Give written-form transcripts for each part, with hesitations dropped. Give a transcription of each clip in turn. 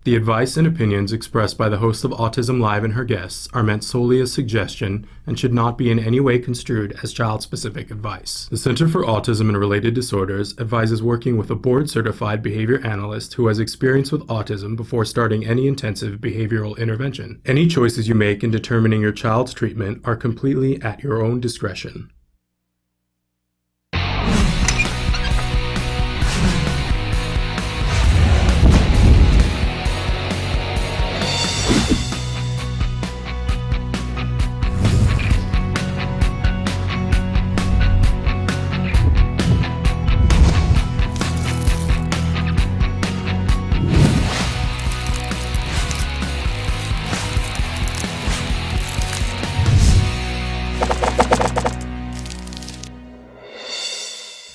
The advice and opinions expressed by the host of Autism Live and her guests are meant solely as suggestion and should not be in any way construed as child-specific advice. The Center for Autism and Related Disorders advises working with a board-certified behavior analyst who has experience with autism before starting any intensive behavioral intervention. Any choices you make in determining your child's treatment are completely at your own discretion.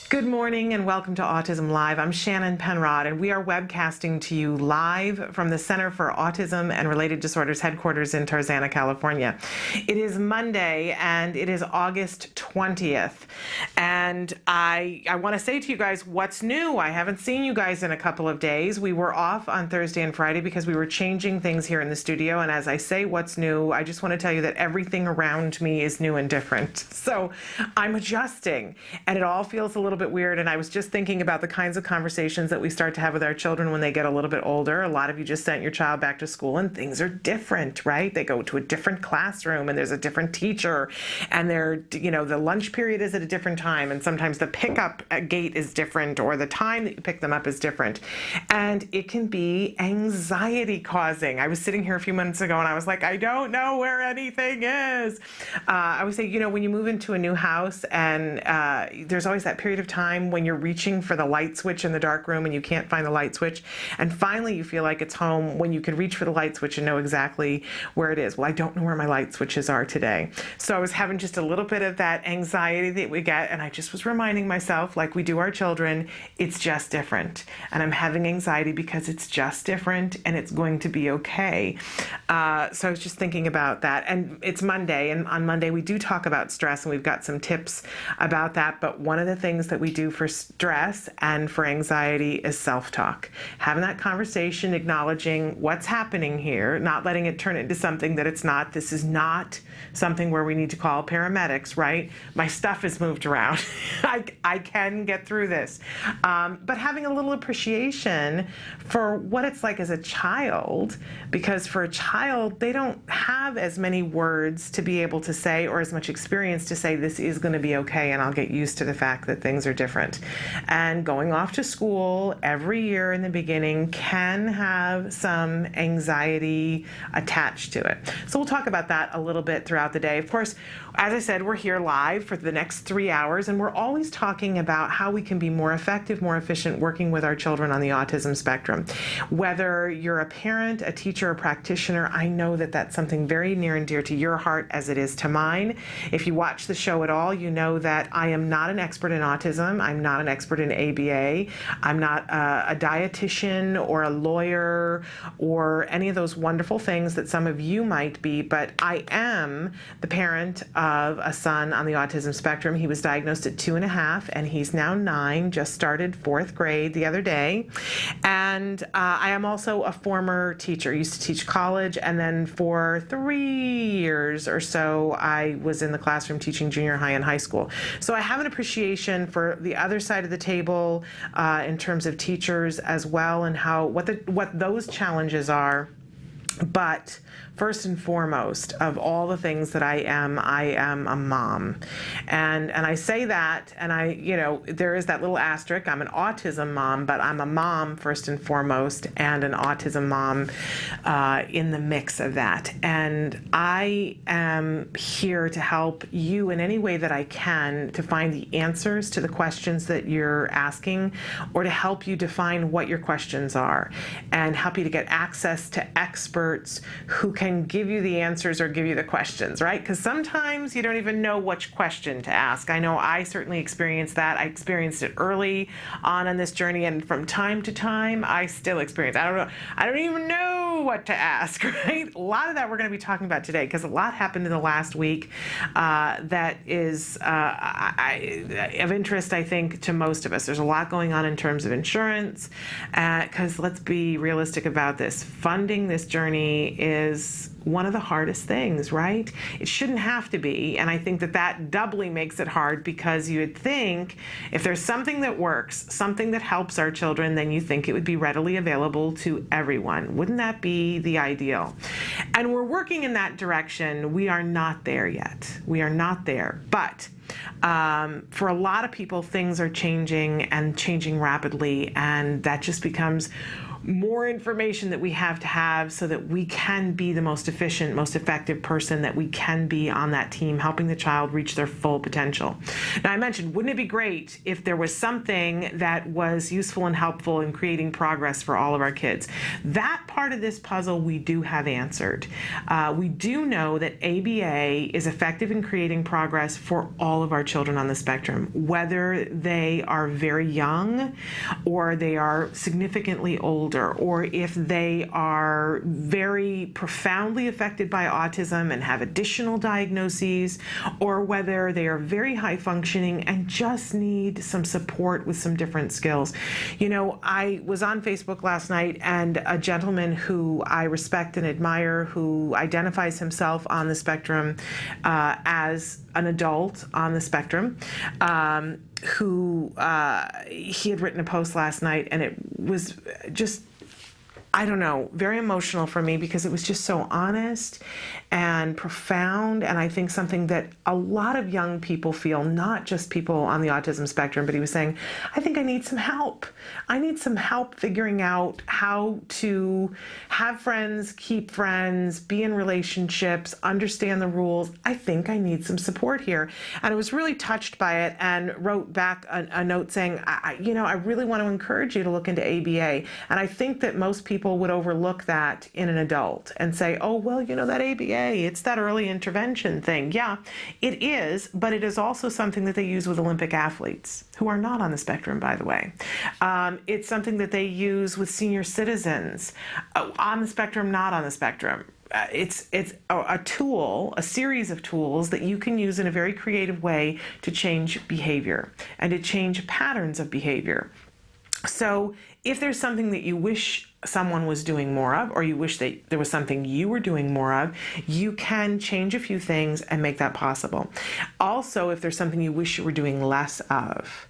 Good morning and welcome to Autism Live. I'm Shannon Penrod and we are webcasting to you live from the Center for Autism and Related Disorders headquarters in Tarzana, California. It is Monday and it is August 20th. And I want to say to you guys, what's new? I haven't seen you guys in a couple of days. We were off on Thursday and Friday because we were changing things here in the studio. And as I say, what's new, I just want to tell you that everything around me is new and different. So I'm adjusting and it all feels a little bit weird. And I was just thinking about the kinds of conversations that we start to have with our children when they get a little bit older. A lot of you just sent your child back to school and things are different, right? They go to a different classroom and there's a different teacher and the lunch period is at a different time. And sometimes the pickup gate is different or the time that you pick them up is different. And it can be anxiety causing. I was sitting here a few minutes ago and I was like, I don't know where anything is. I would say, when you move into a new house and there's always that period of time when you're reaching for the light switch in the dark room and you can't find the light switch. And finally you feel like it's home when you can reach for the light switch and know exactly where it is. Well, I don't know where my light switches are today. So I was having just a little bit of that anxiety that we get. And I just was reminding myself, like we do our children, it's just different. And I'm having anxiety because it's just different and it's going to be okay. So I was just thinking about that. And it's Monday. And on Monday, we do talk about stress and we've got some tips about that. But one of the things that we do for stress and for anxiety is self-talk. Having that conversation, acknowledging what's happening here, not letting it turn into something that it's not. This is not something where we need to call paramedics, right? My stuff is moved around. I can get through this. But having a little appreciation for what it's like as a child, because for a child, they don't have as many words to be able to say or as much experience to say this is going to be okay and I'll get used to the fact that things are different. And going off to school every year in the beginning can have some anxiety attached to it. So we'll talk about that a little bit throughout the day. Of course, as I said, we're here live for the next 3 hours and we're always talking about how we can be more effective, more efficient working with our children on the autism spectrum. Whether you're a parent, a teacher, a practitioner, I know that that's something very near and dear to your heart as it is to mine. If you watch the show at all, you know that I am not an expert in autism. I'm not an expert in ABA. I'm not a dietitian or a lawyer or any of those wonderful things that some of you might be, but I am the parent of a son on the autism spectrum. He was diagnosed at 2.5 and he's now 9, just started 4th grade the other day. And I am also a former teacher, used to teach college, and then for 3 years or so, I was in the classroom teaching junior high and high school. So I have an appreciation for the other side of the table in terms of teachers as well and what those challenges are. But first and foremost, of all the things that I am a mom. And I say that, and there is that little asterisk. I'm an autism mom, but I'm a mom first and foremost, and an autism mom in the mix of that. And I am here to help you in any way that I can to find the answers to the questions that you're asking, or to help you define what your questions are, and help you to get access to experts who can give you the answers or give you the questions, right? Because sometimes you don't even know which question to ask. I know I certainly experienced that. I experienced it early on in this journey, and from time to time, I still experience. I don't even know what to ask, right? A lot of that we're going to be talking about today because a lot happened in the last week that is of interest, I think, to most of us. There's a lot going on in terms of insurance because let's be realistic about this. Funding this journey is one of the hardest things, right? It shouldn't have to be. And I think that that doubly makes it hard because you would think if there's something that works, something that helps our children, then you think it would be readily available to everyone. Wouldn't that be the ideal? And we're working in that direction. We are not there yet. We are not there. But for a lot of people, things are changing and changing rapidly, and that just becomes more information that we have to have so that we can be the most efficient, most effective person that we can be on that team, helping the child reach their full potential. Now, I mentioned, wouldn't it be great if there was something that was useful and helpful in creating progress for all of our kids? That part of this puzzle we do have answered. We do know that ABA is effective in creating progress for all of our children on the spectrum, whether they are very young or they are significantly older, or if they are very profoundly affected by autism and have additional diagnoses, or whether they are very high functioning and just need some support with some different skills. You know, I was on Facebook last night, and a gentleman who I respect and admire, who identifies himself on the spectrum as an adult on the spectrum, he had written a post last night, and it was just, I don't know, very emotional for me because it was just so honest and profound, and I think something that a lot of young people feel, not just people on the autism spectrum, but he was saying, I think I need some help. I need some help figuring out how to have friends, keep friends, be in relationships, understand the rules. I think I need some support here. And I was really touched by it and wrote back a note saying, I really want to encourage you to look into ABA. And I think that most people would overlook that in an adult and say, oh, well, that ABA, it's that early intervention thing. Yeah, it is, but it is also something that they use with Olympic athletes who are not on the spectrum, by the way. It's something that they use with senior citizens on the spectrum, not on the spectrum. It's a tool, a series of tools that you can use in a very creative way to change behavior and to change patterns of behavior. So if there's something that you wish someone was doing more of, or you wish that there was something you were doing more of, you can change a few things and make that possible. Also, if there's something you wish you were doing less of,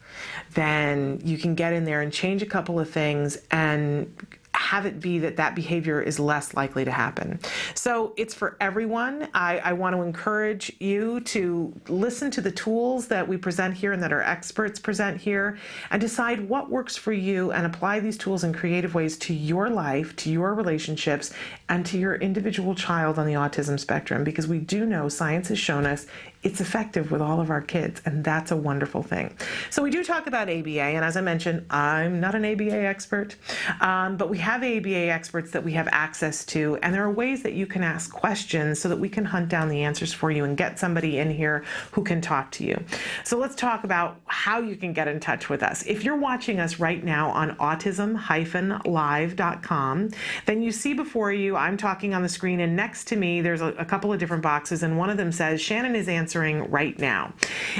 then you can get in there and change a couple of things and have it be that behavior is less likely to happen. So it's for everyone. I want to encourage you to listen to the tools that we present here and that our experts present here and decide what works for you and apply these tools in creative ways to your life, to your relationships, and to your individual child on the autism spectrum, because we do know science has shown us it's effective with all of our kids, and that's a wonderful thing. So we do talk about ABA, and as I mentioned, I'm not an ABA expert, but we have ABA experts that we have access to, and there are ways that you can ask questions so that we can hunt down the answers for you and get somebody in here who can talk to you. So let's talk about how you can get in touch with us. If you're watching us right now on autism-live.com, then you see before you, I'm talking on the screen, and next to me there's a couple of different boxes, and one of them says Shannon is answering right now.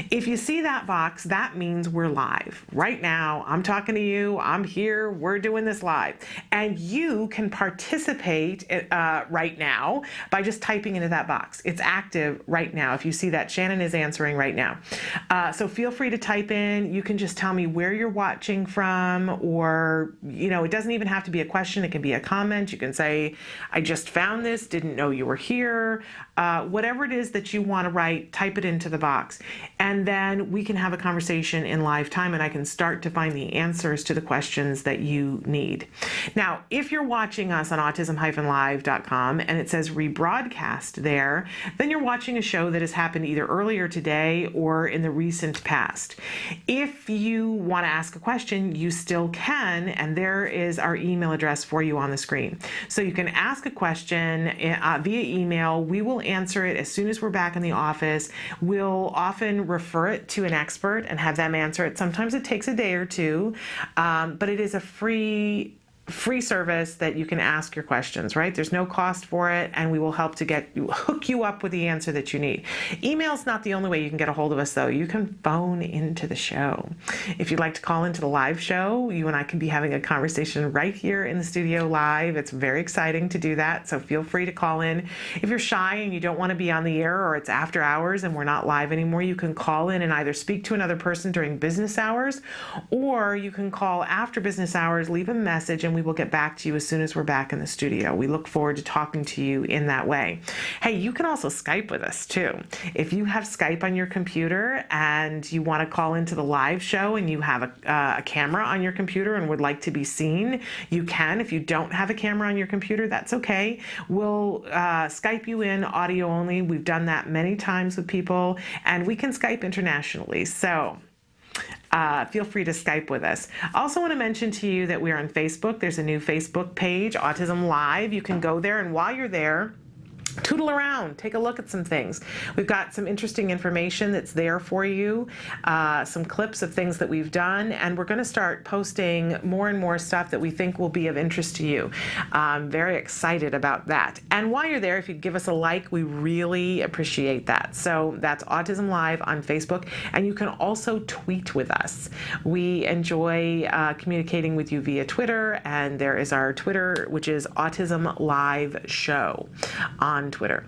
If you see that box, that means we're live. Right now, I'm talking to you, I'm here, we're doing this live. And you can participate right now by just typing into that box. It's active right now. If you see that, Shannon is answering right now. So feel free to type in. You can just tell me where you're watching from, or, it doesn't even have to be a question. It can be a comment. You can say, I just found this, didn't know you were here. Whatever it is that you want to write, type it into the box. And then we can have a conversation in live time, and I can start to find the answers to the questions that you need. Now, if you're watching us on autism-live.com and it says rebroadcast there, then you're watching a show that has happened either earlier today or in the recent past. If you want to ask a question, you still can, and there is our email address for you on the screen. So you can ask a question via email. We will answer it as soon as we're back in the office. We'll often refer it to an expert and have them answer it. Sometimes it takes a day or two, but it is a free free service that you can ask your questions, right? There's no cost for it, and we will help to hook you up with the answer that you need. Email's not the only way you can get a hold of us, though. You can phone into the show. If you'd like to call into the live show, you and I can be having a conversation right here in the studio live. It's very exciting to do that, so feel free to call in. If you're shy and you don't want to be on the air, or it's after hours and we're not live anymore, you can call in and either speak to another person during business hours, or you can call after business hours, leave a message, and we will get back to you as soon as we're back in the studio. We look forward to talking to you in that way. Hey, you can also Skype with us too. If you have Skype on your computer and you want to call into the live show and you have a camera on your computer and would like to be seen, you can. If you don't have a camera on your computer, that's okay. We'll Skype you in audio only. We've done that many times with people, and we can Skype internationally. So feel free to Skype with us. I also want to mention to you that we are on Facebook. There's a new Facebook page, Autism Live. You can go there, and while you're there, tootle around, take a look at some things. We've got some interesting information that's there for you, some clips of things that we've done, and we're going to start posting more and more stuff that we think will be of interest to you. I'm very excited about that. And while you're there, if you'd give us a like, we really appreciate that. So that's Autism Live on Facebook, and you can also tweet with us. We enjoy communicating with you via Twitter, and there is our Twitter, which is Autism Live Show on Twitter.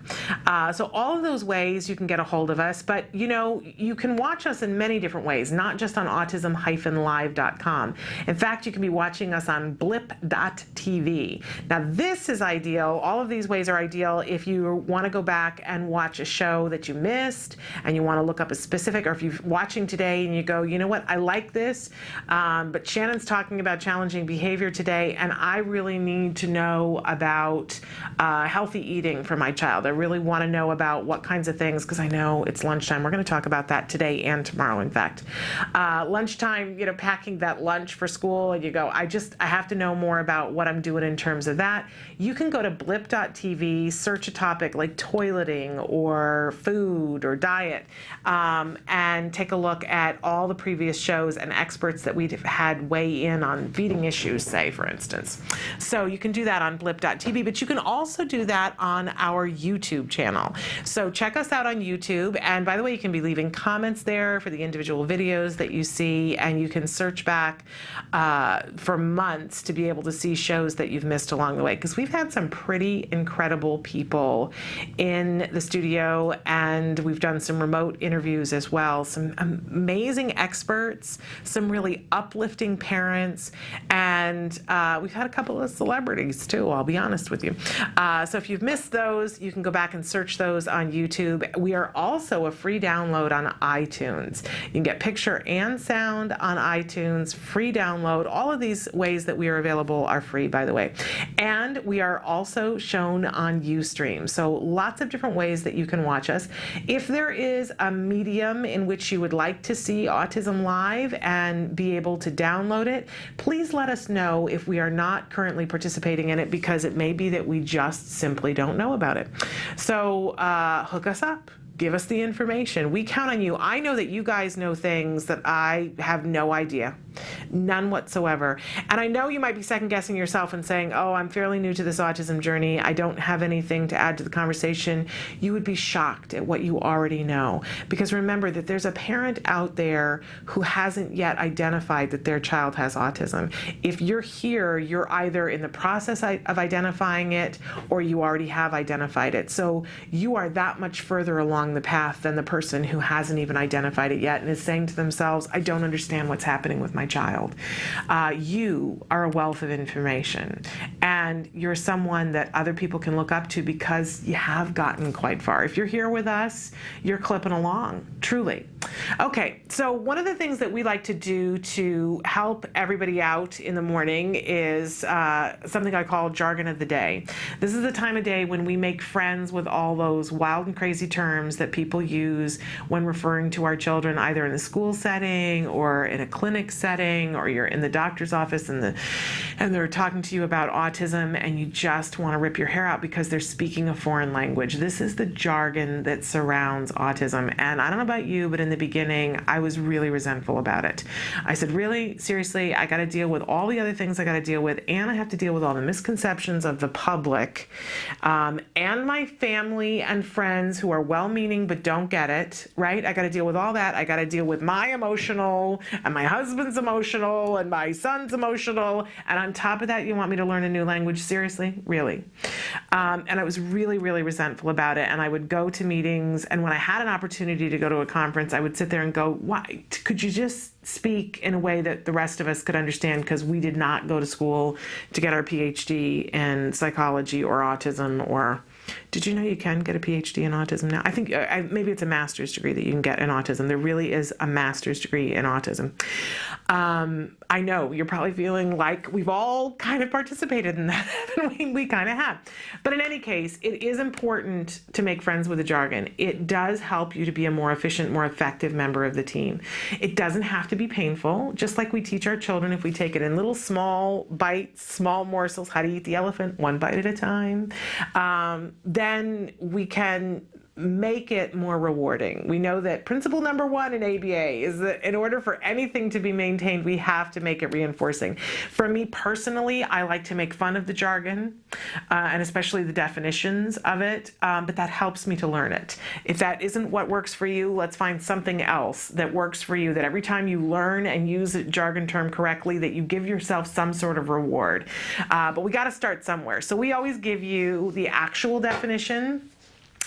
So all of those ways you can get a hold of us, but you can watch us in many different ways, not just on autism-live.com. In fact, you can be watching us on blip.tv. Now this is ideal. All of these ways are ideal if you want to go back and watch a show that you missed and you want to look up a specific, or if you're watching today and you go, you know what, I like this, but Shannon's talking about challenging behavior today, and I really need to know about healthy eating for my child. I really want to know about what kinds of things, because I know it's lunchtime. We're going to talk about that today and tomorrow, in fact. Lunchtime, packing that lunch for school, and you go, I have to know more about what I'm doing in terms of that. You can go to blip.tv, search a topic like toileting or food or diet, and take a look at all the previous shows and experts that we've had weigh in on feeding issues, say, for instance. So you can do that on blip.tv, but you can also do that on our YouTube channel. So check us out on YouTube. And by the way, you can be leaving comments there for the individual videos that you see, and you can search back for months to be able to see shows that you've missed along the way, because we've had some pretty incredible people in the studio, and we've done some remote interviews as well. Some amazing experts, some really uplifting parents, and we've had a couple of celebrities too, I'll be honest with you. So if you've missed those, you can go back and search those on YouTube. We are also a free download on iTunes. You can get picture and sound on iTunes, free download. All of these ways that we are available are free, by the way. And we are also shown on Ustream. So lots of different ways that you can watch us. If there is a medium in which you would like to see Autism Live and be able to download it, please let us know if we are not currently participating in it, because it may be that we just simply don't know about it. So hook us up. Give us the information. We count on you. I know that you guys know things that I have no idea. None whatsoever. And I know you might be second guessing yourself and saying, oh, I'm fairly new to this autism journey. I don't have anything to add to the conversation. You would be shocked at what you already know. Because remember that there's a parent out there who hasn't yet identified that their child has autism. If you're here, you're either in the process of identifying it, or you already have identified it. So you are that much further along the path than the person who hasn't even identified it yet and is saying to themselves, I don't understand what's happening with my child. You are a wealth of information, and you're someone that other people can look up to because you have gotten quite far. If you're here with us, you're clipping along, truly. Okay, so one of the things that we like to do to help everybody out in the morning is something I call jargon of the day. This is the time of day when we make friends with all those wild and crazy terms that people use when referring to our children, either in a school setting or in a clinic setting, or you're in the doctor's office and they're talking to you about autism, autism and you just want to rip your hair out because they're speaking a foreign language. This is the jargon that surrounds autism. And I don't know about you, but in the beginning, I was really resentful about it. I said, really, seriously, I got to deal with all the other things I got to deal with, and I have to deal with all the misconceptions of the public and my family and friends who are well-meaning but don't get it, right? I got to deal with all that. I got to deal with my emotional and my husband's emotional and my son's emotional. And on top of that, you want me to learn a new language? Seriously? Really? And I was really, really resentful about it. And I would go to meetings, and when I had an opportunity to go to a conference, I would sit there and go, why? Could you just speak in a way that the rest of us could understand? Because we did not go to school to get our PhD in psychology or autism. Or did you know you can get a PhD in autism now? I think maybe it's a master's degree that you can get in autism. There really is a master's degree in autism. I know you're probably feeling like we've all kind of participated in that. We kind of have. But in any case, it is important to make friends with the jargon. It does help you to be a more efficient, more effective member of the team. It doesn't have to be painful. Just like we teach our children, if we take it in little small bites, small morsels, how to eat the elephant, one bite at a time, then we can make it more rewarding. We know that principle number one in ABA is that in order for anything to be maintained, we have to make it reinforcing. For me personally, I like to make fun of the jargon and especially the definitions of it, but that helps me to learn it. If that isn't what works for you, let's find something else that works for you, that every time you learn and use a jargon term correctly, that you give yourself some sort of reward. But we got to start somewhere. So we always give you the actual definition,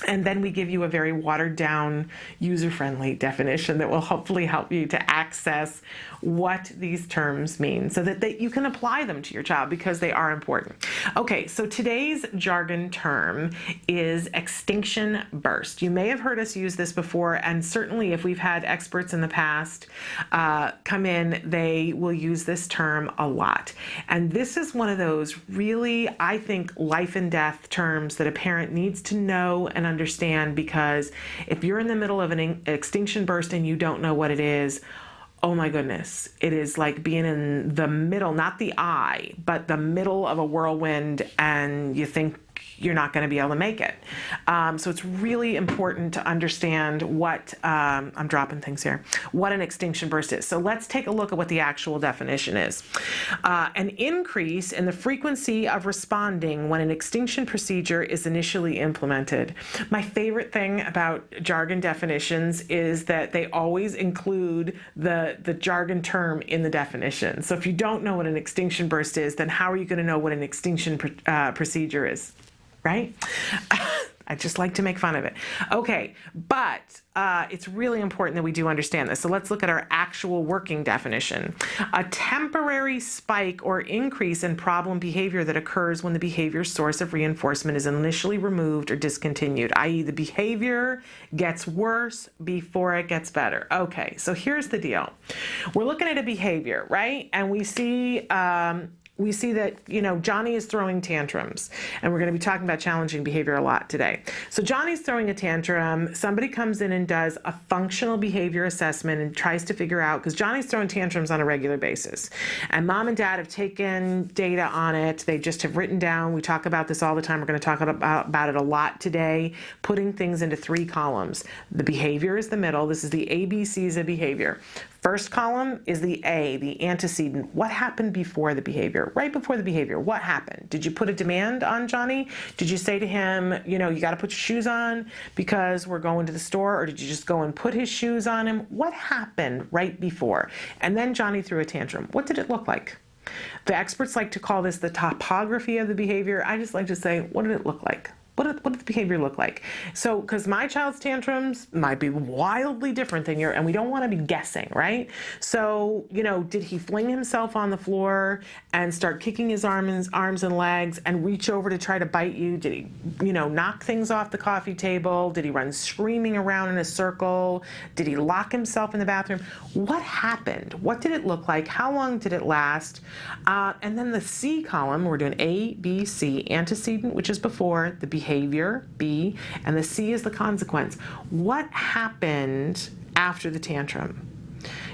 and then we give you a very watered down, user-friendly definition that will hopefully help you to access what these terms mean so that you can apply them to your child, because they are important. Okay, so today's jargon term is extinction burst. You may have heard us use this before, and certainly if we've had experts in the past come in, they will use this term a lot. And this is one of those really, I think, life and death terms that a parent needs to know and understand, because if you're in the middle of an extinction burst and you don't know what it is, oh my goodness, it is like being in the middle, not the eye, but the middle of a whirlwind, and you think you're not going to be able to make it. So it's really important to understand what, I'm dropping things here, what an extinction burst is. So let's take a look at what the actual definition is. An increase in the frequency of responding when an extinction procedure is initially implemented. My favorite thing about jargon definitions is that they always include the jargon term in the definition. So if you don't know what an extinction burst is, then how are you going to know what an extinction procedure is? Right? I just like to make fun of it. Okay, but it's really important that we do understand this. So let's look at our actual working definition. A temporary spike or increase in problem behavior that occurs when the behavior source of reinforcement is initially removed or discontinued, i.e. the behavior gets worse before it gets better. Okay, so here's the deal. We're looking at a behavior, right? And we see that, Johnny is throwing tantrums, and we're going to be talking about challenging behavior a lot today. So Johnny's throwing a tantrum. Somebody comes in and does a functional behavior assessment and tries to figure out, because Johnny's throwing tantrums on a regular basis, and mom and dad have taken data on it. They just have written down, we talk about this all the time. We're going to talk about it a lot today, putting things into 3 columns. The behavior is the middle. This is the ABCs of behavior. First column is the A, the antecedent. What happened before the behavior? Right before the behavior, what happened? Did you put a demand on Johnny? Did you say to him, you got to put your shoes on because we're going to the store? Or did you just go and put his shoes on him? What happened right before? And then Johnny threw a tantrum. What did it look like? The experts like to call this the topography of the behavior. I just like to say, what did it look like? What did the behavior look like? So, because my child's tantrums might be wildly different than and we don't want to be guessing, right? So, did he fling himself on the floor and start kicking his arms and legs and reach over to try to bite you? Did he, knock things off the coffee table? Did he run screaming around in a circle? Did he lock himself in the bathroom? What happened? What did it look like? How long did it last? And then the C column, we're doing A, B, C, antecedent, which is before, the behavior, B, and the C is the consequence. What happened after the tantrum?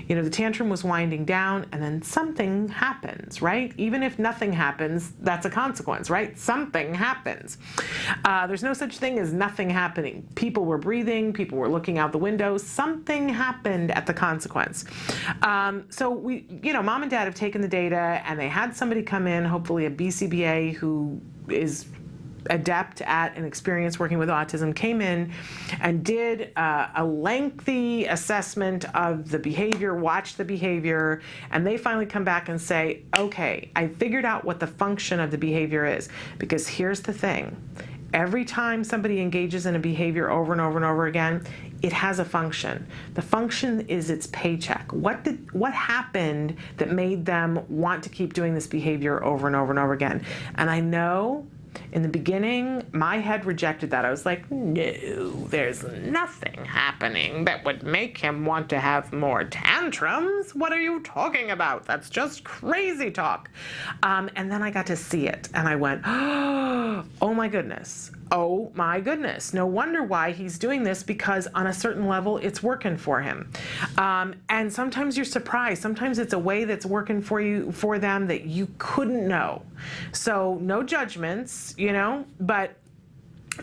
The tantrum was winding down, and then something happens, right? Even if nothing happens, that's a consequence, right? Something happens. There's no such thing as nothing happening. People were breathing, people were looking out the window. Something happened at the consequence. So mom and dad have taken the data, and they had somebody come in, hopefully a BCBA who is adept at and experienced working with autism, came in and did a lengthy assessment of the behavior, watched the behavior, and they finally come back and say, okay, I figured out what the function of the behavior is. Because here's the thing. Every time somebody engages in a behavior over and over and over again, it has a function. The function is its paycheck. What happened that made them want to keep doing this behavior over and over and over again? And I know in the beginning, my head rejected that. I was like, no, there's nothing happening that would make him want to have more tantrums. What are you talking about? That's just crazy talk. And then I got to see it, and I went, oh my goodness. Oh my goodness. No wonder why he's doing this, because on a certain level, it's working for him. And sometimes you're surprised. Sometimes it's a way that's working for them that you couldn't know. So no judgments, but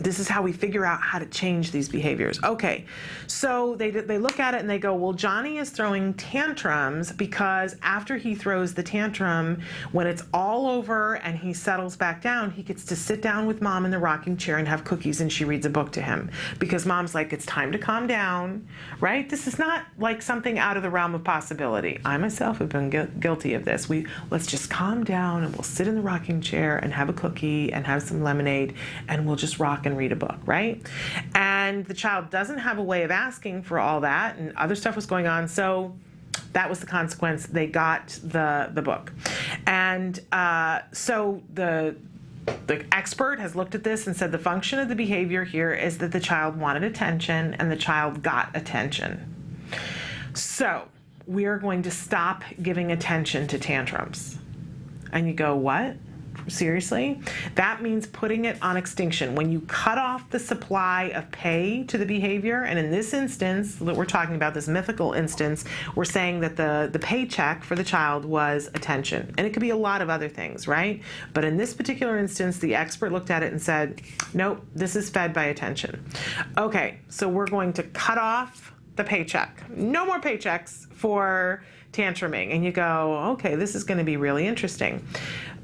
this is how we figure out how to change these behaviors. Okay, so they look at it and they go, well, Johnny is throwing tantrums because after he throws the tantrum, when it's all over and he settles back down, he gets to sit down with mom in the rocking chair and have cookies, and she reads a book to him. Because mom's like, it's time to calm down, right? This is not like something out of the realm of possibility. I myself have been guilty of this. Let's just calm down, and we'll sit in the rocking chair and have a cookie and have some lemonade, and we'll just rock and read a book, right? And the child doesn't have a way of asking for all that, and other stuff was going on, so that was the consequence. They got the book. And so the expert has looked at this and said the function of the behavior here is that the child wanted attention, and the child got attention. So we are going to stop giving attention to tantrums. And you go, what? Seriously? That means putting it on extinction. When you cut off the supply of pay to the behavior, and in this instance that we're talking about, this mythical instance, we're saying that the paycheck for the child was attention. And it could be a lot of other things, right? But in this particular instance, the expert looked at it and said, nope, this is fed by attention. Okay, so we're going to cut off the paycheck. No more paychecks for tantruming. And you go, okay, this is going to be really interesting.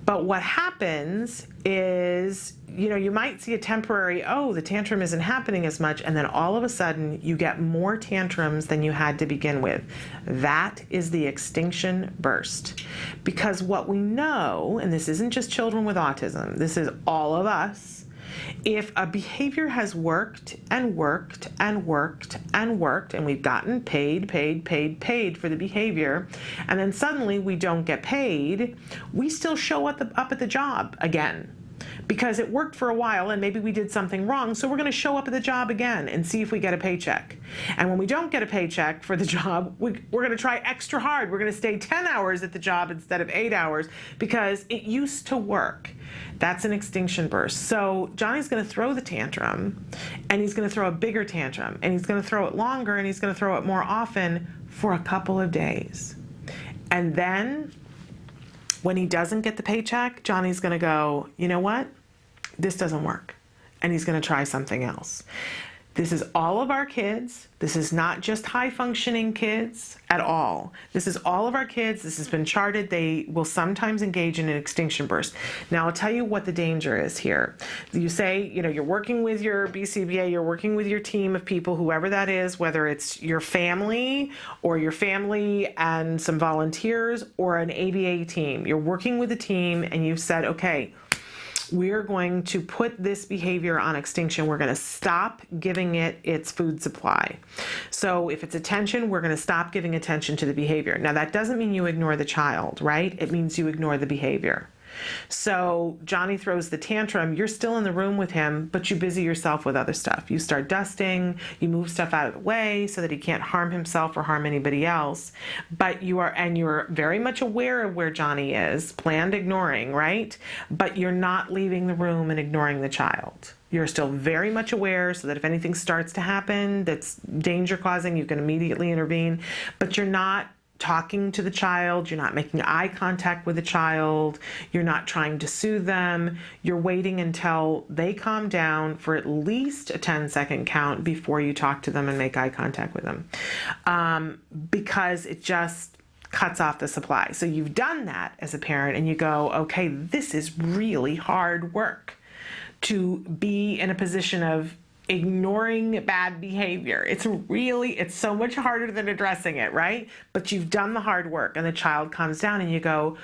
But what happens is, you might see a temporary, the tantrum isn't happening as much, and then all of a sudden you get more tantrums than you had to begin with. That is the extinction burst. Because what we know, and this isn't just children with autism, this is all of us, if a behavior has worked and worked and worked and worked, and we've gotten paid for the behavior, and then suddenly we don't get paid, we still show up at the job again. Because it worked for a while and maybe we did something wrong, so we're going to show up at the job again and see if we get a paycheck. And when we don't get a paycheck for the job, we're going to try extra hard. We're going to stay 10 hours at the job instead of 8 hours because it used to work. That's an extinction burst. So Johnny's going to throw the tantrum, and he's going to throw a bigger tantrum, and he's going to throw it longer, and he's going to throw it more often for a couple of days. And then when he doesn't get the paycheck, Johnny's going to go, you know what? This doesn't work. And he's going to try something else. This is all of our kids. This is not just high-functioning kids at all. This is all of our kids. This has been charted. They will sometimes engage in an extinction burst. Now, I'll tell you what the danger is here. You say, you're working with your BCBA, you're working with your team of people, whoever that is, whether it's your family or your family and some volunteers or an ABA team. You're working with a team, and you've said, okay, we're going to put this behavior on extinction. We're going to stop giving it its food supply. So if it's attention, we're going to stop giving attention to the behavior. Now, that doesn't mean you ignore the child, right? It means you ignore the behavior. So Johnny throws the tantrum, you're still in the room with him, but you busy yourself with other stuff. You start dusting, you move stuff out of the way so that he can't harm himself or harm anybody else. But you're very much aware of where Johnny is, planned ignoring, right? But you're not leaving the room and ignoring the child. You're still very much aware so that if anything starts to happen that's danger causing, you can immediately intervene, but you're not talking to the child, you're not making eye contact with the child, you're not trying to soothe them, you're waiting until they calm down for at least a 10-second count before you talk to them and make eye contact with them. Because it just cuts off the supply. So you've done that as a parent and you go, okay, this is really hard work to be in a position of ignoring bad behavior. It's so much harder than addressing it, right? But you've done the hard work and the child comes down and you go,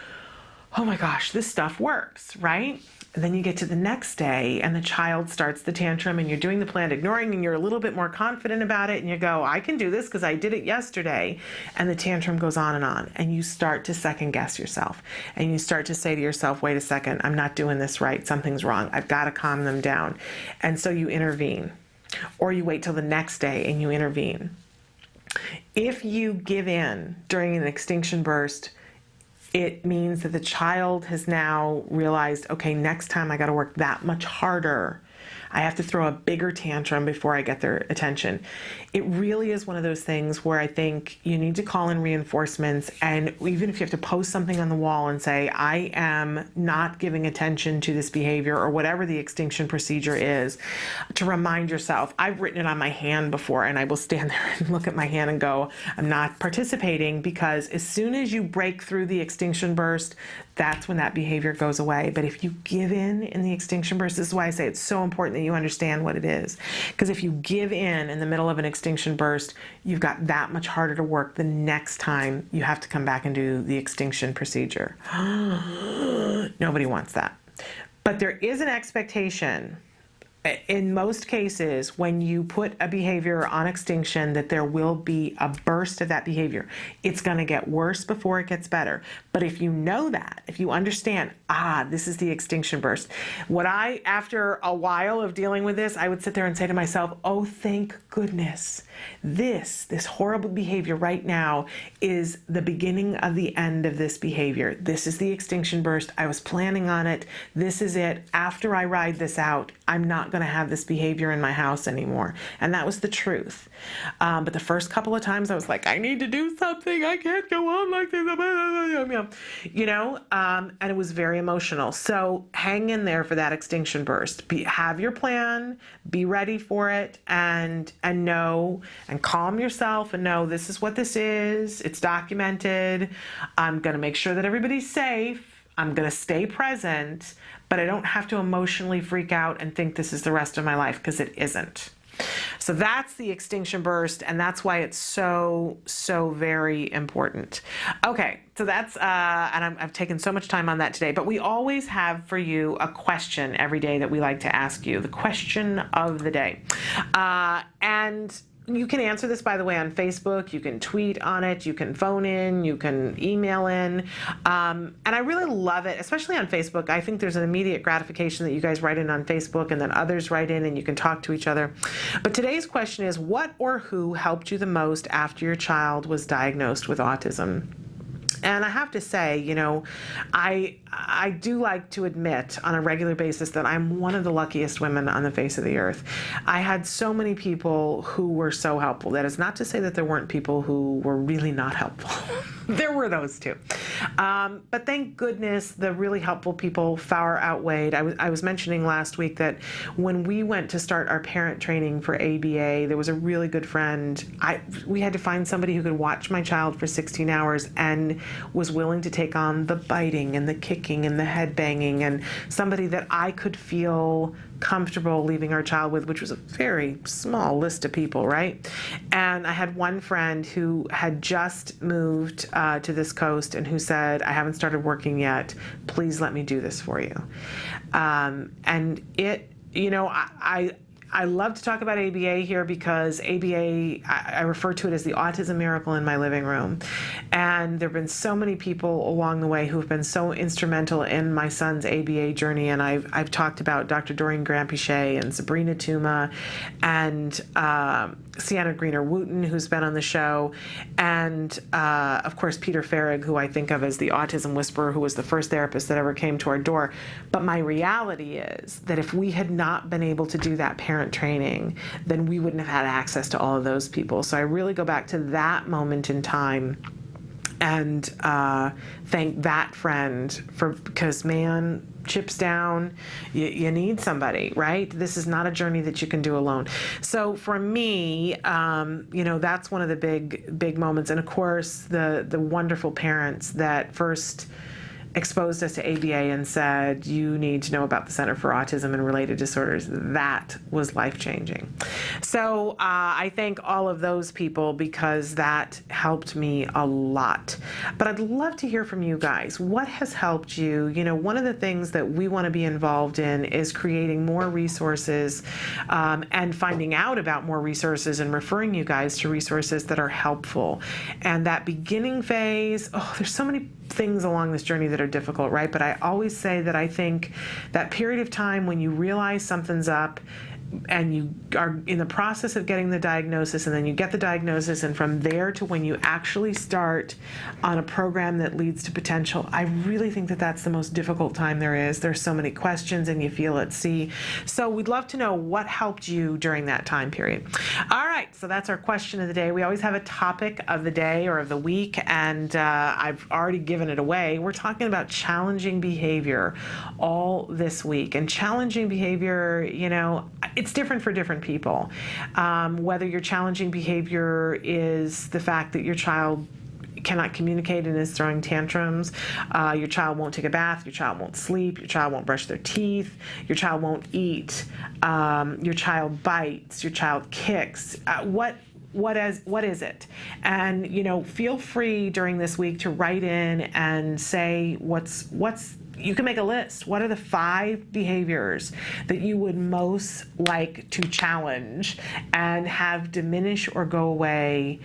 oh my gosh, this stuff works, right? And then you get to the next day and the child starts the tantrum and you're doing the planned ignoring and you're a little bit more confident about it and you go, I can do this because I did it yesterday. And the tantrum goes on and you start to second guess yourself and you start to say to yourself, wait a second, I'm not doing this right. Something's wrong. I've got to calm them down. And so you intervene, or you wait till the next day and you intervene. If you give in during an extinction burst, it means that the child has now realized, okay, next time I got to work that much harder. I have to throw a bigger tantrum before I get their attention. It really is one of those things where I think you need to call in reinforcements, and even if you have to post something on the wall and say, I am not giving attention to this behavior or whatever the extinction procedure is, to remind yourself. I've written it on my hand before, and I will stand there and look at my hand and go, I'm not participating, because as soon as you break through the extinction burst, that's when that behavior goes away. But if you give in the extinction burst, this is why I say it's so important that you understand what it is. Because if you give in the middle of an extinction burst, you've got that much harder to work the next time you have to come back and do the extinction procedure. Nobody wants that. But there is an expectation in most cases, when you put a behavior on extinction, that there will be a burst of that behavior. It's going to get worse before it gets better. But if you know that, if you understand, this is the extinction burst. After a while of dealing with this, I would sit there and say to myself, oh, thank goodness. This horrible behavior right now is the beginning of the end of this behavior. This is the extinction burst. I was planning on it. This is it. After I ride this out, I'm not going to have this behavior in my house anymore. And that was the truth. But the first couple of times I was like, I need to do something. I can't go on like this. And it was very emotional. So hang in there for that extinction burst. Have your plan, be ready for it, and know, and calm yourself and know this is what this is. It's documented. I'm going to make sure that everybody's safe. I'm going to stay present, but I don't have to emotionally freak out and think this is the rest of my life, because it isn't. So that's the extinction burst, and that's why it's so very important. Okay, so that's, and I've taken so much time on that today, but we always have for you a question every day that we like to ask you, the question of the day. And you can answer this, by the way, on Facebook. You can tweet on it. You can phone in. You can email in. And I really love it, especially on Facebook. I think there's an immediate gratification that you guys write in on Facebook and then others write in and you can talk to each other. But today's question is, what or who helped you the most after your child was diagnosed with autism? And I have to say, I do like to admit on a regular basis that I'm one of the luckiest women on the face of the earth. I had so many people who were so helpful. That is not to say that there weren't people who were really not helpful. There were those too. But thank goodness the really helpful people far outweighed. I was mentioning last week that when we went to start our parent training for ABA, there was a really good friend. We had to find somebody who could watch my child for 16 hours and was willing to take on the biting and the kicking and the head banging, and somebody that I could feel comfortable leaving our child with, which was a very small list of people, right? And I had one friend who had just moved to this coast and who said, I haven't started working yet. Please let me do this for you. And it, I love to talk about ABA here because ABA, I refer to it as the autism miracle in my living room. And there have been so many people along the way who have been so instrumental in my son's ABA journey. And I've talked about Dr. Doreen Granpichet and Sabrina Tuma and Sienna Greener-Wooten, who's been on the show, and of course Peter Farrig, who I think of as the autism whisperer, who was the first therapist that ever came to our door. But my reality is that if we had not been able to do that parent training, then we wouldn't have had access to all of those people. So I really go back to that moment in time and thank that friend because man, chips down, you need somebody, right? This is not a journey that you can do alone. So for me, that's one of the big moments. And of course, the wonderful parents that first exposed us to ABA and said, you need to know about the Center for Autism and Related Disorders. That was life-changing. So I thank all of those people because that helped me a lot. But I'd love to hear from you guys. What has helped you? One of the things that we want to be involved in is creating more resources and finding out about more resources and referring you guys to resources that are helpful. And that beginning phase, there's so many things along this journey that are difficult, right? But I always say that I think that period of time when you realize something's up and you are in the process of getting the diagnosis, and then you get the diagnosis, and from there to when you actually start on a program that leads to potential, I really think that that's the most difficult time there is. There's so many questions and you feel at sea. So we'd love to know what helped you during that time period. All right, so that's our question of the day. We always have a topic of the day or of the week, and I've already given it away. We're talking about challenging behavior all this week. And challenging behavior, it's different for different people. Whether your challenging behavior is the fact that your child cannot communicate and is throwing tantrums, your child won't take a bath, your child won't sleep, your child won't brush their teeth, your child won't eat, your child bites, your child kicks. What is it? And feel free during this week to write in and say what's you can make a list. What are the 5 behaviors that you would most like to challenge and have diminish or go away?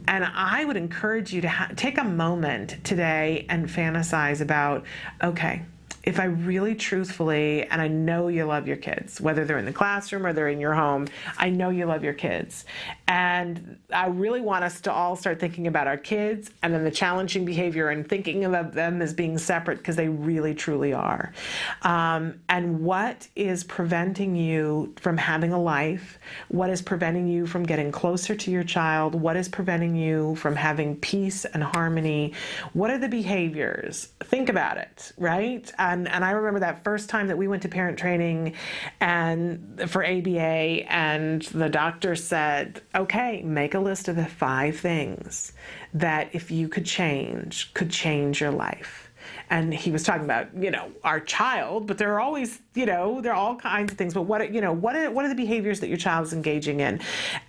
And I would encourage you to take a moment today and fantasize about, okay, if I really truthfully, and I know you love your kids, whether they're in the classroom or they're in your home, I know you love your kids. And I really want us to all start thinking about our kids and then the challenging behavior and thinking of them as being separate, because they really, truly are. And what is preventing you from having a life? What is preventing you from getting closer to your child? What is preventing you from having peace and harmony? What are the behaviors? Think about it, right? And I remember that first time that we went to parent training and for ABA, and the doctor said, okay, make a list of the 5 things that if you could change your life. And he was talking about, our child, but there are always, there are all kinds of things. But what are the behaviors that your child is engaging in?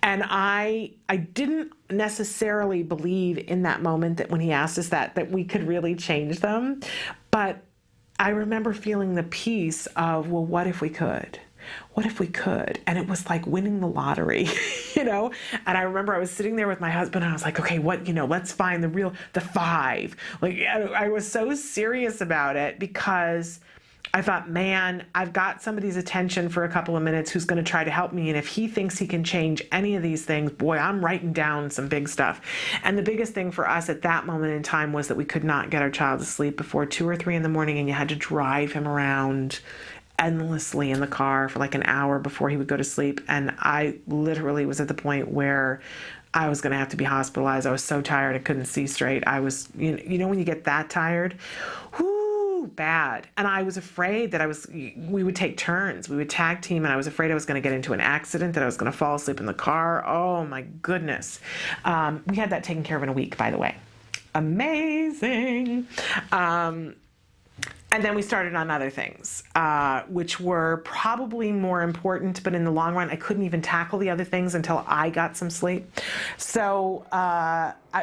And I didn't necessarily believe in that moment that when he asked us that we could really change them. But I remember feeling the peace of, well, what if we could? What if we could? And it was like winning the lottery, And I remember I was sitting there with my husband and I was like, okay, let's find the 5. Like, I was so serious about it because I thought, man, I've got somebody's attention for a couple of minutes who's going to try to help me. And if he thinks he can change any of these things, boy, I'm writing down some big stuff. And the biggest thing for us at that moment in time was that we could not get our child to sleep before 2 or 3 in the morning, and you had to drive him around endlessly in the car for like an hour before he would go to sleep. And I literally was at the point where I was going to have to be hospitalized. I was so tired I couldn't see straight. I was, when you get that tired, bad. And I was afraid that we would take turns. We would tag team, and I was afraid I was going to get into an accident, that I was going to fall asleep in the car. Oh my goodness. We had that taken care of in a week, by the way. Amazing. And then we started on other things, which were probably more important, but in the long run, I couldn't even tackle the other things until I got some sleep. So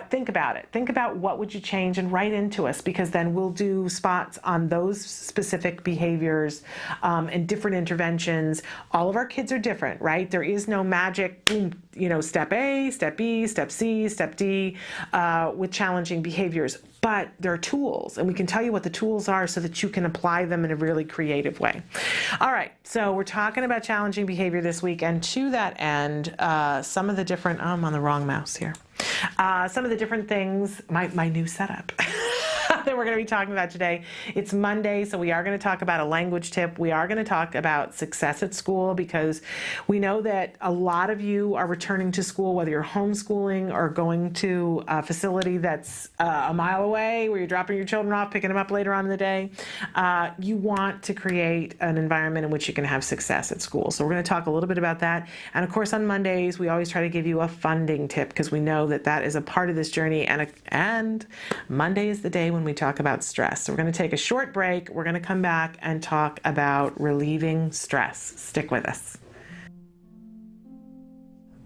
think about it. Think about what would you change and write into us, because then we'll do spots on those specific behaviors and different interventions. All of our kids are different, right? There is no magic, step A, step B, step C, step D with challenging behaviors. But there are tools, and we can tell you what the tools are so that you can apply them in a really creative way. All right, so we're talking about challenging behavior this week, and to that end, some of the different, I'm on the wrong mouse here. Some of the different things, my new setup. that we're going to be talking about today. It's Monday, so we are going to talk about a language tip. We are going to talk about success at school because we know that a lot of you are returning to school, whether you're homeschooling or going to a facility that's a mile away where you're dropping your children off, picking them up later on in the day. You want to create an environment in which you can have success at school. So we're going to talk a little bit about that. And of course, on Mondays, we always try to give you a funding tip because we know that that is a part of this journey. And Monday is the day when we talk about stress. So we're going to take a short break. We're going to come back and talk about relieving stress. Stick with us.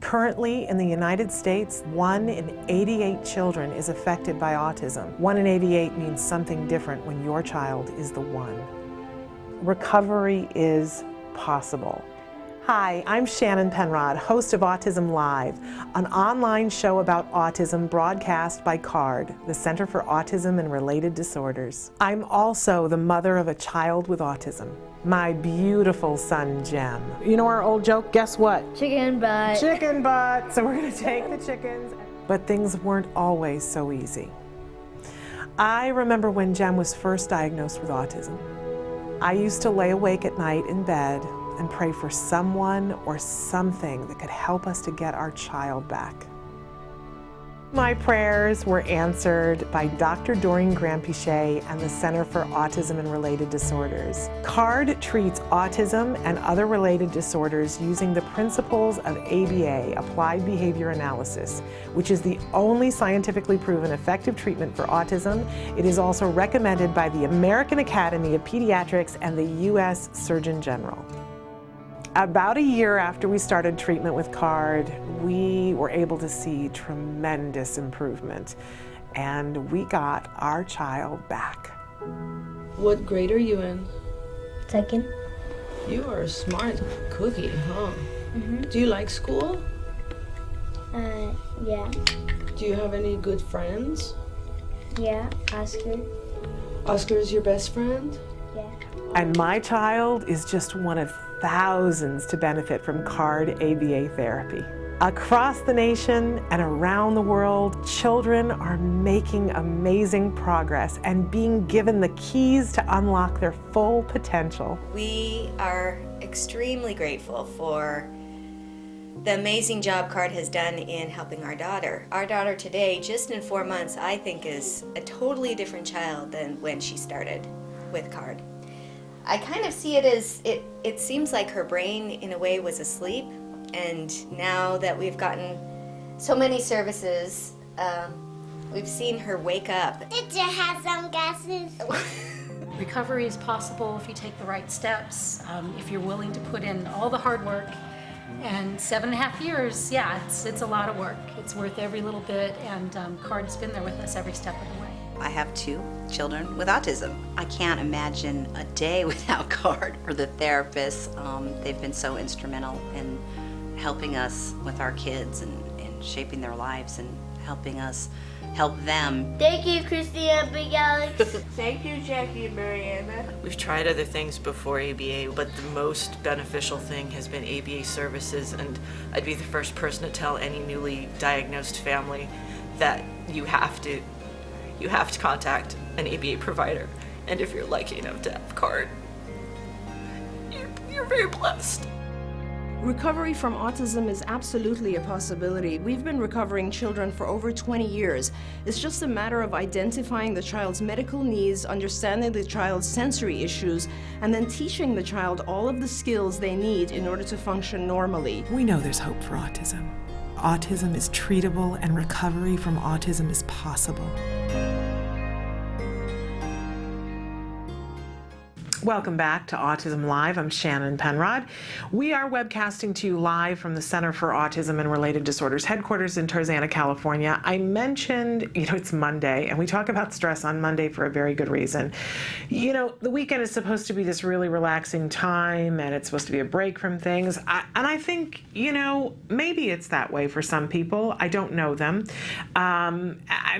Currently in the United States, 1 in 88 children is affected by autism. 1 in 88 means something different when your child is the one. Recovery is possible. Hi, I'm Shannon Penrod, host of Autism Live, an online show about autism broadcast by CARD, the Center for Autism and Related Disorders. I'm also the mother of a child with autism, my beautiful son, Jem. You know our old joke, guess what? Chicken butt. Chicken butt. So we're going to take the chickens. But things weren't always so easy. I remember when Jem was first diagnosed with autism. I used to lay awake at night in bed and pray for someone or something that could help us to get our child back. My prayers were answered by Dr. Doreen Granpichet and the Center for Autism and Related Disorders. CARD treats autism and other related disorders using the principles of ABA, Applied Behavior Analysis, which is the only scientifically proven effective treatment for autism. It is also recommended by the American Academy of Pediatrics and the U.S. Surgeon General. About a year after we started treatment with CARD, we were able to see tremendous improvement, and we got our child back. What grade are you in? Second. You are a smart cookie, huh? Mm-hmm. Do you like school? Yeah. Do you have any good friends? Yeah. Oscar. Oscar is your best friend? Yeah. And my child is just one of thousands to benefit from CARD ABA therapy. Across the nation and around the world, children are making amazing progress and being given the keys to unlock their full potential. We are extremely grateful for the amazing job CARD has done in helping our daughter. Our daughter today, just in 4 months, I think is a totally different child than when she started with CARD. I kind of see it as, it seems like her brain in a way was asleep, and now that we've gotten so many services, we've seen her wake up. Teacher has some glasses. Recovery is possible if you take the right steps, if you're willing to put in all the hard work. And 7.5 years, yeah, it's a lot of work. It's worth every little bit, and CARD's been there with us every step of the way. I have 2 children with autism. I can't imagine a day without CARD or the therapists. They've been so instrumental in helping us with our kids and shaping their lives and helping us help them. Thank you, Christina Big Alex. Thank you, Jackie and Mariana. We've tried other things before ABA, but the most beneficial thing has been ABA services, and I'd be the first person to tell any newly diagnosed family that you have to contact an ABA provider, and if you're lucky enough to have CARD, you're very blessed. Recovery from autism is absolutely a possibility. We've been recovering children for over 20 years. It's just a matter of identifying the child's medical needs, understanding the child's sensory issues, and then teaching the child all of the skills they need in order to function normally. We know there's hope for autism. Autism is treatable and recovery from autism is possible. Welcome back to Autism Live. I'm Shannon Penrod. We are webcasting to you live from the Center for Autism and Related Disorders headquarters in Tarzana, California. I mentioned, it's Monday, and we talk about stress on Monday for a very good reason. The weekend is supposed to be this really relaxing time, and it's supposed to be a break from things. And I think, maybe it's that way for some people. I don't know them.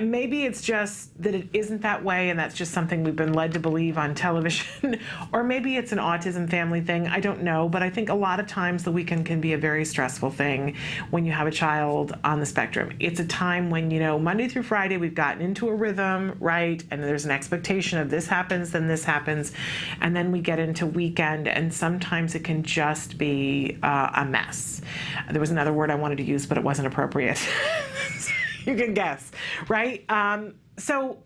Maybe it's just that it isn't that way, and that's just something we've been led to believe on television Or maybe it's an autism family thing. I don't know. But I think a lot of times the weekend can be a very stressful thing when you have a child on the spectrum. It's a time when, Monday through Friday, we've gotten into a rhythm, right? And there's an expectation of this happens, then this happens. And then we get into weekend, and sometimes it can just be a mess. There was another word I wanted to use, but it wasn't appropriate. You can guess, right? So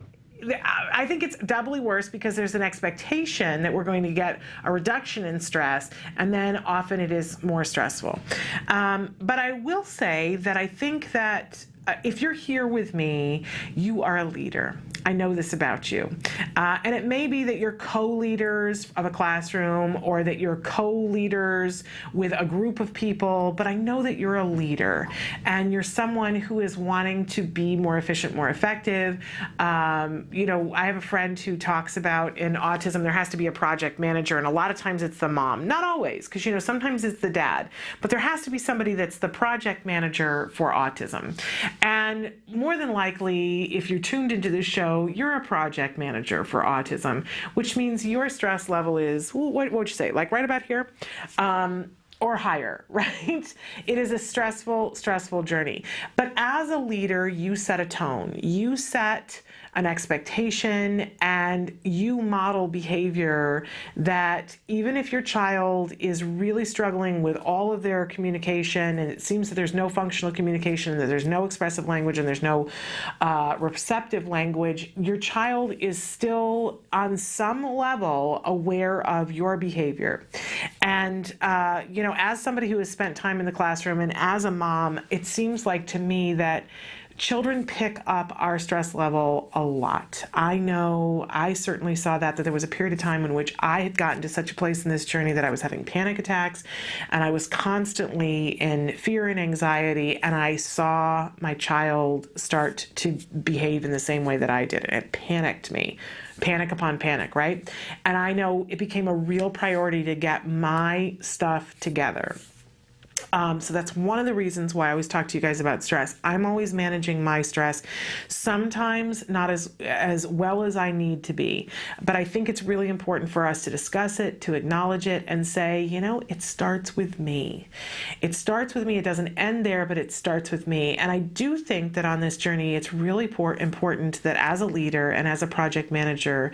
I think it's doubly worse because there's an expectation that we're going to get a reduction in stress, and then often it is more stressful. But I will say that I think that if you're here with me, you are a leader. I know this about you. And it may be that you're co-leaders of a classroom or that you're co-leaders with a group of people, but I know that you're a leader and you're someone who is wanting to be more efficient, more effective. I have a friend who talks about in autism, there has to be a project manager, and a lot of times it's the mom. Not always, because sometimes it's the dad, but there has to be somebody that's the project manager for autism. And more than likely, if you're tuned into this show, you're a project manager for autism, which means your stress level is, what would you say, like right about here? Or higher, right? It is a stressful journey. But as a leader, you set a tone. You set an expectation, and you model behavior that even if your child is really struggling with all of their communication, and it seems that there's no functional communication, that there's no expressive language, and there's no receptive language, your child is still on some level aware of your behavior. And, as somebody who has spent time in the classroom and as a mom, it seems like to me that children pick up our stress level a lot. I know I certainly saw that there was a period of time in which I had gotten to such a place in this journey that I was having panic attacks, and I was constantly in fear and anxiety, and I saw my child start to behave in the same way that I did. It panicked me. Panic upon panic, right? And I know it became a real priority to get my stuff together. So that's one of the reasons why I always talk to you guys about stress. I'm always managing my stress, sometimes not as well as I need to be. But I think it's really important for us to discuss it, to acknowledge it, and say, it starts with me. It starts with me. It doesn't end there, but it starts with me. And I do think that on this journey, it's really important that as a leader and as a project manager,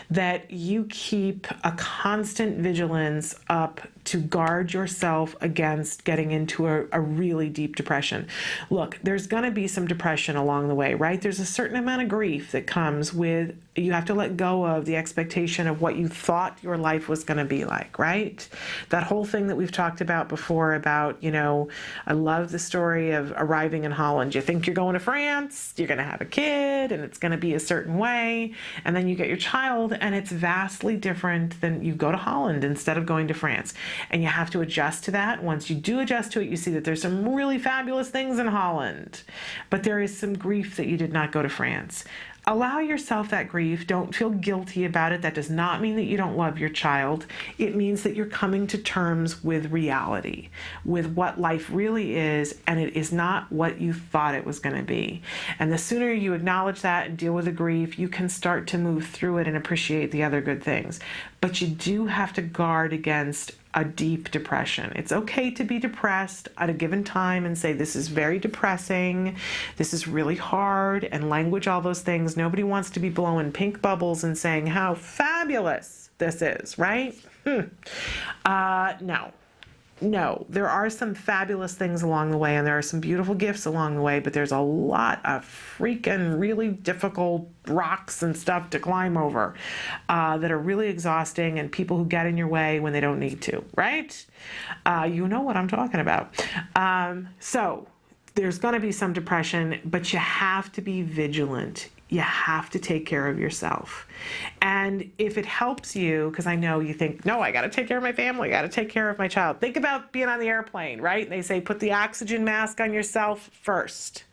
that you keep a constant vigilance up to guard yourself against getting into a really deep depression. Look, there's going to be some depression along the way, right? There's a certain amount of grief that comes with, you have to let go of the expectation of what you thought your life was going to be like, right? That whole thing that we've talked about before about, I love the story of arriving in Holland. You think you're going to France, you're going to have a kid, and it's going to be a certain way, and then you get your child, and it's vastly different than you go to Holland instead of going to France. And you have to adjust to that. Once you do adjust to it, you see that there's some really fabulous things in Holland, but there is some grief that you did not go to France. Allow yourself that grief. Don't feel guilty about it. That does not mean that you don't love your child. It means that you're coming to terms with reality, with what life really is, and it is not what you thought it was going to be. And the sooner you acknowledge that and deal with the grief, you can start to move through it and appreciate the other good things. But you do have to guard against a deep depression. It's okay to be depressed at a given time and say, this is very depressing, this is really hard, and language all those things. Nobody wants to be blowing pink bubbles and saying how fabulous this is, right? No, there are some fabulous things along the way, and there are some beautiful gifts along the way, but there's a lot of freaking really difficult rocks and stuff to climb over that are really exhausting, and people who get in your way when they don't need to, right? You know what I'm talking about. So there's going to be some depression, but you have to be vigilant. You have to take care of yourself. And if it helps you, because I know you think, no, I got to take care of my family, I got to take care of my child. Think about being on the airplane, right? They say put the oxygen mask on yourself first,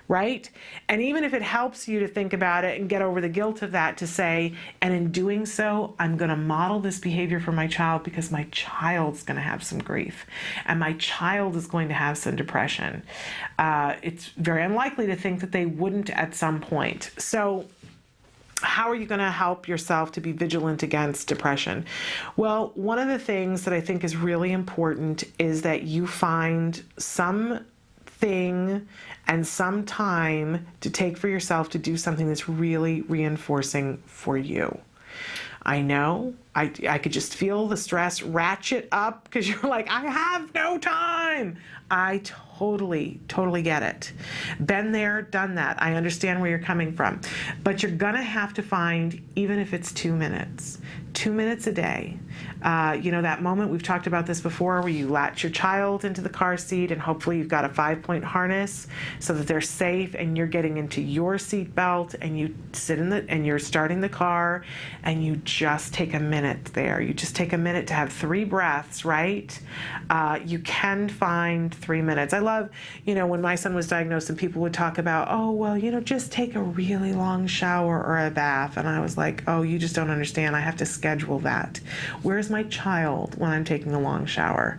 right? And even if it helps you to think about it and get over the guilt of that, to say, and in doing so, I'm going to model this behavior for my child because my child's going to have some grief and my child is going to have some depression. It's very unlikely to think that they wouldn't at some point. So how are you going to help yourself to be vigilant against depression? Well, one of the things that I think is really important is that you find something and some time to take for yourself to do something that's really reinforcing for you. I know I could just feel the stress ratchet up because you're like, I have no time. I totally get it. Been there, done that. I understand where you're coming from. But you're going to have to find, even if it's 2 minutes a day. That moment, we've talked about this before, where you latch your child into the car seat and hopefully you've got a 5-point harness so that they're safe and you're getting into your seat belt and you sit and you're starting the car and you just take a minute there. You just take a minute to have 3 breaths, right? You can find 3 minutes. I love, when my son was diagnosed and people would talk about, oh, well, just take a really long shower or a bath. And I was like, oh, you just don't understand. I have to schedule that. Where's my child when I'm taking a long shower?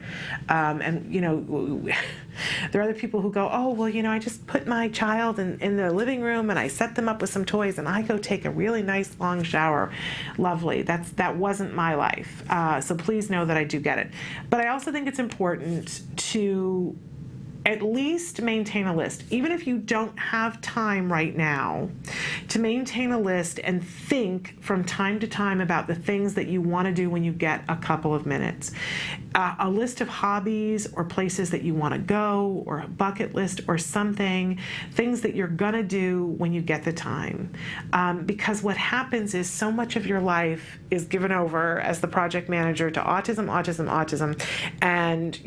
There are other people who go, oh, well, I just put my child in the living room and I set them up with some toys and I go take a really nice long shower. Lovely. That wasn't my life. So please know that I do get it. But I also think it's important to at least maintain a list, even if you don't have time right now, to maintain a list and think from time to time about the things that you want to do when you get a couple of minutes. A list of hobbies or places that you want to go, or a bucket list or something, things that you're going to do when you get the time. Because what happens is so much of your life is given over as the project manager to autism. And,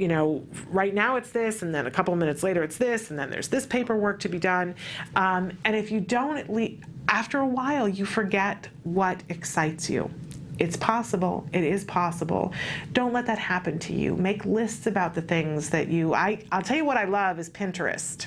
right now it's this, and then a couple of minutes later it's this, and then there's this paperwork to be done. And if you don't, after a while, you forget what excites you. It's possible. It is possible. Don't let that happen to you. Make lists about the things that I'll tell you what I love is Pinterest.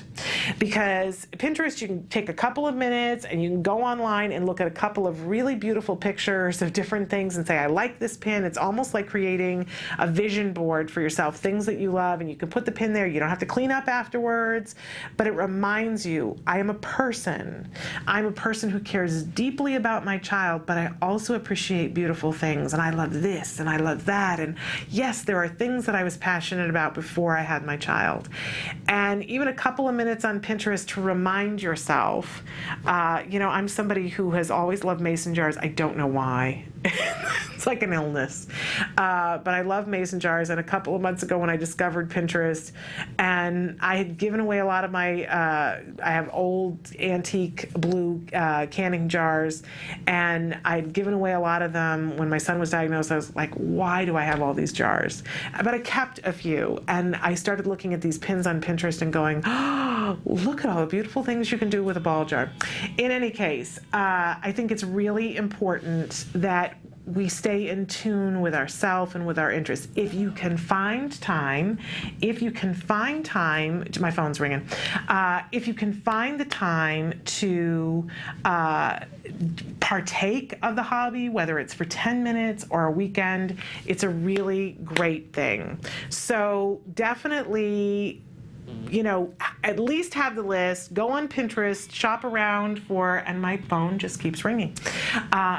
Because Pinterest, you can take a couple of minutes and you can go online and look at a couple of really beautiful pictures of different things and say, I like this pin. It's almost like creating a vision board for yourself, things that you love, and you can put the pin there. You don't have to clean up afterwards, but it reminds you, I am a person. I'm a person who cares deeply about my child, but I also appreciate beautiful things, and I love this and I love that. And yes, there are things that I was passionate about before I had my child. And even a couple of minutes on Pinterest to remind yourself, I'm somebody who has always loved mason jars. I don't know why. It's like an illness. But I love mason jars. And a couple of months ago when I discovered Pinterest, and I had given away a lot of my, I have old antique blue canning jars, and I'd given away a lot of them when my son was diagnosed. I was like, why do I have all these jars? But I kept a few, and I started looking at these pins on Pinterest and going, oh, look at all the beautiful things you can do with a ball jar. In any case, I think it's really important that we stay in tune with ourselves and with our interests. If you can find time, my phone's ringing. If you can find the time to partake of the hobby, whether it's for 10 minutes or a weekend, it's a really great thing. So definitely, at least have the list, go on Pinterest, shop around and my phone just keeps ringing.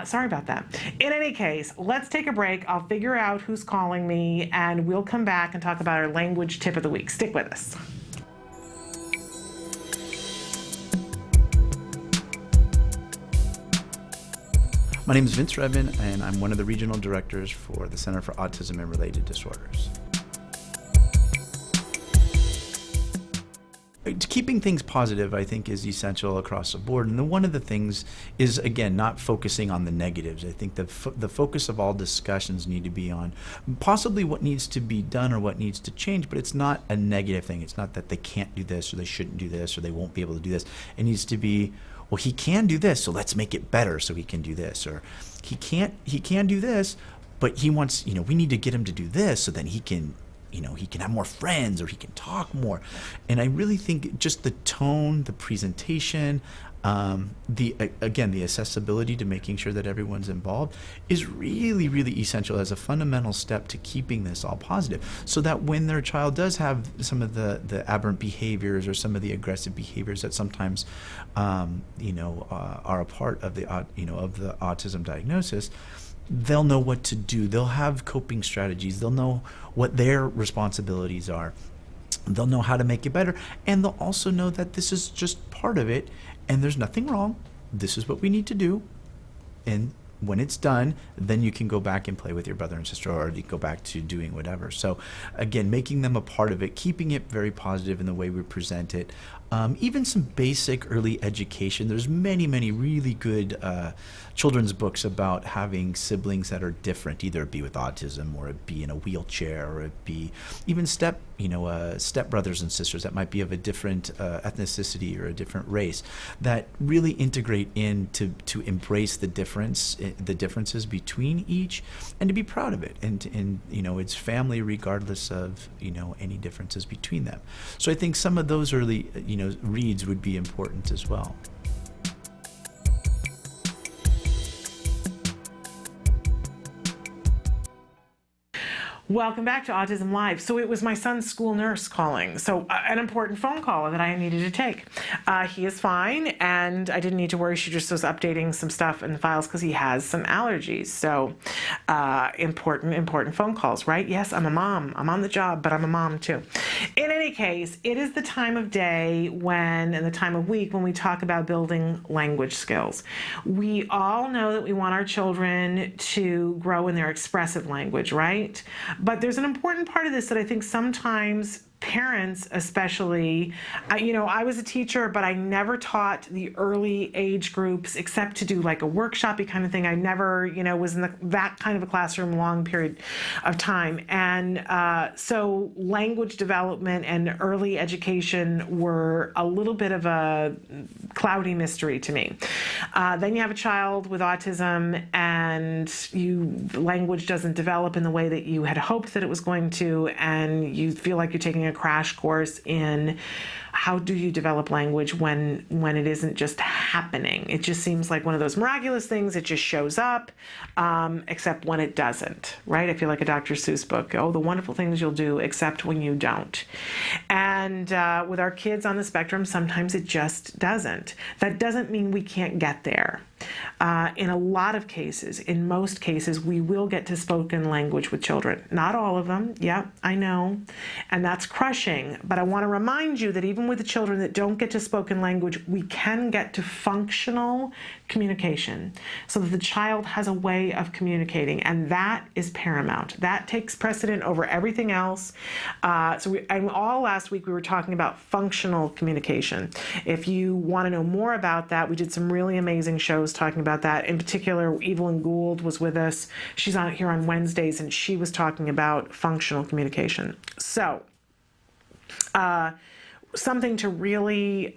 Sorry about that. In any case, let's take a break. I'll figure out who's calling me, and we'll come back and talk about our language tip of the week. Stick with us. My name is Vince Redman, and I'm one of the regional directors for the Center for Autism and Related Disorders. Keeping things positive, I think, is essential across the board. And one of the things is, again, not focusing on the negatives. I think the focus of all discussions need to be on possibly what needs to be done or what needs to change, but it's not a negative thing. It's not that they can't do this or they shouldn't do this or they won't be able to do this. It needs to be, well, he can do this, so let's make it better so he can do this. Or he can do this, but he wants, we need to get him to do this so then he can he can have more friends or he can talk more. And I really think just the tone, the presentation, the accessibility to making sure that everyone's involved is really, really essential as a fundamental step to keeping this all positive, so that when their child does have some of the aberrant behaviors or some of the aggressive behaviors that sometimes are a part of the autism diagnosis, they'll know what to do. They'll have coping strategies. They'll know what their responsibilities are. They'll know how to make it better, and they'll also know that this is just part of it, and there's nothing wrong. This is what we need to do, and when it's done, then you can go back and play with your brother and sister, or you go back to doing whatever. So again, making them a part of it, keeping it very positive in the way we present it. Even some basic early education. There's many, many really good children's books about having siblings that are different, either it be with autism or it be in a wheelchair, or it be even step brothers and sisters that might be of a different ethnicity or a different race, that really integrate in to embrace the differences between each, and to be proud of it, and it's family regardless of any differences between them. So I think some of those early reads would be important as well. Welcome back to Autism Live. So it was my son's school nurse calling. So an important phone call that I needed to take. He is fine, and I didn't need to worry. She just was updating some stuff in the files because he has some allergies. So important phone calls, right? Yes, I'm a mom. I'm on the job, but I'm a mom too. In any case, it is the time of day and the time of week when we talk about building language skills. We all know that we want our children to grow in their expressive language, right? But there's an important part of this that I think sometimes parents especially, I was a teacher, but I never taught the early age groups except to do like a workshop-y kind of thing. I never, was in that kind of a classroom long period of time. And so language development and early education were a little bit of a cloudy mystery to me. Then you have a child with autism, and language doesn't develop in the way that you had hoped that it was going to, and you feel like you're taking a crash course in how do you develop language when it isn't just happening. It just seems like one of those miraculous things. It just shows up, except when it doesn't, right? I feel like a Dr. Seuss book. Oh, the wonderful things you'll do, except when you don't. And with our kids on the spectrum, sometimes it just doesn't. That doesn't mean we can't get there. In a lot of cases, in most cases, we will get to spoken language with children. Not all of them. Yeah, I know. And that's crushing. But I want to remind you that even with the children that don't get to spoken language, we can get to functional communication so that the child has a way of communicating. And that is paramount. That takes precedent over everything else. And all last week we were talking about functional communication. If you want to know more about that, we did some really amazing shows talking about that. In particular, Evelyn Gould was with us. She's on here on Wednesdays, and she was talking about functional communication. So, something to really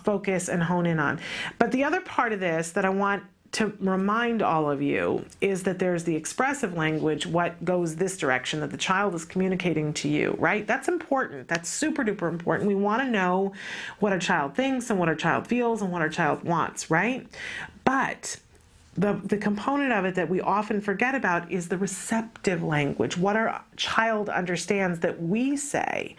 focus and hone in on. But the other part of this that I want to remind all of you is that there's the expressive language, what goes this direction, that the child is communicating to you, right? That's important. That's super duper important. We want to know what our child thinks and what our child feels and what our child wants, right? But the component of it that we often forget about is the receptive language, what our child understands that we say.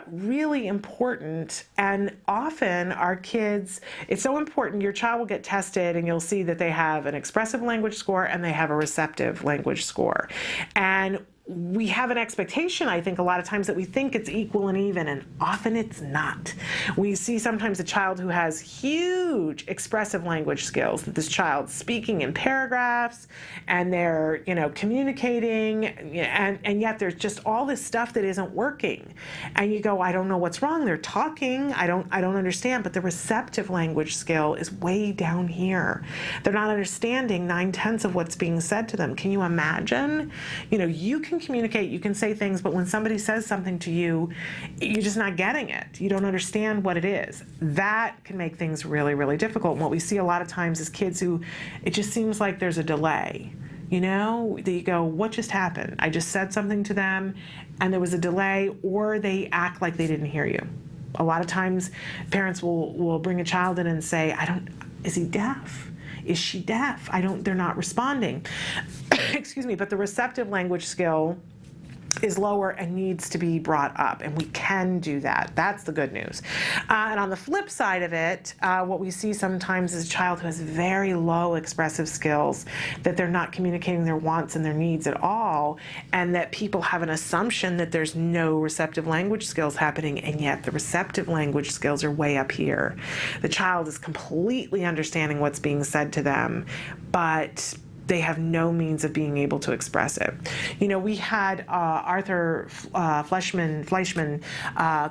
Really important. And often our kids, it's so important, your child will get tested and you'll see that they have an expressive language score and they have a receptive language score. And we have an expectation, I think, a lot of times that we think it's equal and even, and often it's not. We see sometimes a child who has huge expressive language skills, that this child's speaking in paragraphs and they're, communicating, and yet there's just all this stuff that isn't working. And you go, I don't know what's wrong. They're talking. I don't understand. But the receptive language skill is way down here. They're not understanding 9/10 of what's being said to them. Can you imagine? You can communicate, you can say things, but when somebody says something to you, you're just not getting it. You don't understand what it is. That can make things really, really difficult. And what we see a lot of times is kids who, it just seems like there's a delay. that you go, what just happened? I just said something to them and there was a delay, or they act like they didn't hear you. A lot of times parents will bring a child in and say, is he deaf? Is she deaf? They're not responding. Excuse me, but the receptive language skill is lower and needs to be brought up, and we can do that. That's the good news. And on the flip side of it, what we see sometimes is a child who has very low expressive skills, that they're not communicating their wants and their needs at all, and that people have an assumption that there's no receptive language skills happening, and yet the receptive language skills are way up here. The child is completely understanding what's being said to them, but they have no means of being able to express it. We had Arthur Fleischman,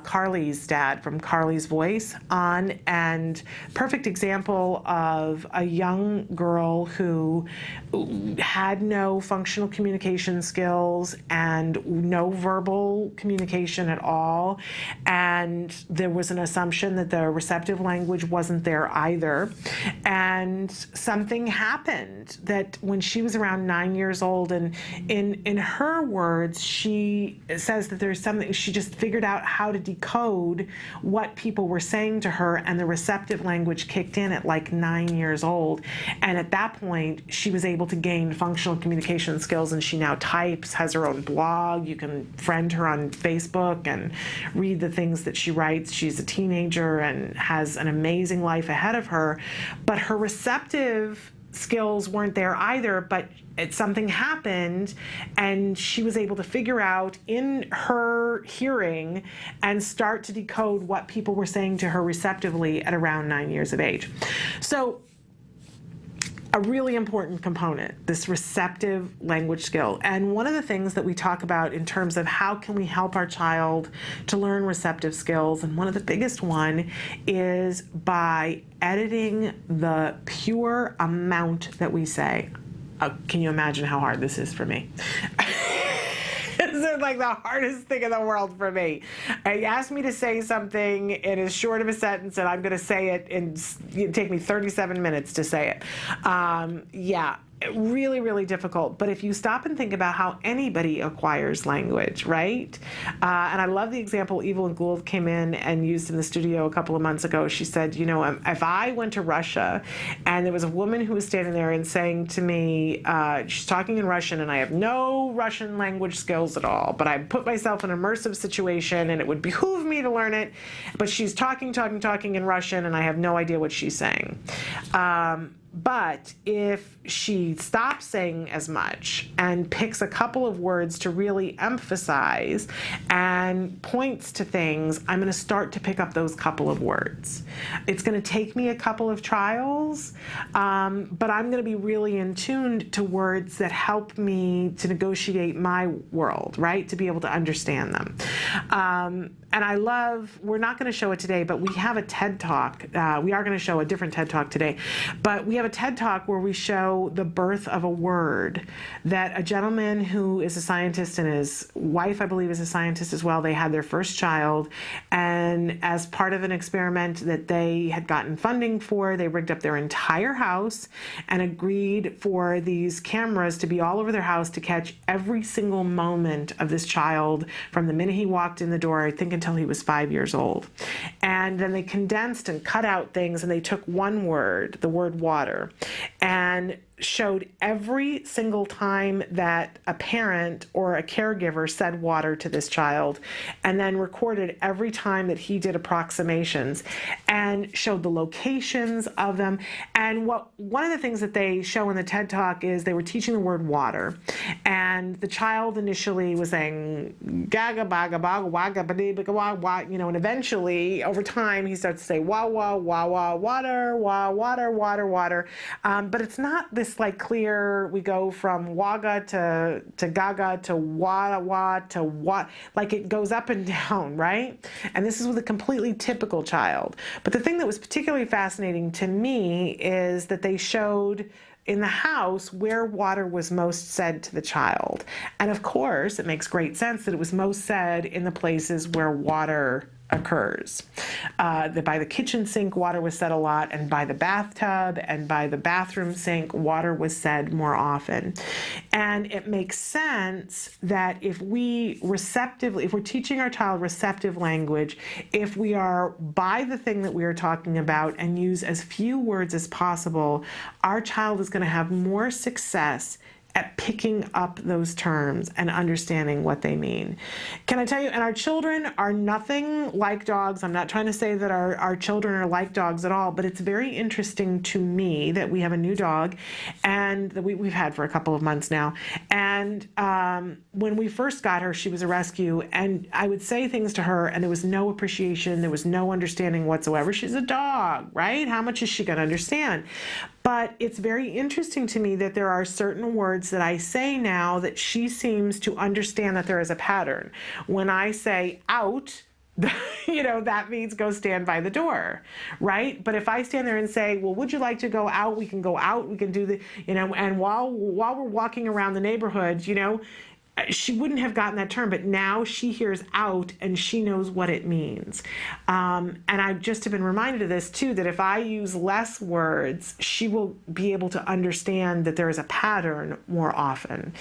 Carly's dad from Carly's Voice on, and perfect example of a young girl who had no functional communication skills and no verbal communication at all, and there was an assumption that the receptive language wasn't there either, and something happened that when she was around 9 years old, and in her words, she says that there's something, she just figured out how to decode what people were saying to her, and the receptive language kicked in at like 9 years old. And at that point, she was able to gain functional communication skills, and she now types, has her own blog. You can friend her on Facebook and read the things that she writes. She's a teenager and has an amazing life ahead of her, but her receptive skills weren't there either, but something happened and she was able to figure out in her hearing and start to decode what people were saying to her receptively at around 9 years of age. So a really important component, this receptive language skill. And one of the things that we talk about in terms of how can we help our child to learn receptive skills, and one of the biggest one is by editing the pure amount that we say. Can you imagine how hard this is for me? This is like the hardest thing in the world for me. You ask me to say something in as short of a sentence, and I'm going to say it it'd take me 37 minutes to say it. Really, really difficult. But if you stop and think about how anybody acquires language, right? And I love the example Evelyn Gould came in and used in the studio a couple of months ago. She said, if I went to Russia and there was a woman who was standing there and saying to me, she's talking in Russian and I have no Russian language skills at all, but I put myself in an immersive situation and it would behoove me to learn it, but she's talking in Russian and I have no idea what she's saying. But if she stops saying as much and picks a couple of words to really emphasize and points to things, I'm going to start to pick up those couple of words. It's going to take me a couple of trials, but I'm going to be really in tune to words that help me to negotiate my world, right? To be able to understand them. And I love, we're not going to show it today, but we have a TED Talk. We are going to show a different TED Talk today, but we have a TED Talk where we show the birth of a word that a gentleman who is a scientist and his wife, I believe, is a scientist as well. They had their first child, and as part of an experiment that they had gotten funding for, they rigged up their entire house and agreed for these cameras to be all over their house to catch every single moment of this child from the minute he walked in the door, I think, until he was 5 years old. And then they condensed and cut out things, and they took one word, the word water, and showed every single time that a parent or a caregiver said water to this child, and then recorded every time that he did approximations and showed the locations of them. And one of the things that they show in the TED Talk is they were teaching the word water, and the child initially was saying gaga baga baga waga badiga wa wa, and eventually over time he starts to say wah wah wah wah water wah water water water, but it's not this like clear, we go from waga to gaga to wah wah to wah, like it goes up and down, right? And this is with a completely typical child. But the thing that was particularly fascinating to me is that they showed in the house where water was most said to the child. And of course, it makes great sense that it was most said in the places where water occurs. That by the kitchen sink, water was said a lot, and by the bathtub and by the bathroom sink, water was said more often. And it makes sense that if we're teaching our child receptive language, if we are by the thing that we are talking about and use as few words as possible, our child is going to have more success at picking up those terms and understanding what they mean. Can I tell you, and our children are nothing like dogs. I'm not trying to say that our children are like dogs at all, but it's very interesting to me that we have a new dog and that we've had for a couple of months now. And when we first got her, she was a rescue, and I would say things to her and there was no appreciation, there was no understanding whatsoever. She's a dog, right? How much is she going to understand? But it's very interesting to me that there are certain words that I say now that she seems to understand that there is a pattern. When I say out, that means go stand by the door, right? But if I stand there and say, well, would you like to go out? We can go out, we can do and while we're walking around the neighborhood, she wouldn't have gotten that term, but now she hears out and she knows what it means. And I just have been reminded of this too, that if I use less words, she will be able to understand that there is a pattern more often.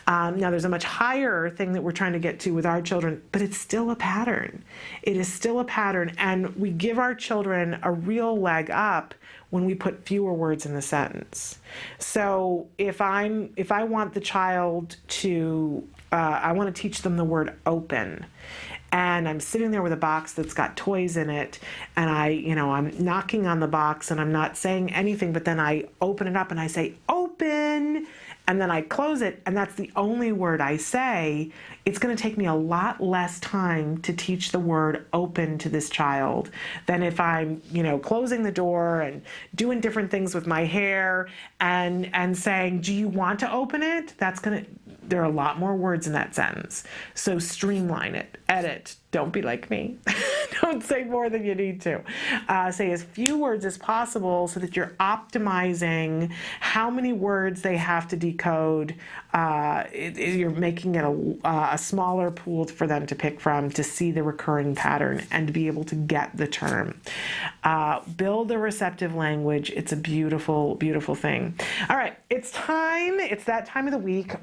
Now there's a much higher thing that we're trying to get to with our children, but it's still a pattern. It is still a pattern, and we give our children a real leg up when we put fewer words in the sentence. So if I want the child to, I want to teach them the word open, and I'm sitting there with a box that's got toys in it, and I'm knocking on the box and I'm not saying anything, but then I open it up and I say open, and then I close it, and that's the only word I say, it's going to take me a lot less time to teach the word open to this child than if I'm, closing the door and doing different things with my hair and saying, do you want to open it? There are a lot more words in that sentence. So streamline it, edit. Don't be like me. Don't say more than you need to. Say as few words as possible so that you're optimizing how many words they have to decode. You're making it a smaller pool for them to pick from to see the recurring pattern and to be able to get the term. Build a receptive language. It's a beautiful, beautiful thing. All right, it's time. It's that time of the week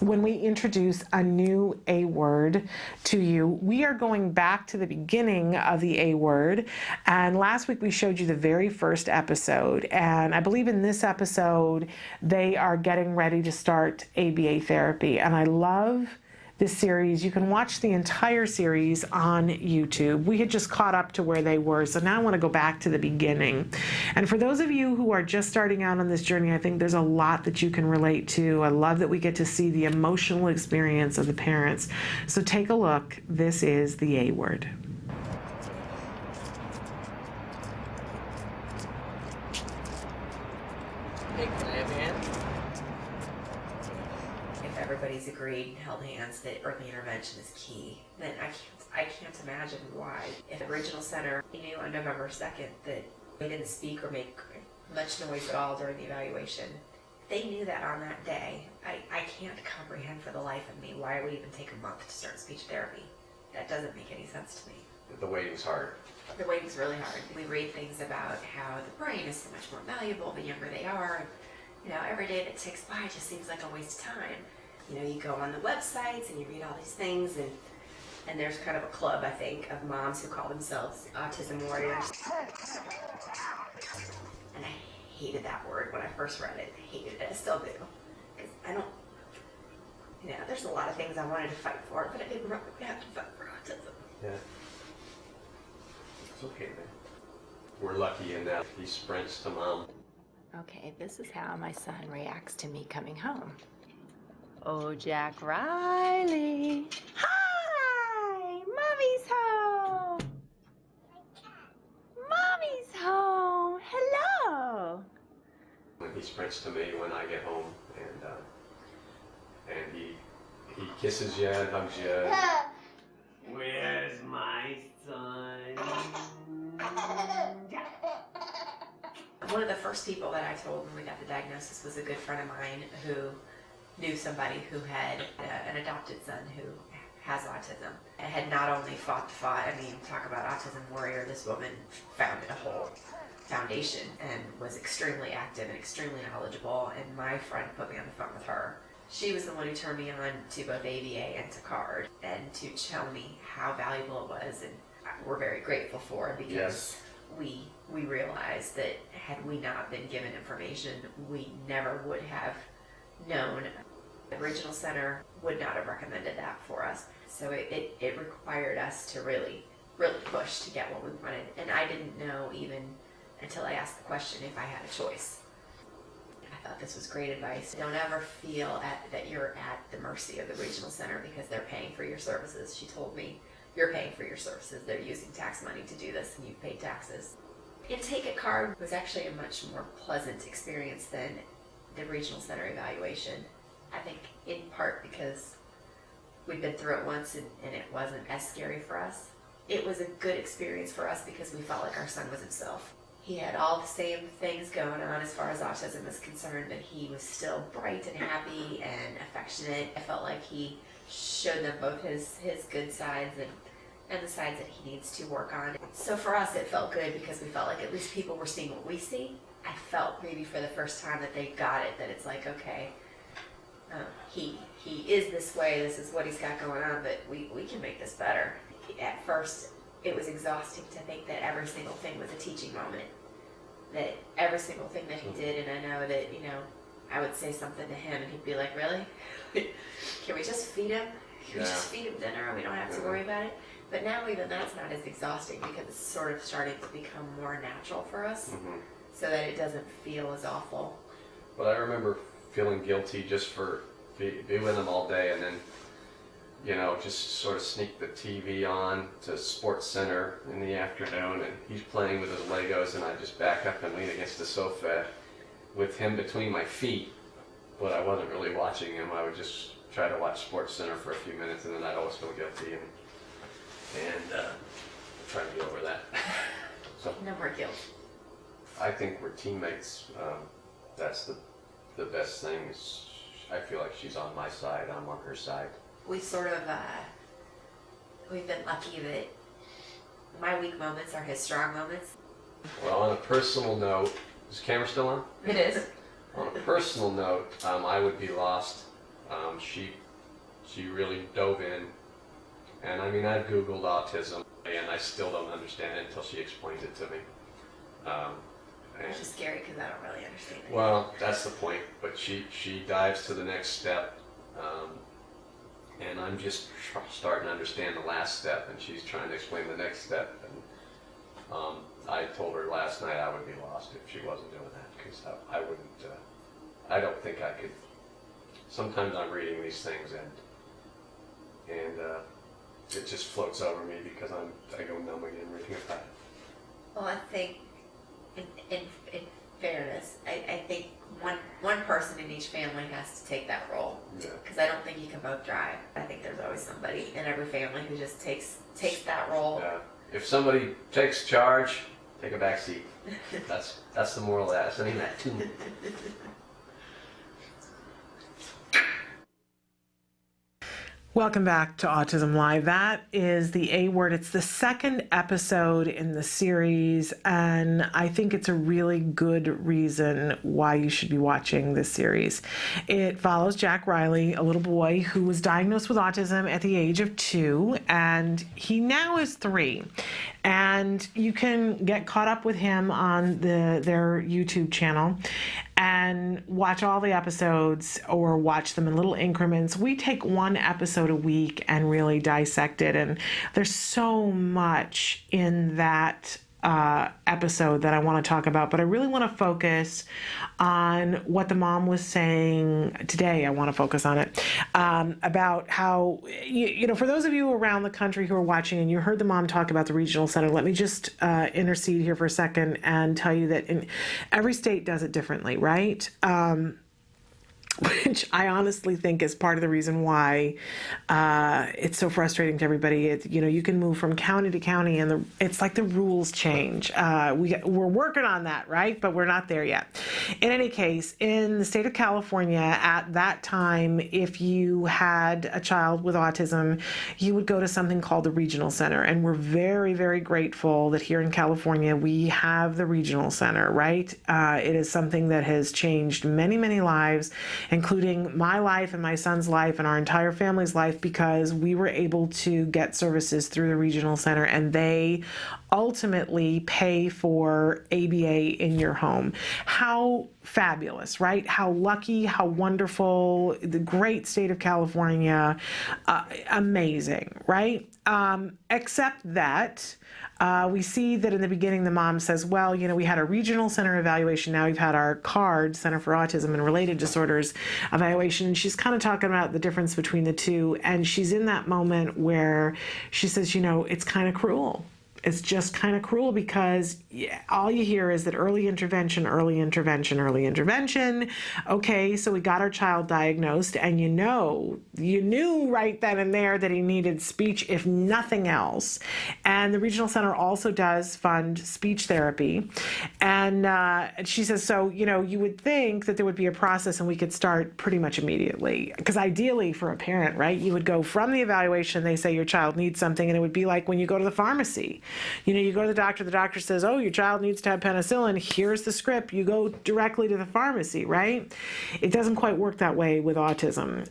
when we introduce a new A word to you. We are going back to the beginning of the A word, and last week we showed you the very first episode, and I believe in this episode they are getting ready to start ABA therapy, and I love this series. You can watch the entire series on YouTube. We had just caught up to where they were, so now I want to go back to the beginning. And for those of you who are just starting out on this journey, I think there's a lot that you can relate to. I love that we get to see the emotional experience of the parents. So take a look. This is the A word. Everybody's agreed, held hands, that early intervention is key, then I can't imagine why. If the original center knew on November 2nd that they didn't speak or make much noise at all during the evaluation, they knew that on that day. I can't comprehend for the life of me why it would even take a month to start speech therapy. That doesn't make any sense to me. The waiting's hard. The waiting's really hard. We read things about how the brain is so much more malleable the younger they are. Every day that ticks by just seems like a waste of time. You go on the websites and you read all these things, and there's kind of a club, I think, of moms who call themselves autism warriors. And I hated that word when I first read it. I hated it. I still do. Because I don't, there's a lot of things I wanted to fight for, but I didn't really have to fight for autism. Yeah. It's okay, man. We're lucky in that he sprints to mom. Okay, this is how my son reacts to me coming home. Oh, Jack Riley. Hi! Mommy's home! Mommy's home! Hello! When he sprints to me when I get home, and he kisses you and hugs you. Where's my son? One of the first people that I told when we got the diagnosis was a good friend of mine who knew somebody who had an adopted son who has autism. I had not only fought the fight, I mean, talk about autism warrior, this woman founded a whole foundation and was extremely active and extremely knowledgeable, and my friend put me on the phone with her. She was the one who turned me on to both ABA and to CARD, and to tell me how valuable it was, and we're very grateful for it, because we realized that had we not been given information, we never would have known. The regional center would not have recommended that for us. So it required us to really push to get what we wanted. And I didn't know even until I asked the question if I had a choice. I thought this was great advice. Don't ever feel that you're at the mercy of the regional center because they're paying for your services. She told me, you're paying for your services. They're using tax money to do this, and you've paid taxes. Intake at CARD was actually a much more pleasant experience than the regional center evaluation. I think in part because we've been through it once and it wasn't as scary for us. It was a good experience for us because we felt like our son was himself. He had all the same things going on as far as autism is concerned, but he was still bright and happy and affectionate. I felt like he showed them both his good sides and the sides that he needs to work on. So for us, it felt good because we felt like at least people were seeing what we see. I felt maybe for the first time that they got it, that it's like, okay, he is this way, this is what he's got going on, but we can make this better. At first, it was exhausting to think that every single thing was a teaching moment, that every single thing that he did, and I know that, I would say something to him and he'd be like, really? Can we just feed him? Can we just feed him dinner and we don't have to worry about it? But now even that's not as exhausting because it's sort of starting to become more natural for us, so that it doesn't feel as awful. But I remember feeling guilty just for being with him all day, and then, just sort of sneak the TV on to Sports Center in the afternoon, and he's playing with his Legos, and I just back up and lean against the sofa with him between my feet, but I wasn't really watching him. I would just try to watch Sports Center for a few minutes, and then I'd always feel guilty and try to get over that. So no more guilt. I think we're teammates. That's the best thing. Is I feel like she's on my side, I'm on her side. We sort of, we've been lucky that my weak moments are his strong moments. Well, on a personal note, is the camera still on? It is. On a personal note, I would be lost. She really dove in, and I mean, I've Googled autism, and I still don't understand it until she explained it to me. Which is scary because I don't really understand it. Well, that's the point, but she dives to the next step, and I'm just starting to understand the last step, and she's trying to explain the next step. And I told her last night I would be lost if she wasn't doing that, because I wouldn't, I don't think I could. Sometimes I'm reading these things and it just floats over me because I go numb again reading about it. Well, I think in fairness, I think one person in each family has to take that role, because I don't think you can both drive. I think there's always somebody in every family who just takes that role. Yeah. If somebody takes charge, take a back seat. That's the moral of that. It's not that too. Welcome back to Autism Live. That is the A Word. It's the second episode in the series, and I think it's a really good reason why you should be watching this series. It follows Jack Riley, a little boy who was diagnosed with autism at the age of 2, and he now is 3. And you can get caught up with him on their YouTube channel and watch all the episodes or watch them in little increments. We take one episode a week and really dissect it. And there's so much in that episode that I want to talk about, but I really want to focus on what the mom was saying today. I want to focus on it about how, for those of you around the country who are watching and you heard the mom talk about the regional center, let me just intercede here for a second and tell you that in every state does it differently, right? which I honestly think is part of the reason why it's so frustrating to everybody. You can move from county to county, and it's like the rules change. We're working on that, right? But we're not there yet. In any case, in the state of California at that time, if you had a child with autism, you would go to something called the Regional Center. And we're very, very grateful that here in California, we have the Regional Center, right? It is something that has changed many, many lives, including my life and my son's life and our entire family's life, because we were able to get services through the Regional Center, and they ultimately pay for ABA in your home. How fabulous, right? How lucky, how wonderful, the great state of California, amazing, right? Except that we see that in the beginning, the mom says, well, we had a regional center evaluation. Now we've had our CARD, Center for Autism and Related Disorders evaluation. She's kind of talking about the difference between the two. And she's in that moment where she says, it's kind of cruel. It's just kind of cruel because all you hear is that early intervention, early intervention, early intervention. Okay, so we got our child diagnosed, and you knew right then and there that he needed speech, if nothing else. And the Regional Center also does fund speech therapy. And she says, so, you would think that there would be a process and we could start pretty much immediately. Because ideally for a parent, right, you would go from the evaluation, they say your child needs something, and it would be like when you go to the pharmacy. You go to the doctor says, oh, your child needs to have penicillin, here's the script, you go directly to the pharmacy, right? It doesn't quite work that way with autism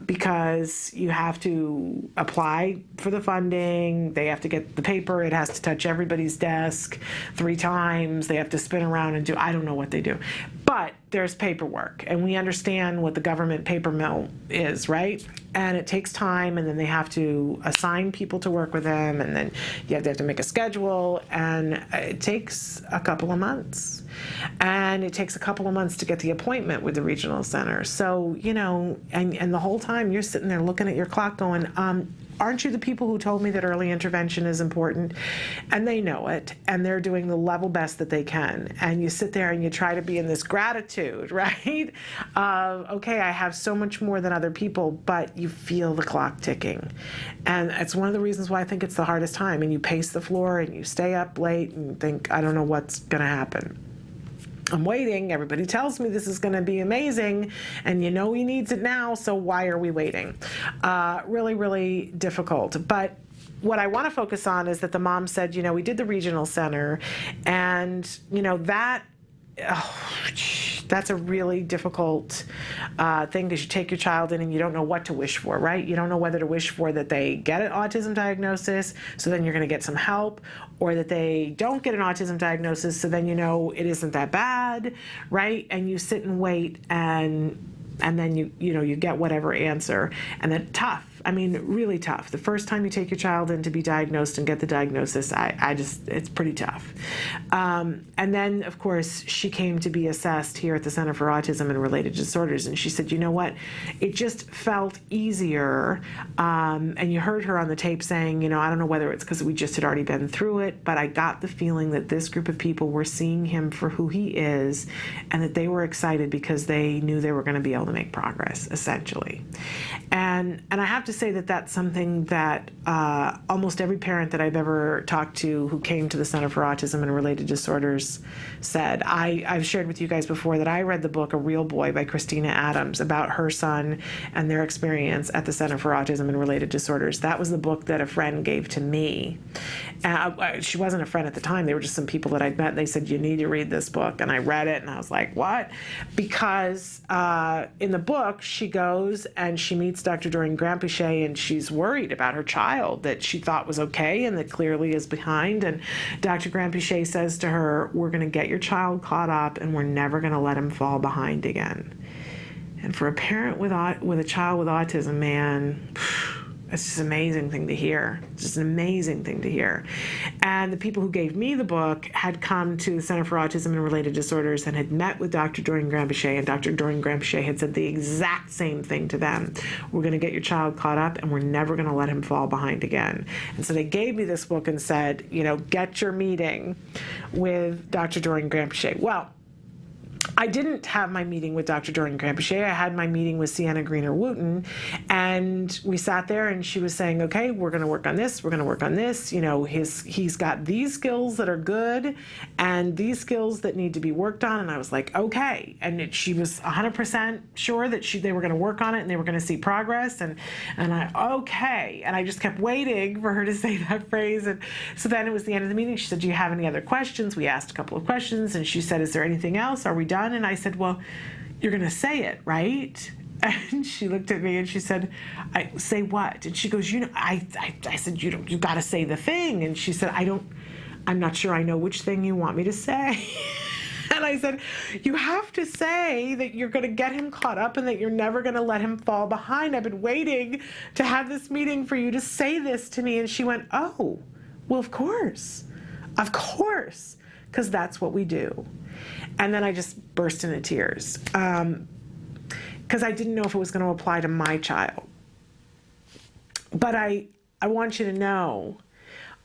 because you have to apply for the funding, they have to get the paper, it has to touch everybody's desk 3 times, they have to spin around and I don't know what they do. But there's paperwork, and we understand what the government paper mill is, right? And it takes time, and then they have to assign people to work with them, and then they have to make a schedule, and it takes a couple of months. And it takes a couple of months to get the appointment with the regional center. So, and the whole time you're sitting there looking at your clock going, aren't you the people who told me that early intervention is important? And they know it, and they're doing the level best that they can. And you sit there and you try to be in this gratitude, right? Okay, I have so much more than other people, but you feel the clock ticking. And it's one of the reasons why I think it's the hardest time. And you pace the floor and you stay up late and think, I don't know what's going to happen. I'm waiting. Everybody tells me this is going to be amazing, and he needs it now, so why are we waiting? Really, really difficult. But what I want to focus on is that the mom said, we did the regional center, and, that's a really difficult thing, because you take your child in and you don't know what to wish for, right? You don't know whether to wish for that they get an autism diagnosis, so then you're going to get some help, or that they don't get an autism diagnosis, so then it isn't that bad, right? And you sit and wait, and then you get whatever answer, and then tough. I mean, really tough. The first time you take your child in to be diagnosed and get the diagnosis, it's pretty tough. And then, of course, she came to be assessed here at the Center for Autism and Related Disorders, and she said, you know what? It just felt easier. And you heard her on the tape saying, I don't know whether it's because we just had already been through it, but I got the feeling that this group of people were seeing him for who he is, and that they were excited because they knew they were going to be able to make progress, essentially. And I have to say that that's something that almost every parent that I've ever talked to who came to the Center for Autism and Related Disorders said. I've shared with you guys before that I read the book A Real Boy by Christina Adams about her son and their experience at the Center for Autism and Related Disorders. That was the book that a friend gave to me. She wasn't a friend at the time. They were just some people that I'd met. They said, you need to read this book. And I read it, and I was like, what? Because in the book, she goes and she meets Dr. Doreen Granpeche, and she's worried about her child that she thought was okay and that clearly is behind. And Dr. Granpeche says to her, we're going to get your child caught up, and we're never going to let him fall behind again. And for a parent with a child with autism, man, it's just an amazing thing to hear. It's just an amazing thing to hear. And the people who gave me the book had come to the Center for Autism and Related Disorders and had met with Dr. Doreen Granpeche, and Dr. Doreen Granpeche had said the exact same thing to them. We're going to get your child caught up, and we're never going to let him fall behind again. And so they gave me this book and said, get your meeting with Dr. Doreen Granpeche. Well, I didn't have my meeting with Dr. Jordan Grampiche. I had my meeting with Sienna Greener-Wooten, and we sat there and she was saying, okay, we're going to work on this. We're going to work on this. You know, he's got these skills that are good and these skills that need to be worked on. And I was like, okay. And she was 100% sure that they were going to work on it and they were going to see progress. And okay. And I just kept waiting for her to say that phrase. And so then it was the end of the meeting. She said, do you have any other questions? We asked a couple of questions and she said, is there anything else? Are we done? And I said, well, you're going to say it, right? And she looked at me and she said, I say what? And she goes, you know, I said, you got to say the thing. And she said, I'm not sure I know which thing you want me to say. And I said, you have to say that you're going to get him caught up and that you're never going to let him fall behind. I've been waiting to have this meeting for you to say this to me. And she went, oh, well, of course, because that's what we do. And then I just burst into tears because I didn't know if it was going to apply to my child. But I want you to know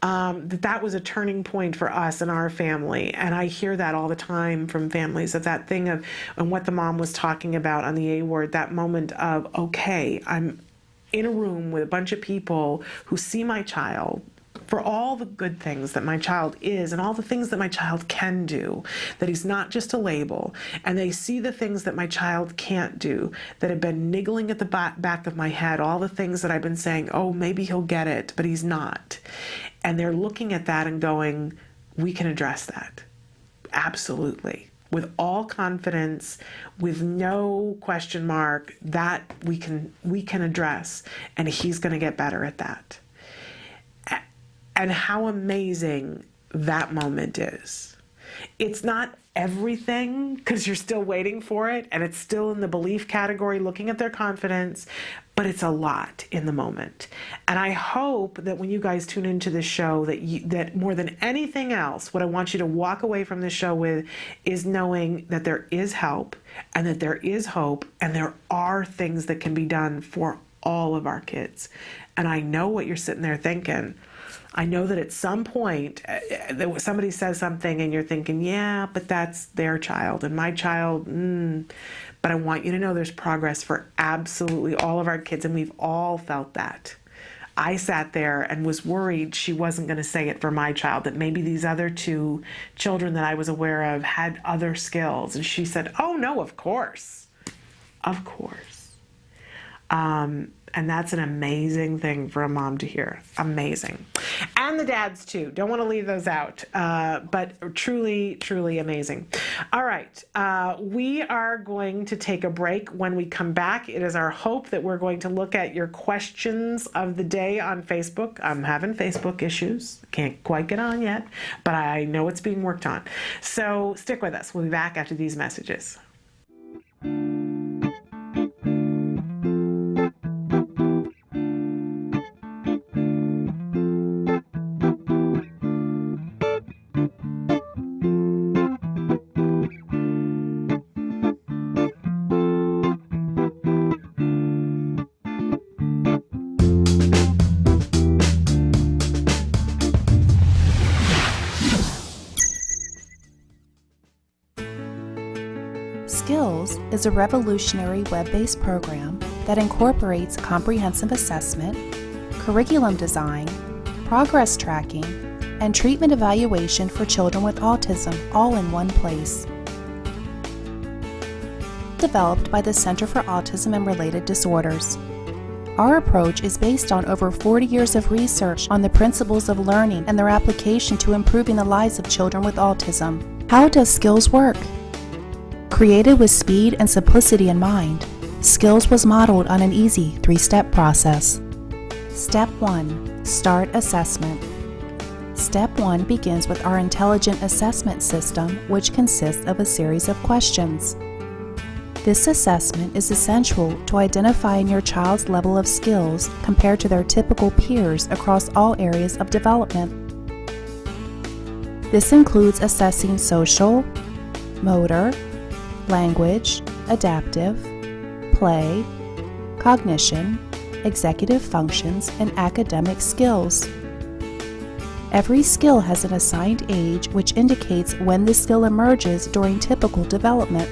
that was a turning point for us and our family. And I hear that all the time from families, that thing of, and what the mom was talking about on the A word, that moment of, okay, I'm in a room with a bunch of people who see my child for all the good things that my child is and all the things that my child can do, that he's not just a label, and they see the things that my child can't do, that have been niggling at the back of my head, all the things that I've been saying, oh, maybe he'll get it, but he's not. And they're looking at that and going, we can address that. Absolutely. With all confidence, with no question mark, that we can address, and he's going to get better at that. And how amazing that moment is. It's not everything, because you're still waiting for it, and it's still in the belief category, looking at their confidence, but it's a lot in the moment. And I hope that when you guys tune into this show, that more than anything else, what I want you to walk away from this show with is knowing that there is help, and that there is hope, and there are things that can be done for all of our kids. And I know what you're sitting there thinking. I know that at some point somebody says something and you're thinking, yeah, but that's their child and my child. But I want you to know there's progress for absolutely all of our kids, and we've all felt that. I sat there and was worried she wasn't going to say it for my child, that maybe these other two children that I was aware of had other skills. And she said, oh, no, of course. Of course. And that's an amazing thing for a mom to hear. Amazing. And the dads too. Don't want to leave those out. But truly, truly amazing. All right. We are going to take a break. When we come back, it is our hope that we're going to look at your questions of the day on Facebook. I'm having Facebook issues. Can't quite get on yet, but I know it's being worked on. So stick with us. We'll be back after these messages. Skills is a revolutionary web-based program that incorporates comprehensive assessment, curriculum design, progress tracking, and treatment evaluation for children with autism all in one place. Developed by the Center for Autism and Related Disorders. Our approach is based on over 40 years of research on the principles of learning and their application to improving the lives of children with autism. How does Skills work? Created with speed and simplicity in mind, Skills was modeled on an easy 3-step process. Step 1. Start assessment. Step 1 begins with our intelligent assessment system, which consists of a series of questions. This assessment is essential to identifying your child's level of skills compared to their typical peers across all areas of development. This includes assessing social, motor, language, adaptive, play, cognition, executive functions, and academic skills. Every skill has an assigned age which indicates when the skill emerges during typical development.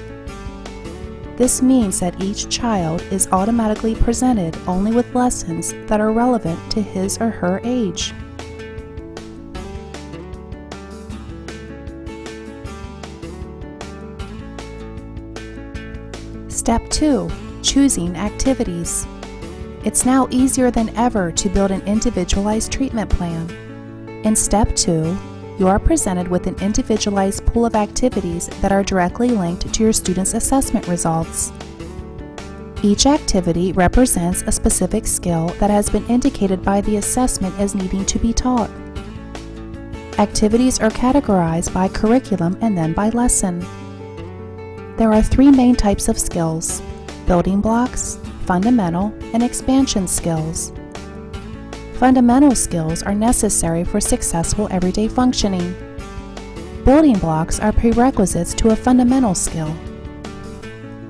This means that each child is automatically presented only with lessons that are relevant to his or her age. Step 2. Choosing activities. It's now easier than ever to build an individualized treatment plan. In Step 2, you are presented with an individualized pool of activities that are directly linked to your student's assessment results. Each activity represents a specific skill that has been indicated by the assessment as needing to be taught. Activities are categorized by curriculum and then by lesson. There are 3 main types of skills: building blocks, fundamental, and expansion skills. Fundamental skills are necessary for successful everyday functioning. Building blocks are prerequisites to a fundamental skill.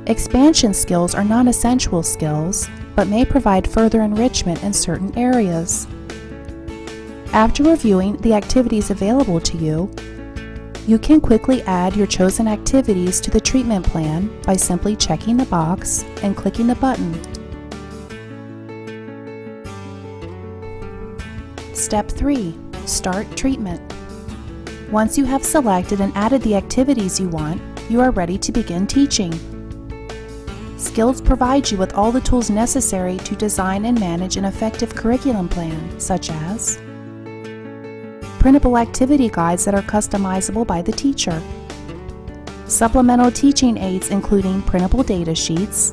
Expansion skills are non-essential skills, but may provide further enrichment in certain areas. After reviewing the activities available to you, you can quickly add your chosen activities to the treatment plan by simply checking the box and clicking the button. Step 3. Start treatment. Once you have selected and added the activities you want, you are ready to begin teaching. Skills provide you with all the tools necessary to design and manage an effective curriculum plan, such as printable activity guides that are customizable by the teacher, supplemental teaching aids including printable data sheets,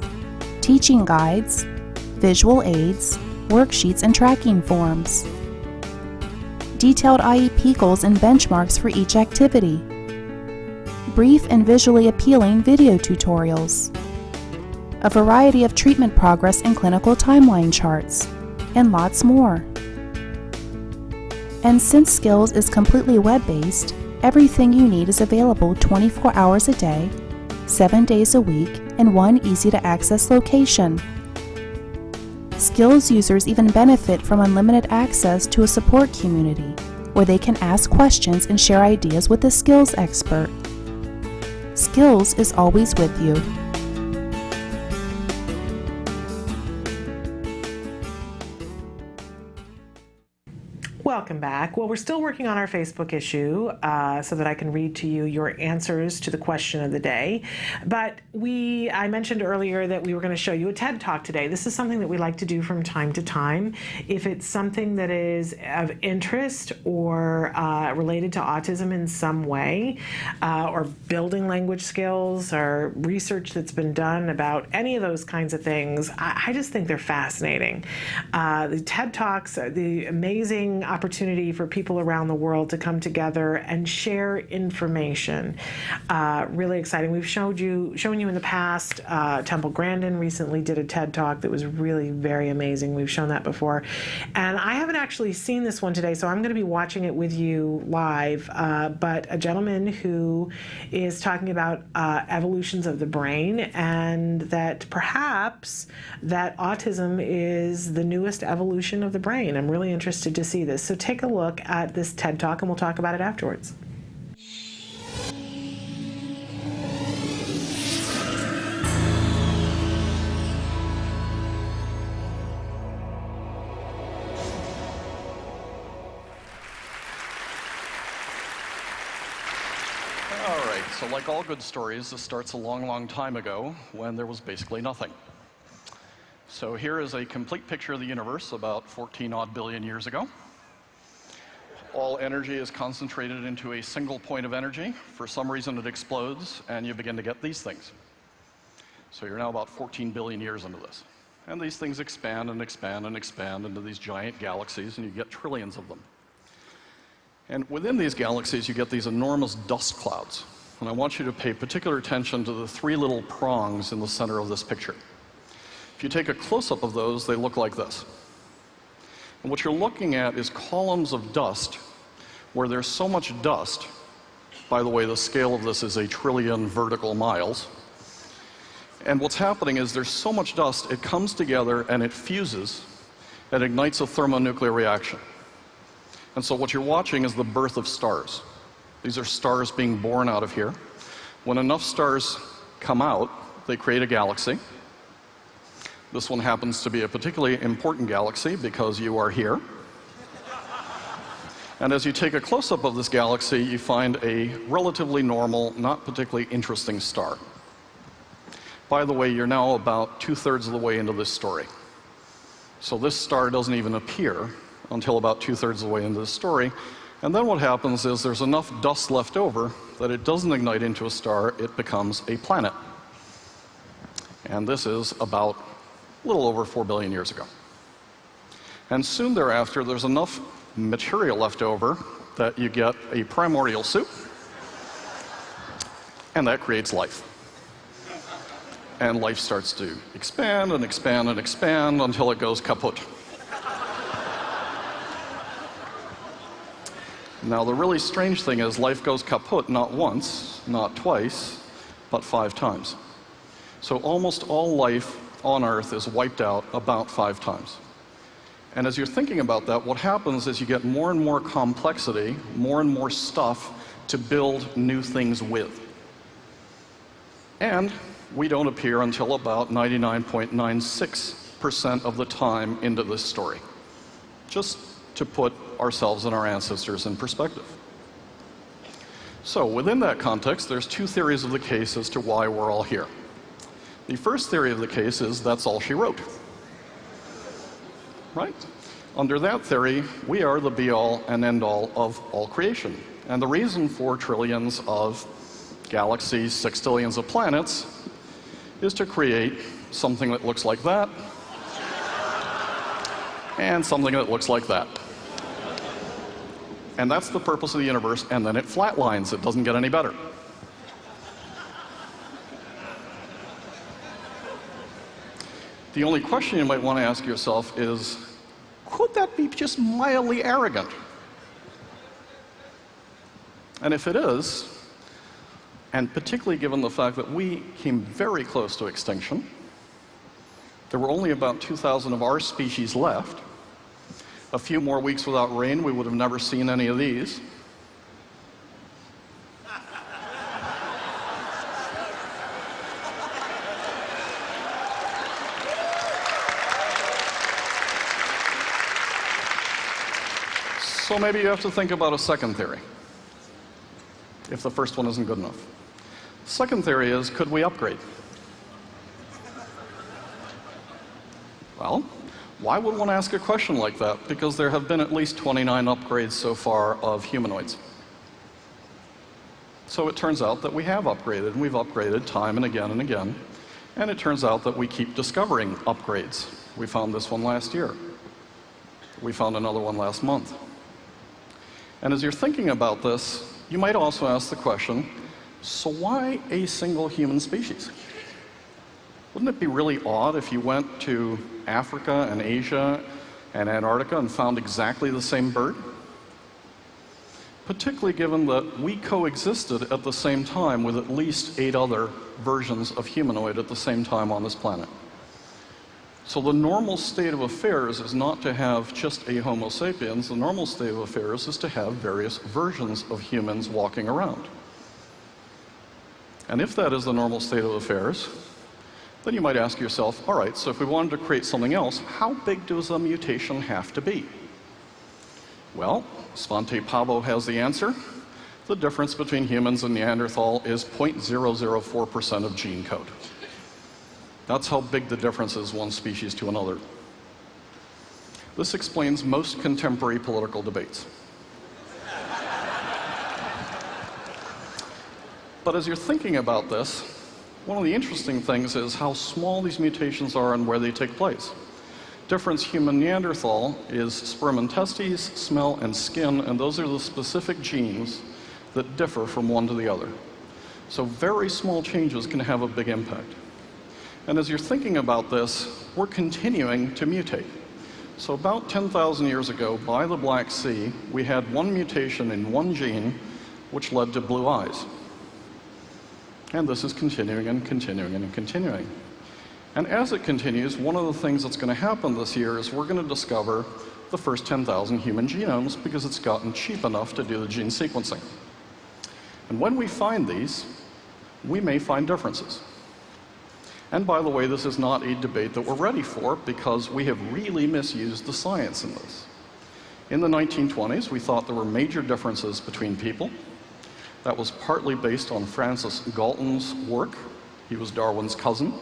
teaching guides, visual aids, worksheets, and tracking forms, detailed IEP goals and benchmarks for each activity, brief and visually appealing video tutorials, a variety of treatment progress and clinical timeline charts, and lots more. And since Skills is completely web-based, everything you need is available 24 hours a day, 7 days a week, in one easy-to-access location. Skills users even benefit from unlimited access to a support community, where they can ask questions and share ideas with a skills expert. Skills is always with you. Welcome back. Well, we're still working on our Facebook issue so that I can read to you your answers to the question of the day. But I mentioned earlier that we were going to show you a TED Talk today. This is something that we like to do from time to time. If it's something that is of interest or related to autism in some way, or building language skills, or research that's been done about any of those kinds of things, I just think they're fascinating. The TED Talks are the amazing opportunity for people around the world to come together and share information. Really exciting. We've shown you in the past. Temple Grandin recently did a TED Talk that was really very amazing. We've shown that before. And I haven't actually seen this one today, so I'm going to be watching it with you live. But a gentleman who is talking about evolutions of the brain, and that perhaps that autism is the newest evolution of the brain. I'm really interested to see this. So take a look at this TED Talk and we'll talk about it afterwards. All right, so like all good stories, this starts a long, long time ago when there was basically nothing. So here is a complete picture of the universe about 14 odd billion years ago. All energy is concentrated into a single point of energy. For some reason it explodes and you begin to get these things. So you're now about 14 billion years into this. And these things expand and expand and expand into these giant galaxies, and you get trillions of them. And within these galaxies you get these enormous dust clouds. And I want you to pay particular attention to the 3 little prongs in the center of this picture. If you take a close-up of those, they look like this. And what you're looking at is columns of dust where there's so much dust. By the way, the scale of this is 1 trillion vertical miles. And what's happening is there's so much dust, it comes together and it fuses and ignites a thermonuclear reaction. And so what you're watching is the birth of stars. These are stars being born out of here. When enough stars come out, they create a galaxy. This one happens to be a particularly important galaxy because you are here. And as you take a close-up of this galaxy, you find a relatively normal, not particularly interesting star. By the way, you're now about 2/3 of the way into this story. So this star doesn't even appear until about 2/3 of the way into the story. And then what happens is there's enough dust left over that it doesn't ignite into a star, it becomes a planet. And this is about a little over 4 billion years ago. And soon thereafter, there's enough material left over that you get a primordial soup, and that creates life. And life starts to expand and expand and expand until it goes kaput. Now, the really strange thing is life goes kaput not once, not twice, but 5 times. So almost all life on Earth is wiped out about 5 times. And as you're thinking about that, what happens is you get more and more complexity, more and more stuff to build new things with. And we don't appear until about 99.96% of the time into this story, just to put ourselves and our ancestors in perspective. So within that context, there's 2 theories of the case as to why we're all here. The first theory of the case is that's all she wrote. Right? Under that theory, we are the be-all and end-all of all creation. And the reason for trillions of galaxies, sextillions of planets, is to create something that looks like that, and something that looks like that. And that's the purpose of the universe, and then it flatlines. It doesn't get any better. The only question you might want to ask yourself is, could that be just mildly arrogant? And if it is, and particularly given the fact that we came very close to extinction, there were only about 2,000 of our species left. A few more weeks without rain, we would have never seen any of these. So maybe you have to think about a second theory, if the first one isn't good enough. Second theory is, could we upgrade? Well, why would one ask a question like that? Because there have been at least 29 upgrades so far of humanoids. So it turns out that we have upgraded, and we've upgraded time and again and again. And it turns out that we keep discovering upgrades. We found this one last year. We found another one last month. And as you're thinking about this, you might also ask the question, so why a single human species? Wouldn't it be really odd if you went to Africa and Asia and Antarctica and found exactly the same bird? Particularly given that we coexisted at the same time with at least 8 other versions of humanoid at the same time on this planet. So the normal state of affairs is not to have just a Homo sapiens. The normal state of affairs is to have various versions of humans walking around. And if that is the normal state of affairs, then you might ask yourself, all right, so if we wanted to create something else, how big does a mutation have to be? Well, Svante Pääbo has the answer. The difference between humans and Neanderthal is 0.004% of gene code. That's how big the difference is one species to another. This explains most contemporary political debates. But as you're thinking about this, one of the interesting things is how small these mutations are and where they take place. Difference human Neanderthal is sperm and testes, smell, and skin, and those are the specific genes that differ from one to the other. So very small changes can have a big impact. And as you're thinking about this, we're continuing to mutate. So about 10,000 years ago, by the Black Sea, we had one mutation in one gene, which led to blue eyes. And this is continuing and continuing and continuing. And as it continues, one of the things that's going to happen this year is we're going to discover the first 10,000 human genomes because it's gotten cheap enough to do the gene sequencing. And when we find these, we may find differences. And by the way, this is not a debate that we're ready for because we have really misused the science in this. In the 1920s, we thought there were major differences between people. That was partly based on Francis Galton's work. He was Darwin's cousin.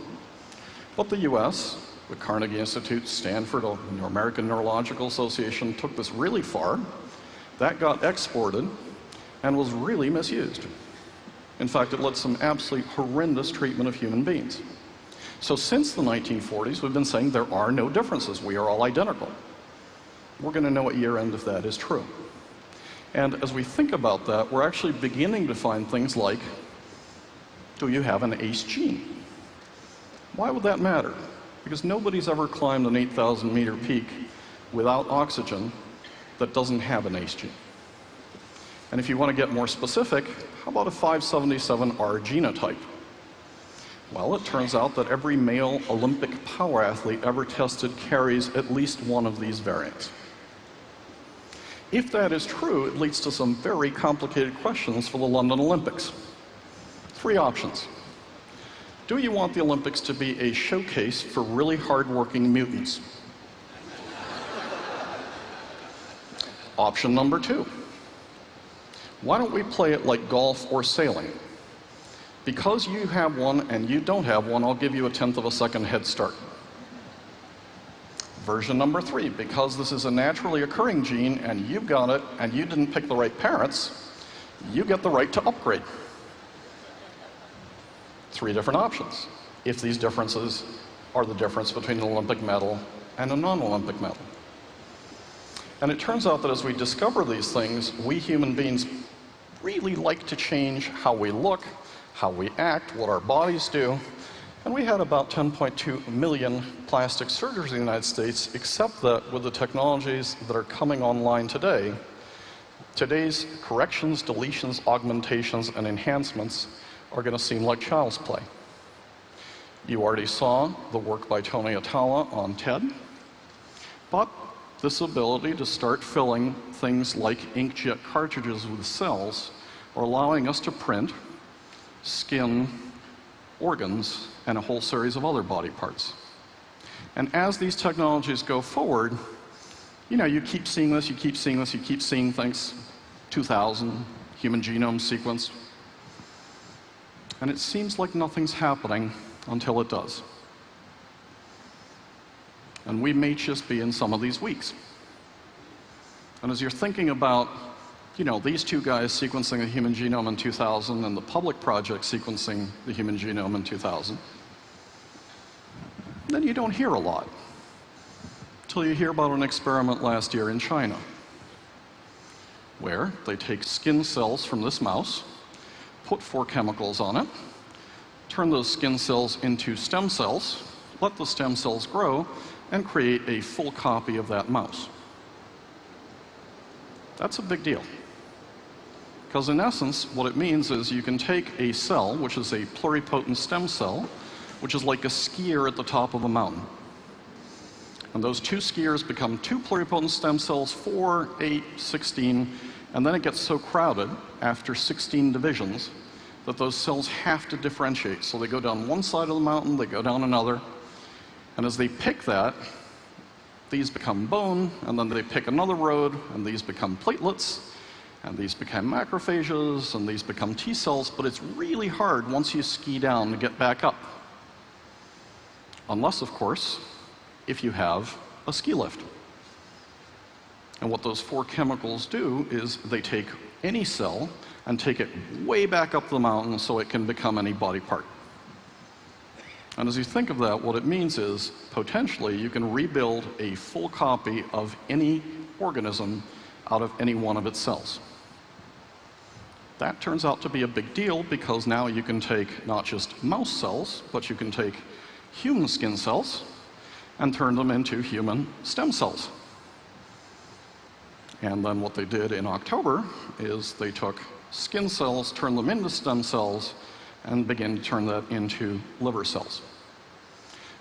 But the US, the Carnegie Institute, Stanford, the American Neurological Association took this really far. That got exported and was really misused. In fact, it led to some absolutely horrendous treatment of human beings. So since the 1940s, we've been saying there are no differences. We are all identical. We're going to know at year end if that is true. And as we think about that, we're actually beginning to find things like, do you have an ACE gene? Why would that matter? Because nobody's ever climbed an 8,000 meter peak without oxygen that doesn't have an ACE gene. And if you want to get more specific, how about a 577R genotype? Well, it turns out that every male Olympic power athlete ever tested carries at least one of these variants. If that is true, it leads to some very complicated questions for the London Olympics. 3 options. Do you want the Olympics to be a showcase for really hardworking mutants? Option number 2. Why don't we play it like golf or sailing? Because you have one and you don't have one, I'll give you a 1/10 of a second head start. Version number 3, because this is a naturally occurring gene and you've got it and you didn't pick the right parents, you get the right to upgrade. 3 different options, if these differences are the difference between an Olympic medal and a non-Olympic medal. And it turns out that as we discover these things, we human beings really like to change how we look, how we act, what our bodies do. And we had about 10.2 million plastic surgeries in the United States, except that with the technologies that are coming online today, today's corrections, deletions, augmentations, and enhancements are going to seem like child's play. You already saw the work by Tony Atala on TED, but this ability to start filling things like inkjet cartridges with cells are allowing us to print skin, organs, and a whole series of other body parts. And as these technologies go forward, you keep seeing this, you keep seeing this, you keep seeing things. 2,000 human genome sequenced. And it seems like nothing's happening until it does. And we may just be in some of these weeks. And as you're thinking about, these 2 guys sequencing the human genome in 2000 and the public project sequencing the human genome in 2000, then you don't hear a lot until you hear about an experiment last year in China, where they take skin cells from this mouse, put 4 chemicals on it, turn those skin cells into stem cells, let the stem cells grow, and create a full copy of that mouse. That's a big deal. Because in essence, what it means is you can take a cell, which is a pluripotent stem cell, which is like a skier at the top of a mountain. And those 2 skiers become 2 pluripotent stem cells, 4, 8, 16, and then it gets so crowded after 16 divisions that those cells have to differentiate. So they go down one side of the mountain, they go down another, and as they pick that, these become bone, and then they pick another road, and these become platelets, and these become macrophages, and these become T cells, but it's really hard once you ski down to get back up. Unless, of course, if you have a ski lift. And what those 4 chemicals do is they take any cell and take it way back up the mountain so it can become any body part. And as you think of that, what it means is, potentially, you can rebuild a full copy of any organism out of any one of its cells. That turns out to be a big deal because now you can take not just mouse cells, but you can take human skin cells and turn them into human stem cells. And then what they did in October is they took skin cells, turned them into stem cells, and began to turn that into liver cells.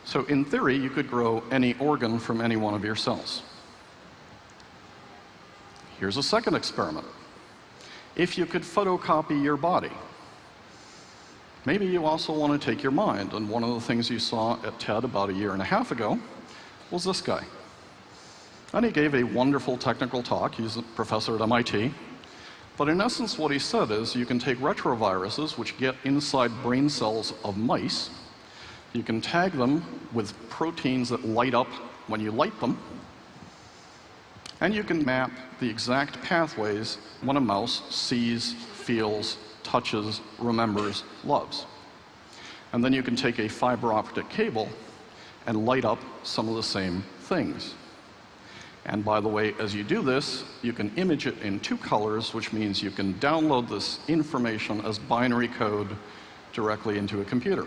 So in theory, you could grow any organ from any one of your cells. Here's a second experiment. If you could photocopy your body, maybe you also want to take your mind. And one of the things you saw at TED about 1.5 years ago was this guy. And he gave a wonderful technical talk. He's a professor at MIT. But in essence, what he said is you can take retroviruses, which get inside brain cells of mice. You can tag them with proteins that light up when you light them. And you can map the exact pathways when a mouse sees, feels, touches, remembers, loves. And then you can take a fiber optic cable and light up some of the same things. And by the way, as you do this, you can image it in 2 colors, which means you can download this information as binary code directly into a computer.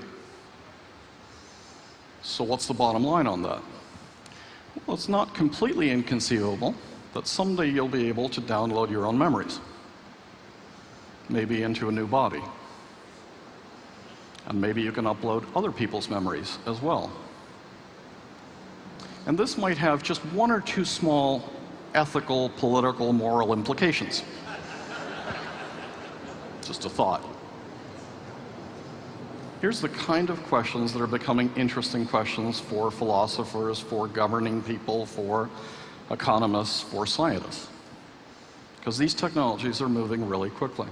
So what's the bottom line on that? Well, it's not completely inconceivable that someday you'll be able to download your own memories, maybe into a new body. And maybe you can upload other people's memories as well. And this might have just 1 or 2 small ethical, political, moral implications. Just a thought. Here's the kind of questions that are becoming interesting questions for philosophers, for governing people, for economists, for scientists. Because these technologies are moving really quickly.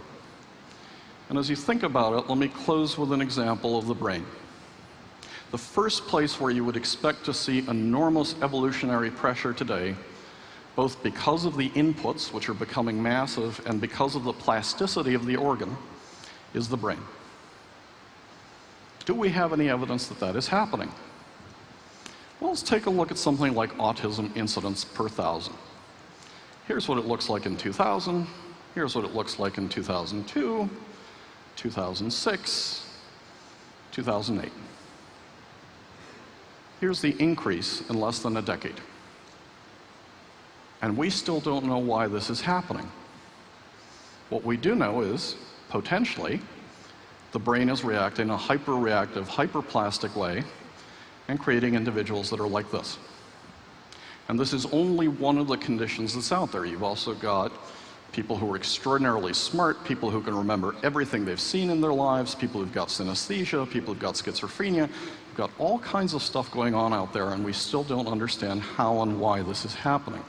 And as you think about it, let me close with an example of the brain. The first place where you would expect to see enormous evolutionary pressure today, both because of the inputs, which are becoming massive, and because of the plasticity of the organ, is the brain. Do we have any evidence that that is happening? Well, let's take a look at something like autism incidence per 1,000. Here's what it looks like in 2000. Here's what it looks like in 2002, 2006, 2008. Here's the increase in less than a decade. And we still don't know why this is happening. What we do know is, potentially, the brain is reacting in a hyper-reactive, hyperplastic way and creating individuals that are like this. And this is only one of the conditions that's out there. You've also got people who are extraordinarily smart, people who can remember everything they've seen in their lives, people who've got synesthesia, people who've got schizophrenia. We've got all kinds of stuff going on out there, and we still don't understand how and why this is happening.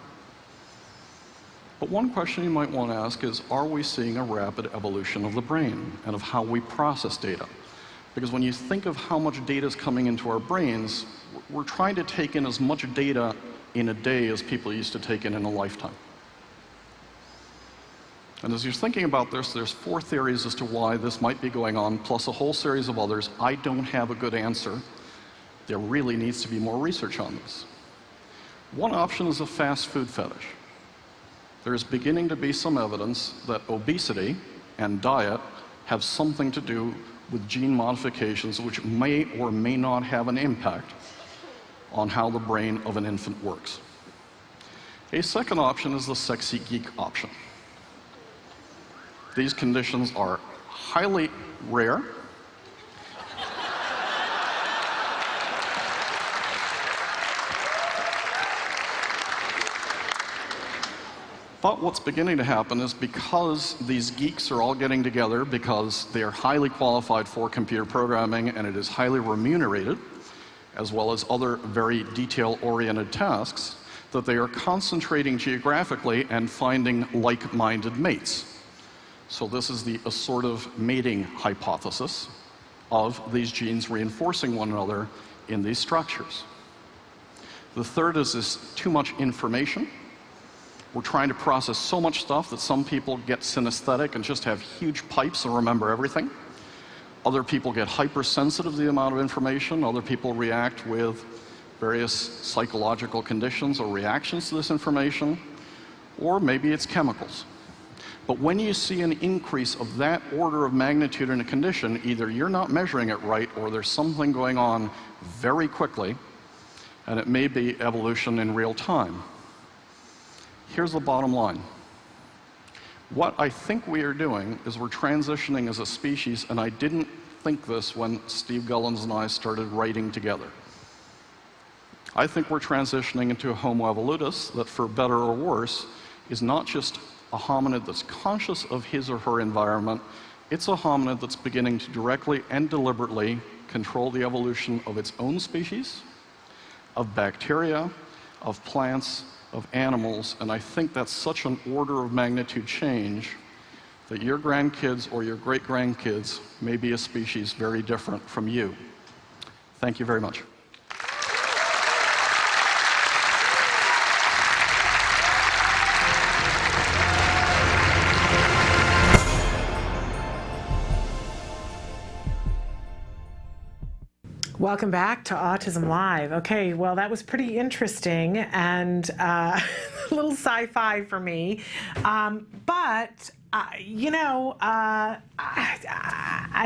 But one question you might want to ask is, are we seeing a rapid evolution of the brain and of how we process data? Because when you think of how much data is coming into our brains, we're trying to take in as much data in a day as people used to take in a lifetime. And as you're thinking about this, there's 4 theories as to why this might be going on, plus a whole series of others. I don't have a good answer. There really needs to be more research on this. One option is a fast food fetish. There's beginning to be some evidence that obesity and diet have something to do with gene modifications which may or may not have an impact on how the brain of an infant works. A second option is the sexy geek option. These conditions are highly rare. But what's beginning to happen is because these geeks are all getting together because they are highly qualified for computer programming and it is highly remunerated, as well as other very detail-oriented tasks, that they are concentrating geographically and finding like-minded mates. So this is the assortative mating hypothesis of these genes reinforcing one another in these structures. The third is this too much information. We're trying to process so much stuff that some people get synesthetic and just have huge pipes and remember everything. Other people get hypersensitive to the amount of information. Other people react with various psychological conditions or reactions to this information. Or maybe it's chemicals. But when you see an increase of that order of magnitude in a condition, either you're not measuring it right or there's something going on very quickly, and it may be evolution in real time. Here's the bottom line. What I think we are doing is we're transitioning as a species, and I didn't think this when Steve Gullins and I started writing together. I think we're transitioning into a Homo evolutus that, for better or worse, is not just a hominid that's conscious of his or her environment, it's a hominid that's beginning to directly and deliberately control the evolution of its own species, of bacteria, of plants, of animals, and I think that's such an order of magnitude change that your grandkids or your great-grandkids may be a species very different from you. Thank you very much. Welcome back to Autism Live. Okay, well, that was pretty interesting and a little sci-fi for me. But I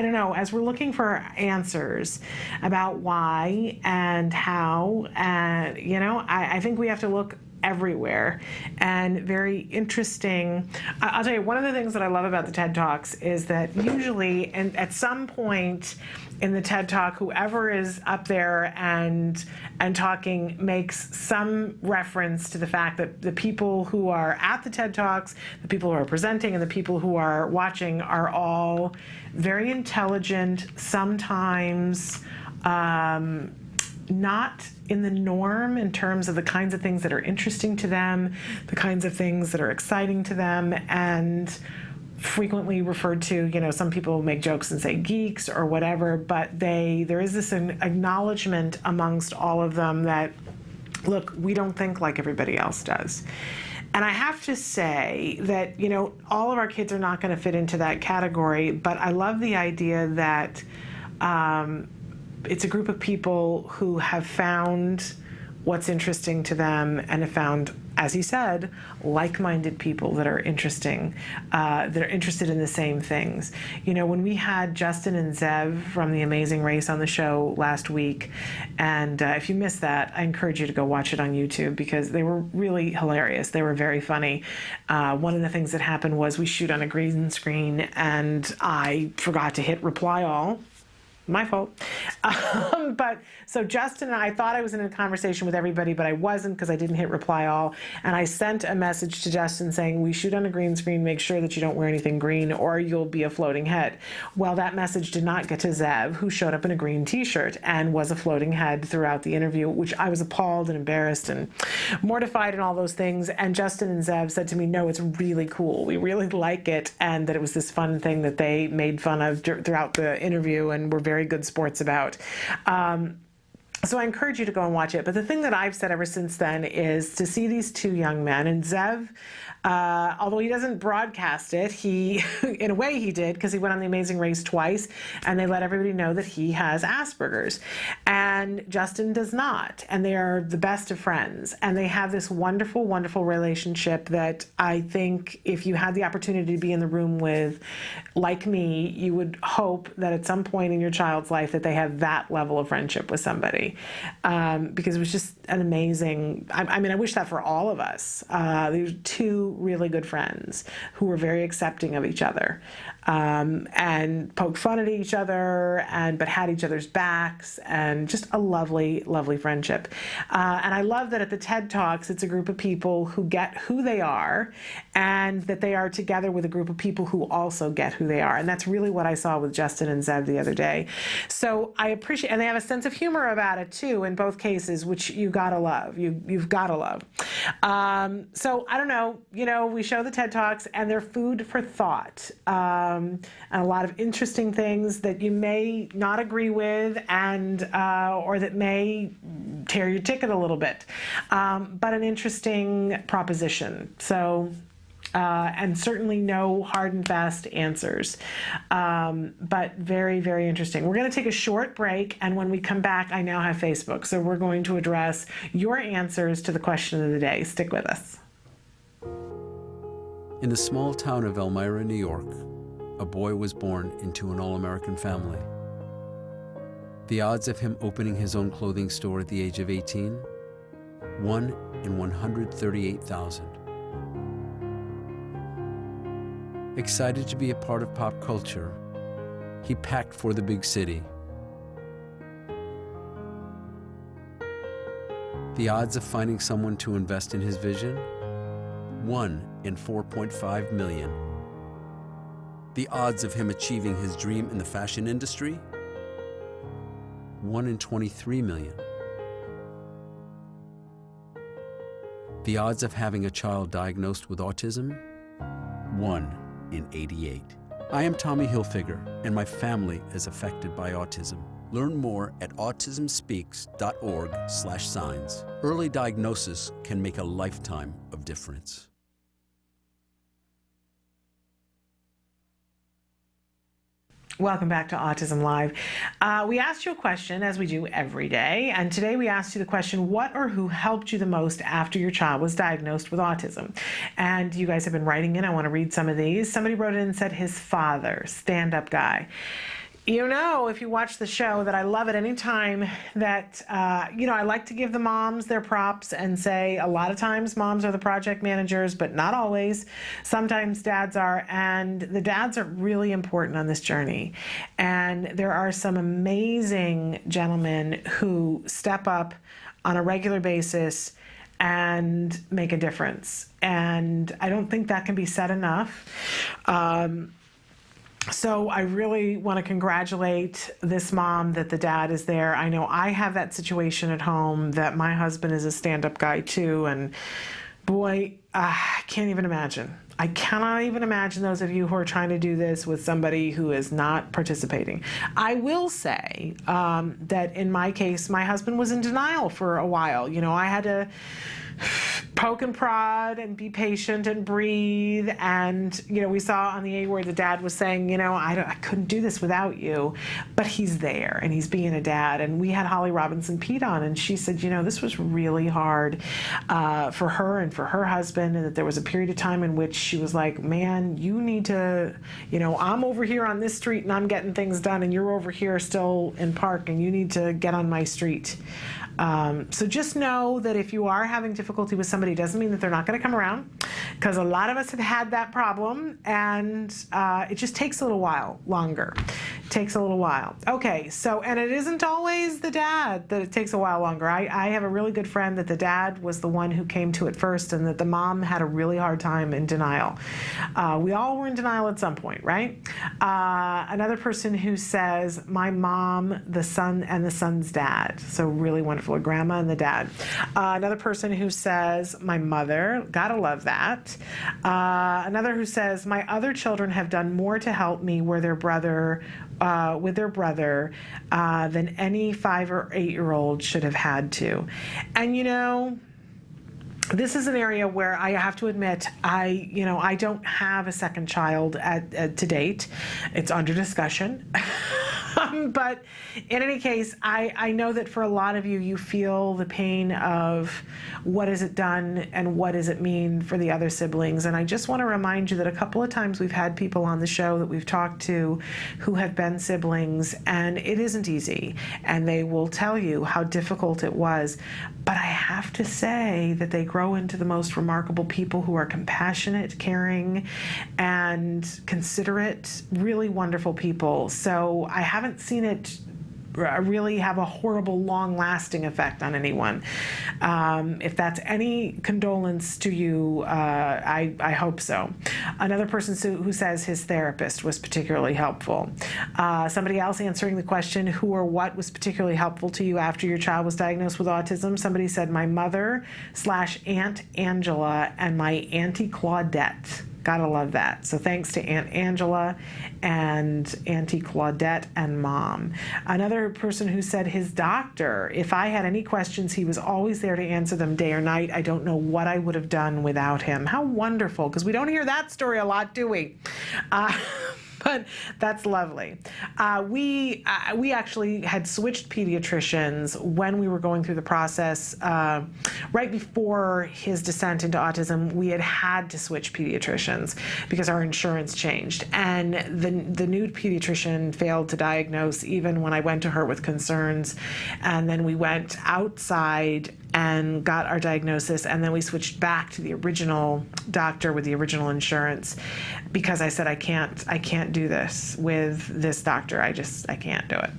don't know, as we're looking for answers about why and how, I think we have to look everywhere. And very interesting. I'll tell you, one of the things that I love about the TED Talks is that usually, and at some point in the TED Talk, whoever is up there and talking makes some reference to the fact that the people who are at the TED Talks, the people who are presenting, and the people who are watching are all very intelligent, sometimes not in the norm in terms of the kinds of things that are interesting to them, the kinds of things that are exciting to them, and frequently referred to, some people make jokes and say geeks or whatever, but there is this acknowledgement amongst all of them that, look, we don't think like everybody else does. And I have to say that, all of our kids are not going to fit into that category, but I love the idea that it's a group of people who have found what's interesting to them and have found, as he said, like-minded people that are interesting, that are interested in the same things. When we had Justin and Zev from The Amazing Race on the show last week, and if you missed that, I encourage you to go watch it on YouTube because they were really hilarious. They were very funny. One of the things that happened was we shoot on a green screen and I forgot to hit reply all. My fault. But so Justin and I thought I was in a conversation with everybody, but I wasn't because I didn't hit reply all. And I sent a message to Justin saying, we shoot on a green screen, make sure that you don't wear anything green or you'll be a floating head. Well, that message did not get to Zev, who showed up in a green t-shirt and was a floating head throughout the interview, which I was appalled and embarrassed and mortified and all those things. And Justin and Zev said to me, no, it's really cool. We really like it. And that it was this fun thing that they made fun of throughout the interview and were very good sports about. So I encourage you to go and watch it. But the thing that I've said ever since then is to see these two young men, and Zev, although he doesn't broadcast it, he, in a way he did, because he went on The Amazing Race twice, and they let everybody know that he has Asperger's. And Justin does not. And they are the best of friends. And they have this wonderful, wonderful relationship that I think if you had the opportunity to be in the room with, like me, you would hope that at some point in your child's life that they have that level of friendship with somebody. Because it was just an amazing, I wish that for all of us. These are two really good friends who were very accepting of each other and poked fun at each other, but had each other's backs, and just a lovely, lovely friendship. And I love that at the TED Talks, it's a group of people who get who they are, and that they are together with a group of people who also get who they are. And that's really what I saw with Justin and Zev the other day. So I appreciate, and they have a sense of humor about it too, in both cases, which you gotta love. You've gotta love. So I don't know, we show the TED Talks and they're food for thought. And a lot of interesting things that you may not agree with and or that may tear your ticket a little bit. But an interesting proposition. So and certainly no hard and fast answers, but very, very interesting. We're going to take a short break, and when we come back, I now have Facebook, so we're going to address your answers to the question of the day. Stick with us. In the small town of Elmira, New York, a boy was born into an all-American family. The odds of him opening his own clothing store at the age of 18? 1 in 138,000. Excited to be a part of pop culture, he packed for the big city. The odds of finding someone to invest in his vision? 1 in 4.5 million. The odds of him achieving his dream in the fashion industry? 1 in 23 million. The odds of having a child diagnosed with autism? 1 in 88. I am Tommy Hilfiger, and my family is affected by autism. Learn more at autismspeaks.org/signs. Early diagnosis can make a lifetime of difference. Welcome back to Autism Live. We asked you a question, as we do every day, and today we asked you the question, what or who helped you the most after your child was diagnosed with autism? And you guys have been writing in. I want to read some of these. Somebody wrote in and said his father, stand-up guy. You know, if you watch the show, that I love it anytime that, I like to give the moms their props and say a lot of times moms are the project managers, but not always. Sometimes dads are, and the dads are really important on this journey. And there are some amazing gentlemen who step up on a regular basis and make a difference. And I don't think that can be said enough. So I really want to congratulate this mom that the dad is there. I know I have that situation at home, that my husband is a stand-up guy too, and boy, I can't even imagine. I cannot even imagine those of you who are trying to do this with somebody who is not participating. I will say that in my case, my husband was in denial for a while. You know, I had to poke and prod and be patient and breathe. And, we saw on the A where the dad was saying, I couldn't do this without you. But he's there and he's being a dad. And we had Holly Robinson Pete on, and she said, this was really hard for her and for her husband. And that there was a period of time in which she was like, man, you need to, I'm over here on this street and I'm getting things done, and you're over here still in park, and you need to get on my street. So just know that if you are having difficulty with somebody, it doesn't mean that they're not going to come around, because a lot of us have had that problem, and it just takes a little while longer. It takes a little while. Okay, so, and it isn't always the dad that it takes a while longer. I have a really good friend that the dad was the one who came to it first, and that the mom had a really hard time in denial. We all were in denial at some point, right? Another person who says, my mom, the son, and the son's dad. So really wonderful. A grandma and the dad. Another person who says, my mother, gotta love that. Another who says, my other children have done more to help me with their brother than any 5 or 8-year-old should have had to. And this is an area where I have to admit, I don't have a second child to date. It's under discussion. But in any case, I know that for a lot of you, you feel the pain of what has it done and what does it mean for the other siblings. And I just want to remind you that a couple of times we've had people on the show that we've talked to who have been siblings, and it isn't easy. And they will tell you how difficult it was. But I have to say that they grow into the most remarkable people who are compassionate, caring, and considerate, really wonderful people. So I haven't seen it really have a horrible, long-lasting effect on anyone. If that's any condolence to you, I hope so. Another person who says his therapist was particularly helpful. Somebody else answering the question, who or what was particularly helpful to you after your child was diagnosed with autism? Somebody said, my mother/Aunt Angela and my Auntie Claudette. Gotta love that. So thanks to Aunt Angela and Auntie Claudette and Mom. Another person who said his doctor, if I had any questions, he was always there to answer them day or night. I don't know what I would have done without him. How wonderful, because we don't hear that story a lot, do we? But that's lovely. We actually had switched pediatricians when we were going through the process. Right before his descent into autism, we had to switch pediatricians because our insurance changed. And the new pediatrician failed to diagnose even when I went to her with concerns. And then we went outside and got our diagnosis, and then we switched back to the original doctor with the original insurance because I said I can't do this with this doctor. I can't do it.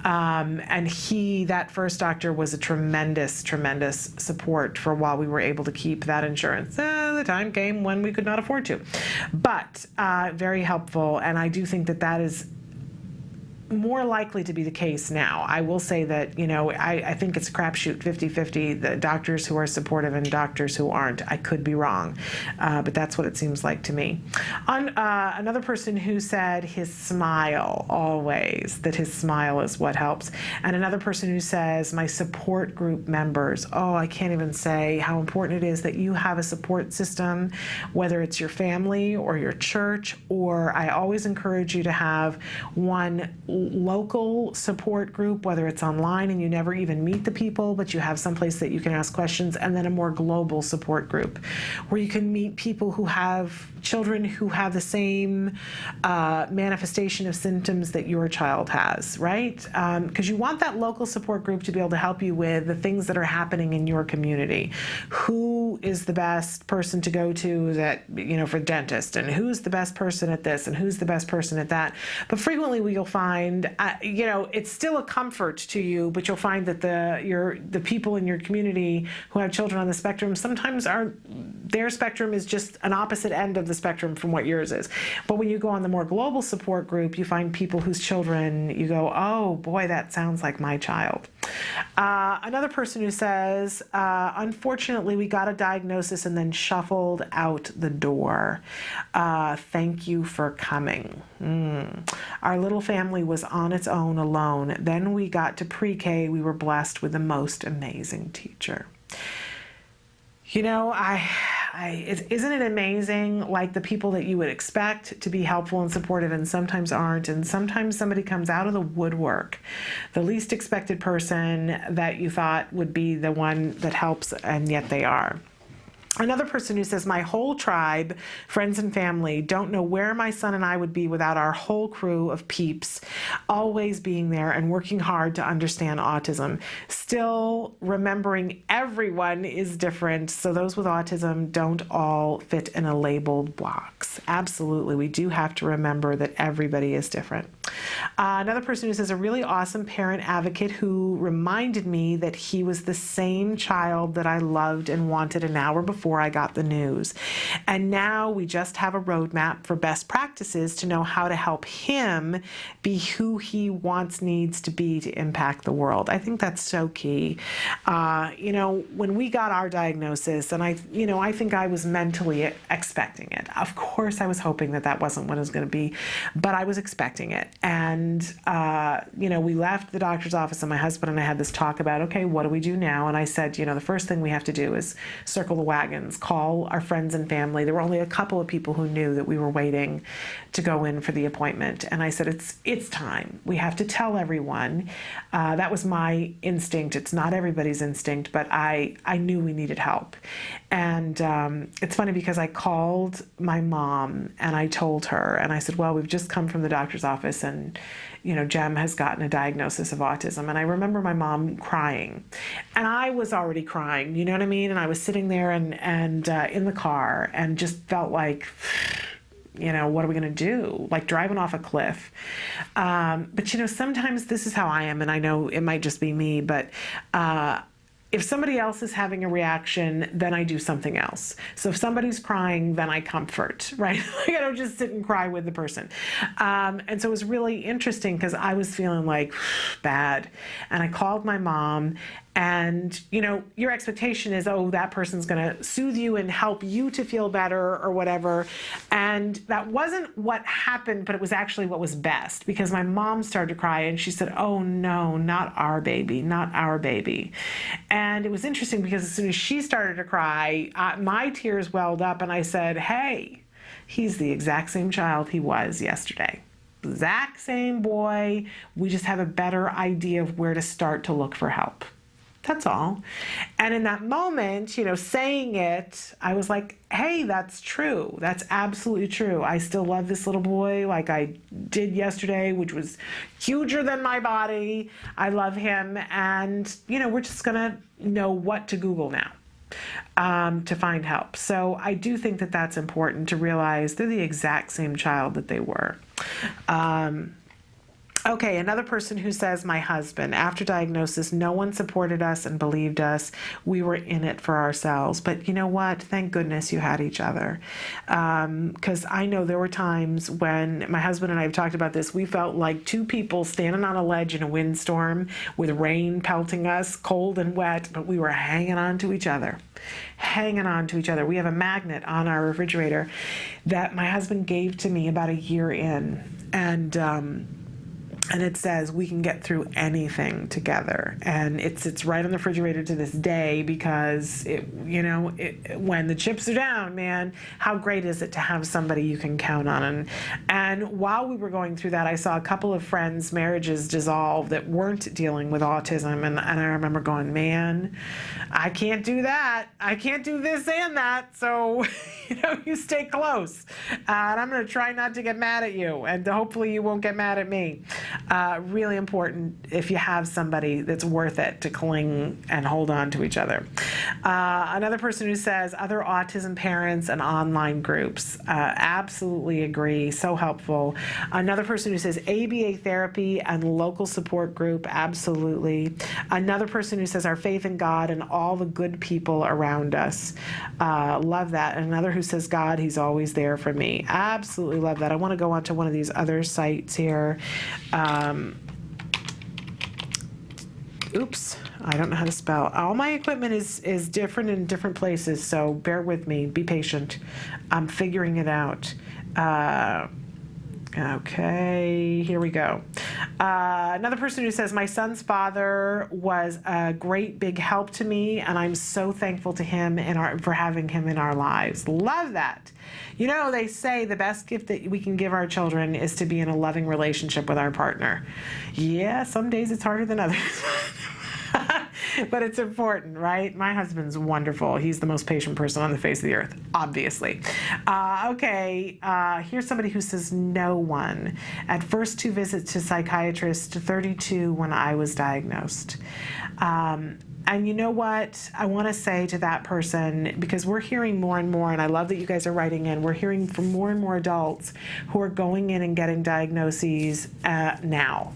And that first doctor was a tremendous support for while we were able to keep that insurance. The time came when we could not afford to, but very helpful. And I do think that is more likely to be the case now. I will say that, I think it's a crapshoot 50-50, the doctors who are supportive and doctors who aren't. I could be wrong, but that's what it seems like to me. Another person who said his smile always, that his smile is what helps. And another person who says my support group members, I can't even say how important it is that you have a support system, whether it's your family or your church, or I always encourage you to have one local support group, whether it's online and you never even meet the people, but you have someplace that you can ask questions, and then a more global support group where you can meet people who have children who have the same manifestation of symptoms that your child has, right? Because you want that local support group to be able to help you with the things that are happening in your community. Who is the best person to go to for dentist, and who's the best person at this, and who's the best person at that. But frequently you'll find, it's still a comfort to you, but you'll find that the people in your community who have children on the spectrum sometimes their spectrum is just an opposite end of the spectrum from what yours is. But when you go on the more global support group, you find people whose children, you go, oh boy, that sounds like my child. Another person who says, unfortunately, we got a diagnosis and then shuffled out the door. Thank you for coming. Our little family was on its own alone. Then we got to pre-K. We were blessed with the most amazing teacher. Isn't it amazing, like the people that you would expect to be helpful and supportive and sometimes aren't, and sometimes somebody comes out of the woodwork, the least expected person that you thought would be the one that helps, and yet they are. Another person who says, my whole tribe, friends and family, don't know where my son and I would be without our whole crew of peeps always being there and working hard to understand autism. Still remembering everyone is different, so those with autism don't all fit in a labeled box. Absolutely, we do have to remember that everybody is different. Another person who says, a really awesome parent advocate who reminded me that he was the same child that I loved and wanted an hour before I got the news. And now we just have a roadmap for best practices to know how to help him be who he needs to be to impact the world. I think that's so key. When we got our diagnosis, and I think I was mentally expecting it. Of course, I was hoping that wasn't what it was going to be, but I was expecting it. And, we left the doctor's office, and my husband and I had this talk about, okay, what do we do now? And I said, the first thing we have to do is circle the wagons, call our friends and family. There were only a couple of people who knew that we were waiting to go in for the appointment. And I said, it's time. We have to tell everyone. That was my instinct. It's not everybody's instinct, but I knew we needed help. And it's funny because I called my mom and I told her, and I said, well, we've just come from the doctor's office, and Jem has gotten a diagnosis of autism. And I remember my mom crying, and I was already crying, you know what I mean? And I was sitting there and in the car and just felt like, what are we going to do? Like driving off a cliff. But sometimes this is how I am, and I know it might just be me, but if somebody else is having a reaction, then I do something else. So if somebody's crying, then I comfort, right? I don't just sit and cry with the person. And so it was really interesting because I was feeling like bad. And I called my mom, and your expectation is, oh, that person's going to soothe you and help you to feel better or whatever. And that wasn't what happened, but it was actually what was best, because my mom started to cry and she said, oh no, not our baby, not our baby. And it was interesting because as soon as she started to cry, my tears welled up, and I said, hey, he's the exact same child he was yesterday. Exact same boy. We just have a better idea of where to start to look for help. That's all. And in that moment, saying it, I was like, hey, that's true. That's absolutely true. I still love this little boy like I did yesterday, which was huger than my body. I love him. And, we're just going to know what to Google now to find help. So I do think that that's important to realize they're the exact same child that they were. Okay, another person who says, my husband, after diagnosis, no one supported us and believed us. We were in it for ourselves. But you know what? Thank goodness you had each other. Because I know there were times when my husband and I have talked about this. We felt like two people standing on a ledge in a windstorm with rain pelting us, cold and wet, but we were hanging on to each other. Hanging on to each other. We have a magnet on our refrigerator that my husband gave to me about a year in. And it says we can get through anything together, and it's right on the refrigerator to this day because when the chips are down, man, how great is it to have somebody you can count on? And while we were going through that, I saw a couple of friends' marriages dissolve that weren't dealing with autism, and I remember going, man, I can't do that. I can't do this and that. So you stay close, and I'm going to try not to get mad at you, and hopefully you won't get mad at me. Really important if you have somebody that's worth it to cling and hold on to each other. Another person who says other autism parents and online groups. Absolutely agree. So helpful. Another person who says ABA therapy and local support group. Absolutely. Another person who says our faith in God and all the good people around us. Love that. And another who says God, he's always there for me. Absolutely love that. I want to go on to one of these other sites here. Oops, I don't know how to spell. All my equipment is different in different places, so bear with me. Be patient. I'm figuring it out. Okay, here we go. Another person who says, my son's father was a great big help to me, and I'm so thankful to him for having him in our lives. Love that. They say the best gift that we can give our children is to be in a loving relationship with our partner. Yeah, some days it's harder than others. But it's important, right? My husband's wonderful. He's the most patient person on the face of the earth, obviously. Here's somebody who says no one. At first 2 visits to psychiatrist, 32 when I was diagnosed. And you know what I want to say to that person, because we're hearing more and more, and I love that you guys are writing in, we're hearing from more and more adults who are going in and getting diagnoses now.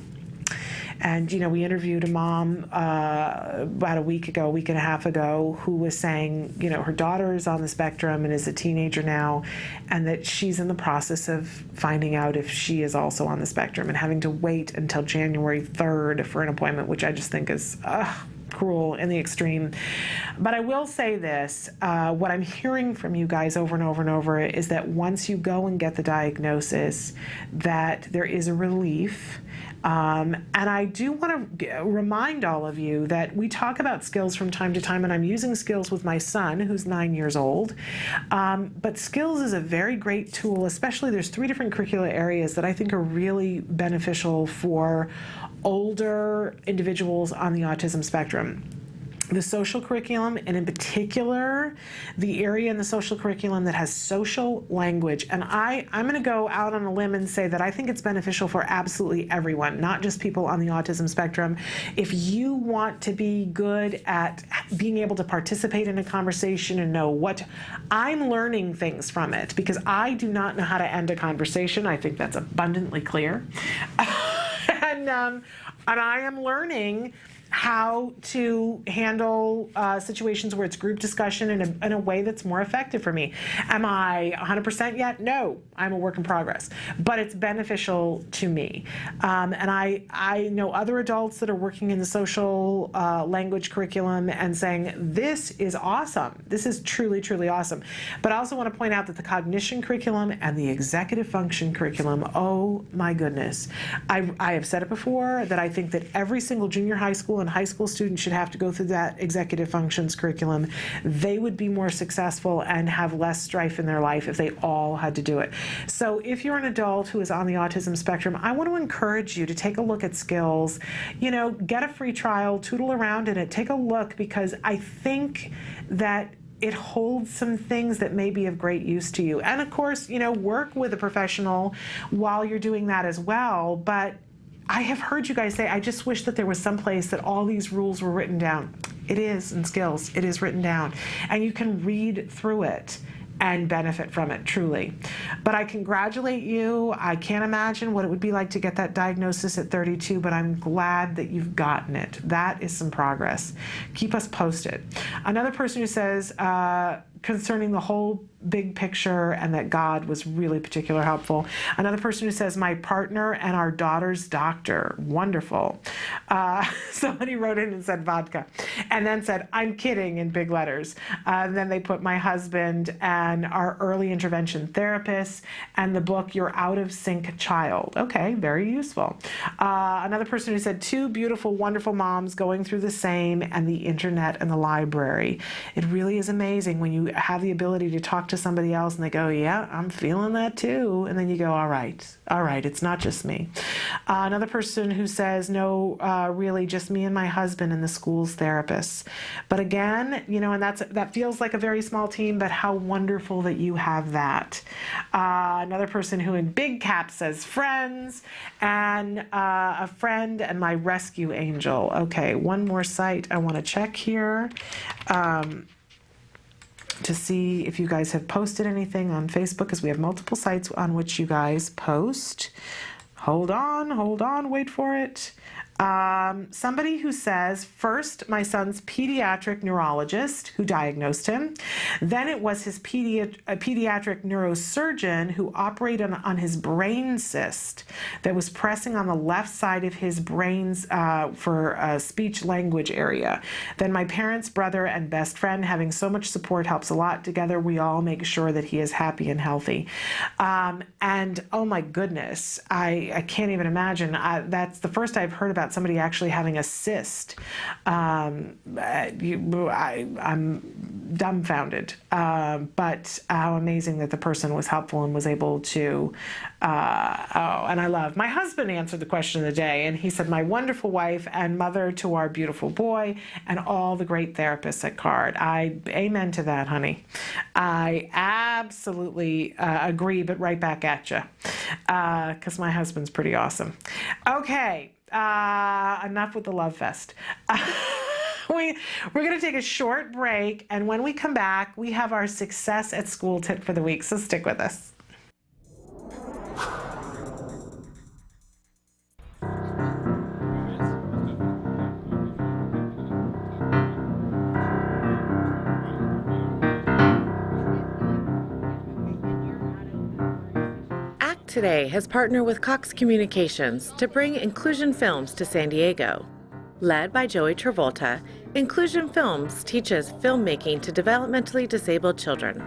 And, we interviewed a mom about a week and a half ago who was saying, her daughter is on the spectrum and is a teenager now, and that she's in the process of finding out if she is also on the spectrum and having to wait until January 3rd for an appointment, which I just think is cruel in the extreme. But I will say this, what I'm hearing from you guys over and over and over is that once you go and get the diagnosis, that there is a relief. And I do want to remind all of you that we talk about skills from time to time, and I'm using skills with my son, who's 9 years old. But skills is a very great tool, especially there's 3 different curricular areas that I think are really beneficial for older individuals on the autism spectrum. The social curriculum, and in particular, the area in the social curriculum that has social language. And I'm going to go out on a limb and say that I think it's beneficial for absolutely everyone, not just people on the autism spectrum. If you want to be good at being able to participate in a conversation and know what, I'm learning things from it because I do not know how to end a conversation. I think that's abundantly clear. And I am learning how to handle situations where it's group discussion in a way that's more effective for me. Am I 100% yet? No, I'm a work in progress, but it's beneficial to me. And I know other adults that are working in the social language curriculum and saying, this is awesome. This is truly, truly awesome. But I also want to point out that the cognition curriculum and the executive function curriculum, oh my goodness. I have said it before that I think that every single junior high school and and high school students should have to go through that executive functions curriculum. They would be more successful and have less strife in their life if they all had to do it. So if you're an adult who is on the autism spectrum, I want to encourage you to take a look at skills. You know, get a free trial, tootle around in it, take a look, because I think that it holds some things that may be of great use to you. And of course, you know, work with a professional while you're doing that as well. But I have heard you guys say, I just wish that there was some place that all these rules were written down. It is in skills, it is written down. And you can read through it and benefit from it, truly. But I congratulate you. I can't imagine what it would be like to get that diagnosis at 32, but I'm glad that you've gotten it. That is some progress. Keep us posted. Another person who says, concerning the whole big picture and that God was really particularly helpful. Another person who says, my partner and our daughter's doctor. Wonderful. Somebody wrote in and said vodka, and then said, I'm kidding, in big letters. And then they put my husband and our early intervention therapist and the book, Your Out of Sync Child. Okay, very useful. Another person who said, two beautiful, wonderful moms going through the same, and the internet and the library. It really is amazing when you have the ability to talk to somebody else and they go, yeah, I'm feeling that too. And then you go, all right, it's not just me. Another person who says, no, really just me and my husband and the school's therapists. But again, you know, and that feels like a very small team, but how wonderful that you have that. Another person who in big caps says friends, and a friend and my rescue angel. Okay, one more site I want to check here. To see if you guys have posted anything on Facebook, because we have multiple sites on which you guys post. Hold on, wait for it. Somebody who says, first, my son's pediatric neurologist who diagnosed him. Then it was his pediatric neurosurgeon who operated on his brain cyst that was pressing on the left side of his brain's for speech language area. Then my parents, brother, and best friend, having so much support helps a lot. Together, we all make sure that he is happy and healthy. And oh my goodness, I can't even imagine. That's the first I've heard about somebody actually having a cyst. I'm dumbfounded, but how amazing that the person was helpful and was able to, and I love, my husband answered the question of the day, and he said, my wonderful wife and mother to our beautiful boy and all the great therapists at CARD. I amen to that, honey. I absolutely agree, but right back at you, because my husband's pretty awesome. Okay. Enough with the love fest. We're going to take a short break, and when we come back, we have our success at school tip for the week, so stick with us. Today has partnered with Cox Communications to bring Inclusion Films to San Diego. Led by Joey Travolta, Inclusion Films teaches filmmaking to developmentally disabled children.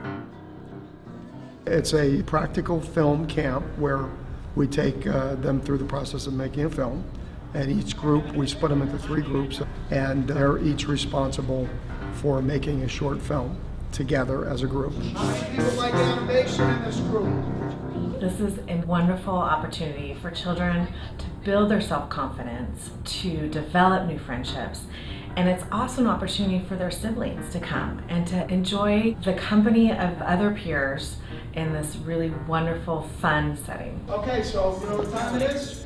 It's a practical film camp where we take them through the process of making a film. And each group, we split them into 3 groups, and they're each responsible for making a short film together as a group. How many people like animation in this group? This is a wonderful opportunity for children to build their self-confidence, to develop new friendships, and it's also an opportunity for their siblings to come and to enjoy the company of other peers in this really wonderful, fun setting. Okay, so you know what time it is?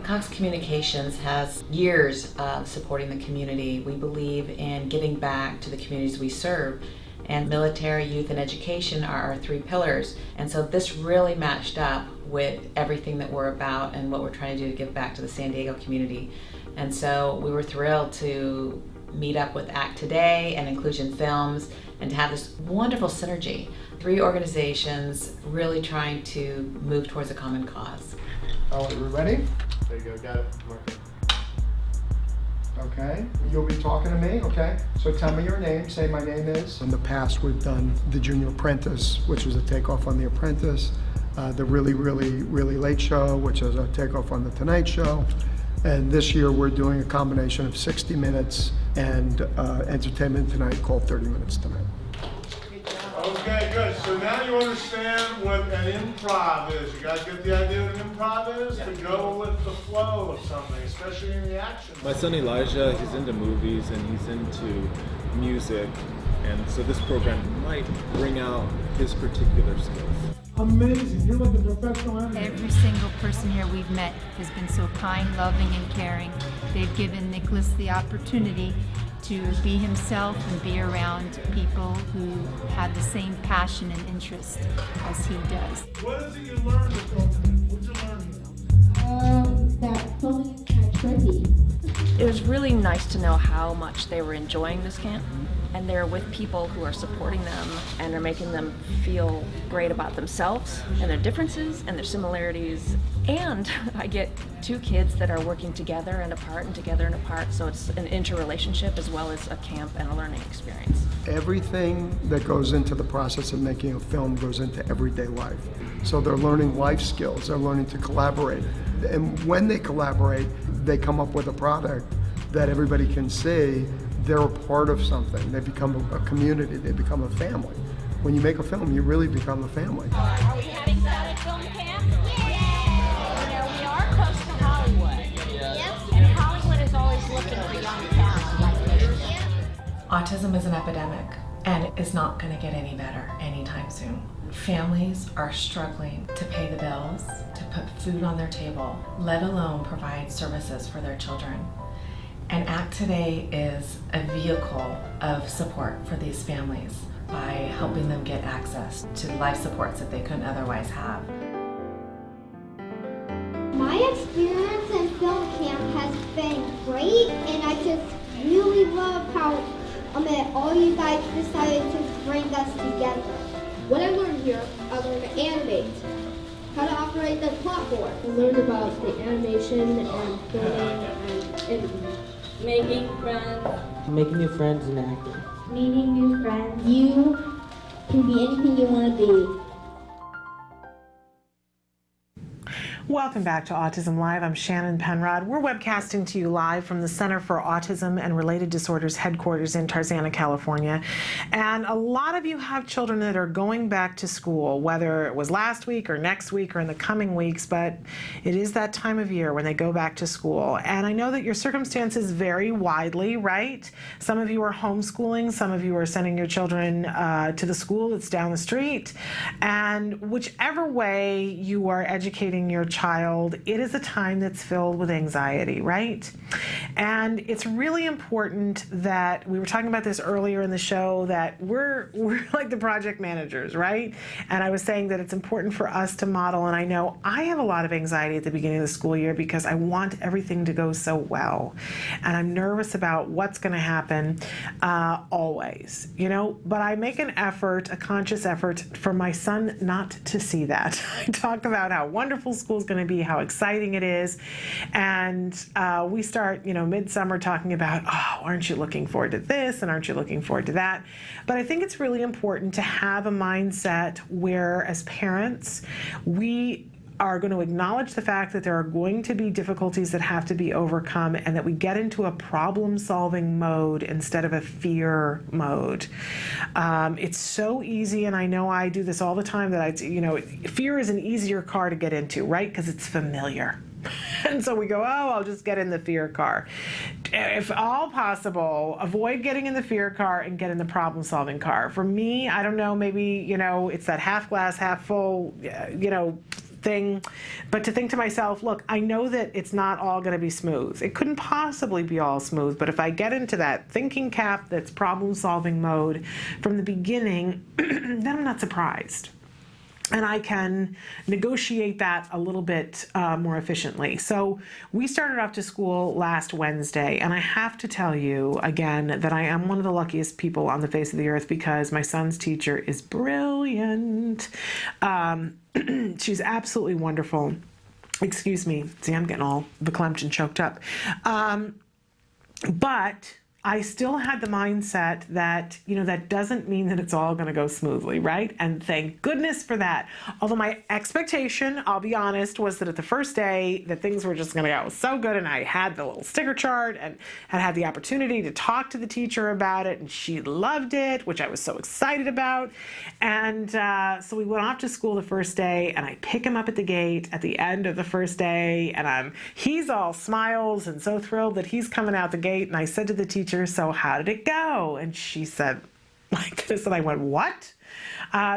Cox Communications has years of supporting the community. We believe in giving back to the communities we serve, and military, youth, and education are our 3 pillars. And so this really matched up with everything that we're about and what we're trying to do to give back to the San Diego community. And so we were thrilled to meet up with ACT Today and Inclusion Films and to have this wonderful synergy. 3 organizations really trying to move towards a common cause. Are we ready? There you go, got it. Mark. Okay? You'll be talking to me, okay? So tell me your name, say my name is. In the past, we've done The Junior Apprentice, which was a takeoff on The Apprentice, The Really, Really, Really Late Show, which is a takeoff on The Tonight Show. And this year, we're doing a combination of 60 Minutes and Entertainment Tonight called 30 Minutes Tonight. Okay, good. So now you understand what an improv is. You guys get the idea what an improv is? To go with the flow of something, especially in the action. My son Elijah, he's into movies and he's into music, and so this program might bring out his particular skills. Amazing. You're like a professional animator. Every single person here we've met has been so kind, loving, and caring. They've given Nicholas the opportunity to be himself and be around people who have the same passion and interest as he does. What is it you learned with Ultimate? What did you learn? That filming is kind of tricky. It was really nice to know how much they were enjoying this camp, and they're with people who are supporting them and are making them feel great about themselves and their differences and their similarities. And I get two kids that are working together and apart and together and apart, so it's an interrelationship as well as a camp and a learning experience. Everything that goes into the process of making a film goes into everyday life. So they're learning life skills, they're learning to collaborate. And when they collaborate, they come up with a product that everybody can see. They're a part of something. They become a community, they become a family. When you make a film, you really become a family. Are we having fun at film camp? Yeah! You know, we are close to Hollywood. Yes. And Hollywood is always looking for young talent like this. Autism is an epidemic, and it is not going to get any better anytime soon. Families are struggling to pay the bills, to put food on their table, let alone provide services for their children. And ACT Today is a vehicle of support for these families by helping them get access to life supports that they couldn't otherwise have. My experience in film camp has been great, and I just really love how all you guys decided to bring us together. What I learned here, I learned to animate, how to operate the plot board. I learned about the animation and filming and editing. Making friends. Making new friends and acting. Meeting new friends. You can be anything you want to be. Welcome back to Autism Live. I'm Shannon Penrod. We're webcasting to you live from the Center for Autism and Related Disorders headquarters in Tarzana, California. And a lot of you have children that are going back to school, whether it was last week or next week or in the coming weeks, but it is that time of year when they go back to school. And I know that your circumstances vary widely, right? Some of you are homeschooling, some of you are sending your children to the school that's down the street. And whichever way you are educating your child, it is a time that's filled with anxiety, right? And it's really important that, we were talking about this earlier in the show, that we're like the project managers, right? And I was saying that it's important for us to model, and I know I have a lot of anxiety at the beginning of the school year because I want everything to go so well. And I'm nervous about what's gonna happen always, you know? But I make an effort, a conscious effort for my son not to see that. I talk about how wonderful school's going to be, how exciting it is, and we start, you know, midsummer talking about, oh, aren't you looking forward to this and aren't you looking forward to that? But I think it's really important to have a mindset where, as parents, we are going to acknowledge the fact that there are going to be difficulties that have to be overcome, and that we get into a problem-solving mode instead of a fear mode. It's so easy, and I know I do this all the time, that fear is an easier car to get into, right? Because it's familiar. And so we go, oh, I'll just get in the fear car. If all possible, avoid getting in the fear car and get in the problem-solving car. For me, I don't know, maybe, it's that half glass, half full, thing, but to think to myself, look, I know that it's not all going to be smooth. It couldn't possibly be all smooth, but if I get into that thinking cap that's problem-solving mode from the beginning, then I'm not surprised. And I can negotiate that a little bit more efficiently. So we started off to school last Wednesday, and I have to tell you again that I am one of the luckiest people on the face of the earth because my son's teacher is brilliant. She's absolutely wonderful. Excuse me. See, I'm getting all verklempt and choked up. But I still had the mindset that, that doesn't mean that it's all going to go smoothly, right? And thank goodness for that. Although my expectation, I'll be honest, was that at the first day that things were just going to go so good, and I had the little sticker chart and had the opportunity to talk to the teacher about it, and she loved it, which I was so excited about. And so we went off to school the first day, and I pick him up at the gate at the end of the first day, and he's all smiles and so thrilled that he's coming out the gate. And I said to the teacher, "So how did it go?" And she said like this, and I went, "What?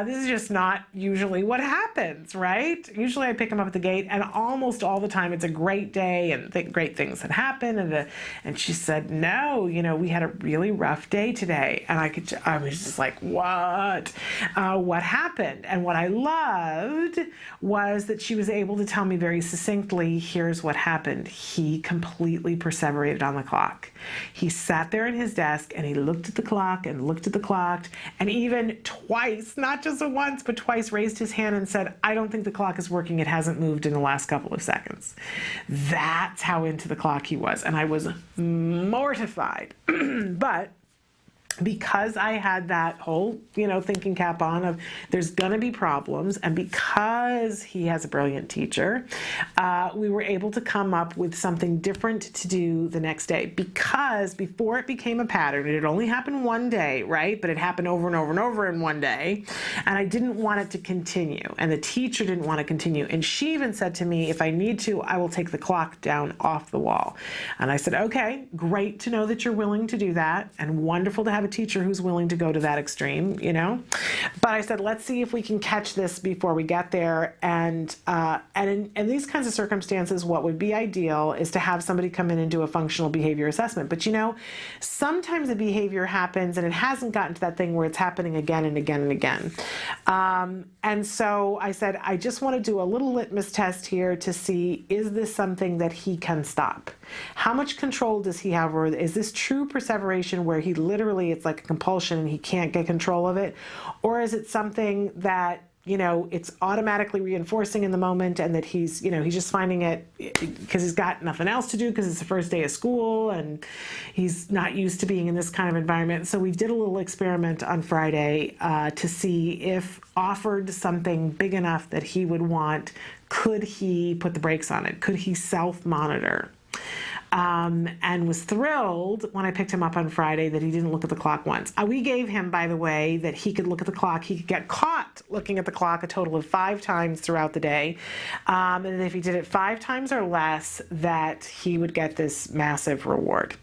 This is just not usually what happens, right? Usually I pick him up at the gate, and almost all the time it's a great day and great things had happened." And she said, "No, we had a really rough day today." And I was just like, "What? What happened?" And what I loved was that she was able to tell me very succinctly, here's what happened. He completely perseverated on the clock. He sat there at his desk and he looked at the clock and looked at the clock, and even twice, not just once, but twice, raised his hand and said, "I don't think the clock is working. It hasn't moved in the last couple of seconds." That's how into the clock he was. And I was mortified. But because I had that whole, thinking cap on of there's going to be problems, and because he has a brilliant teacher, we were able to come up with something different to do the next day. Because before it became a pattern, it had only happened one day, right? But it happened over and over and over in one day, and I didn't want it to continue, and the teacher didn't want to continue. And she even said to me, if I need to, I will take the clock down off the wall. And I said, okay, great to know that you're willing to do that, and wonderful to have a teacher who's willing to go to that extreme, But I said, let's see if we can catch this before we get there. And in these kinds of circumstances, what would be ideal is to have somebody come in and do a functional behavior assessment. But sometimes the behavior happens and it hasn't gotten to that thing where it's happening again and again and again. And so I said, I just want to do a little litmus test here to see, is this something that he can stop? How much control does he have? Or is this true perseveration where he literally, it's like a compulsion and he can't get control of it? Or is it something that, it's automatically reinforcing in the moment, and that he's just finding it because he's got nothing else to do because it's the first day of school and he's not used to being in this kind of environment. So we did a little experiment on Friday to see if offered something big enough that he would want, could he put the brakes on it? Could he self-monitor? And was thrilled when I picked him up on Friday that he didn't look at the clock once. We gave him, by the way, that he could look at the clock. He could get caught looking at the clock a total of 5 times throughout the day. And if he did it 5 times or less, that he would get this massive reward.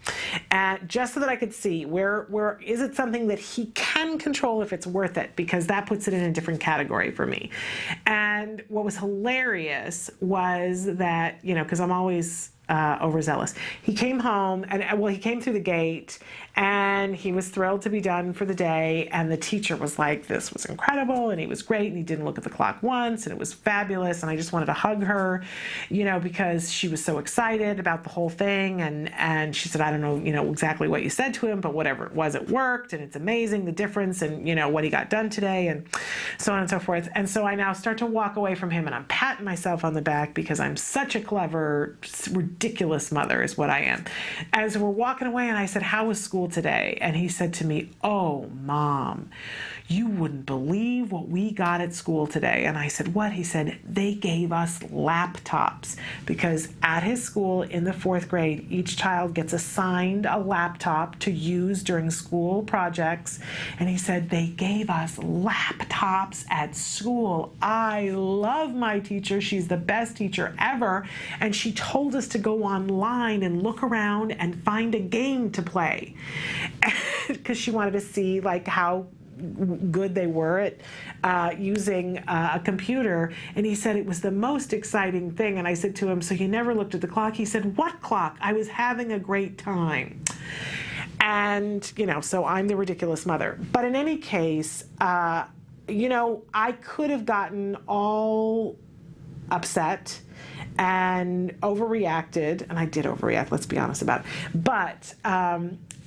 And just so that I could see where is it something that he can control if it's worth it, because that puts it in a different category for me. And what was hilarious was that, because I'm always overzealous. He came home and he came through the gate and he was thrilled to be done for the day. And the teacher was like, this was incredible. And he was great. And he didn't look at the clock once, and it was fabulous. And I just wanted to hug her, because she was so excited about the whole thing. And she said, I don't know, exactly what you said to him, but whatever it was, it worked. And it's amazing the difference and, what he got done today, and so on and so forth. And so I now start to walk away from him, and I'm patting myself on the back because I'm such a clever, ridiculous mother is what I am. As we're walking away, and I said, how was school today? And he said to me, oh, Mom, you wouldn't believe what we got at school today. And I said, what? He said, they gave us laptops, because at his school in the 4th grade, each child gets assigned a laptop to use during school projects. And he said, they gave us laptops at school. I love my teacher. She's the best teacher ever. And she told us to go online and look around and find a game to play, because she wanted to see how good they were at using a computer. And he said it was the most exciting thing. And I said to him, so you never looked at the clock? He said, what clock? I was having a great time. And, so I'm the ridiculous mother. But in any case, I could have gotten all upset and overreacted, and I did overreact, let's be honest about it.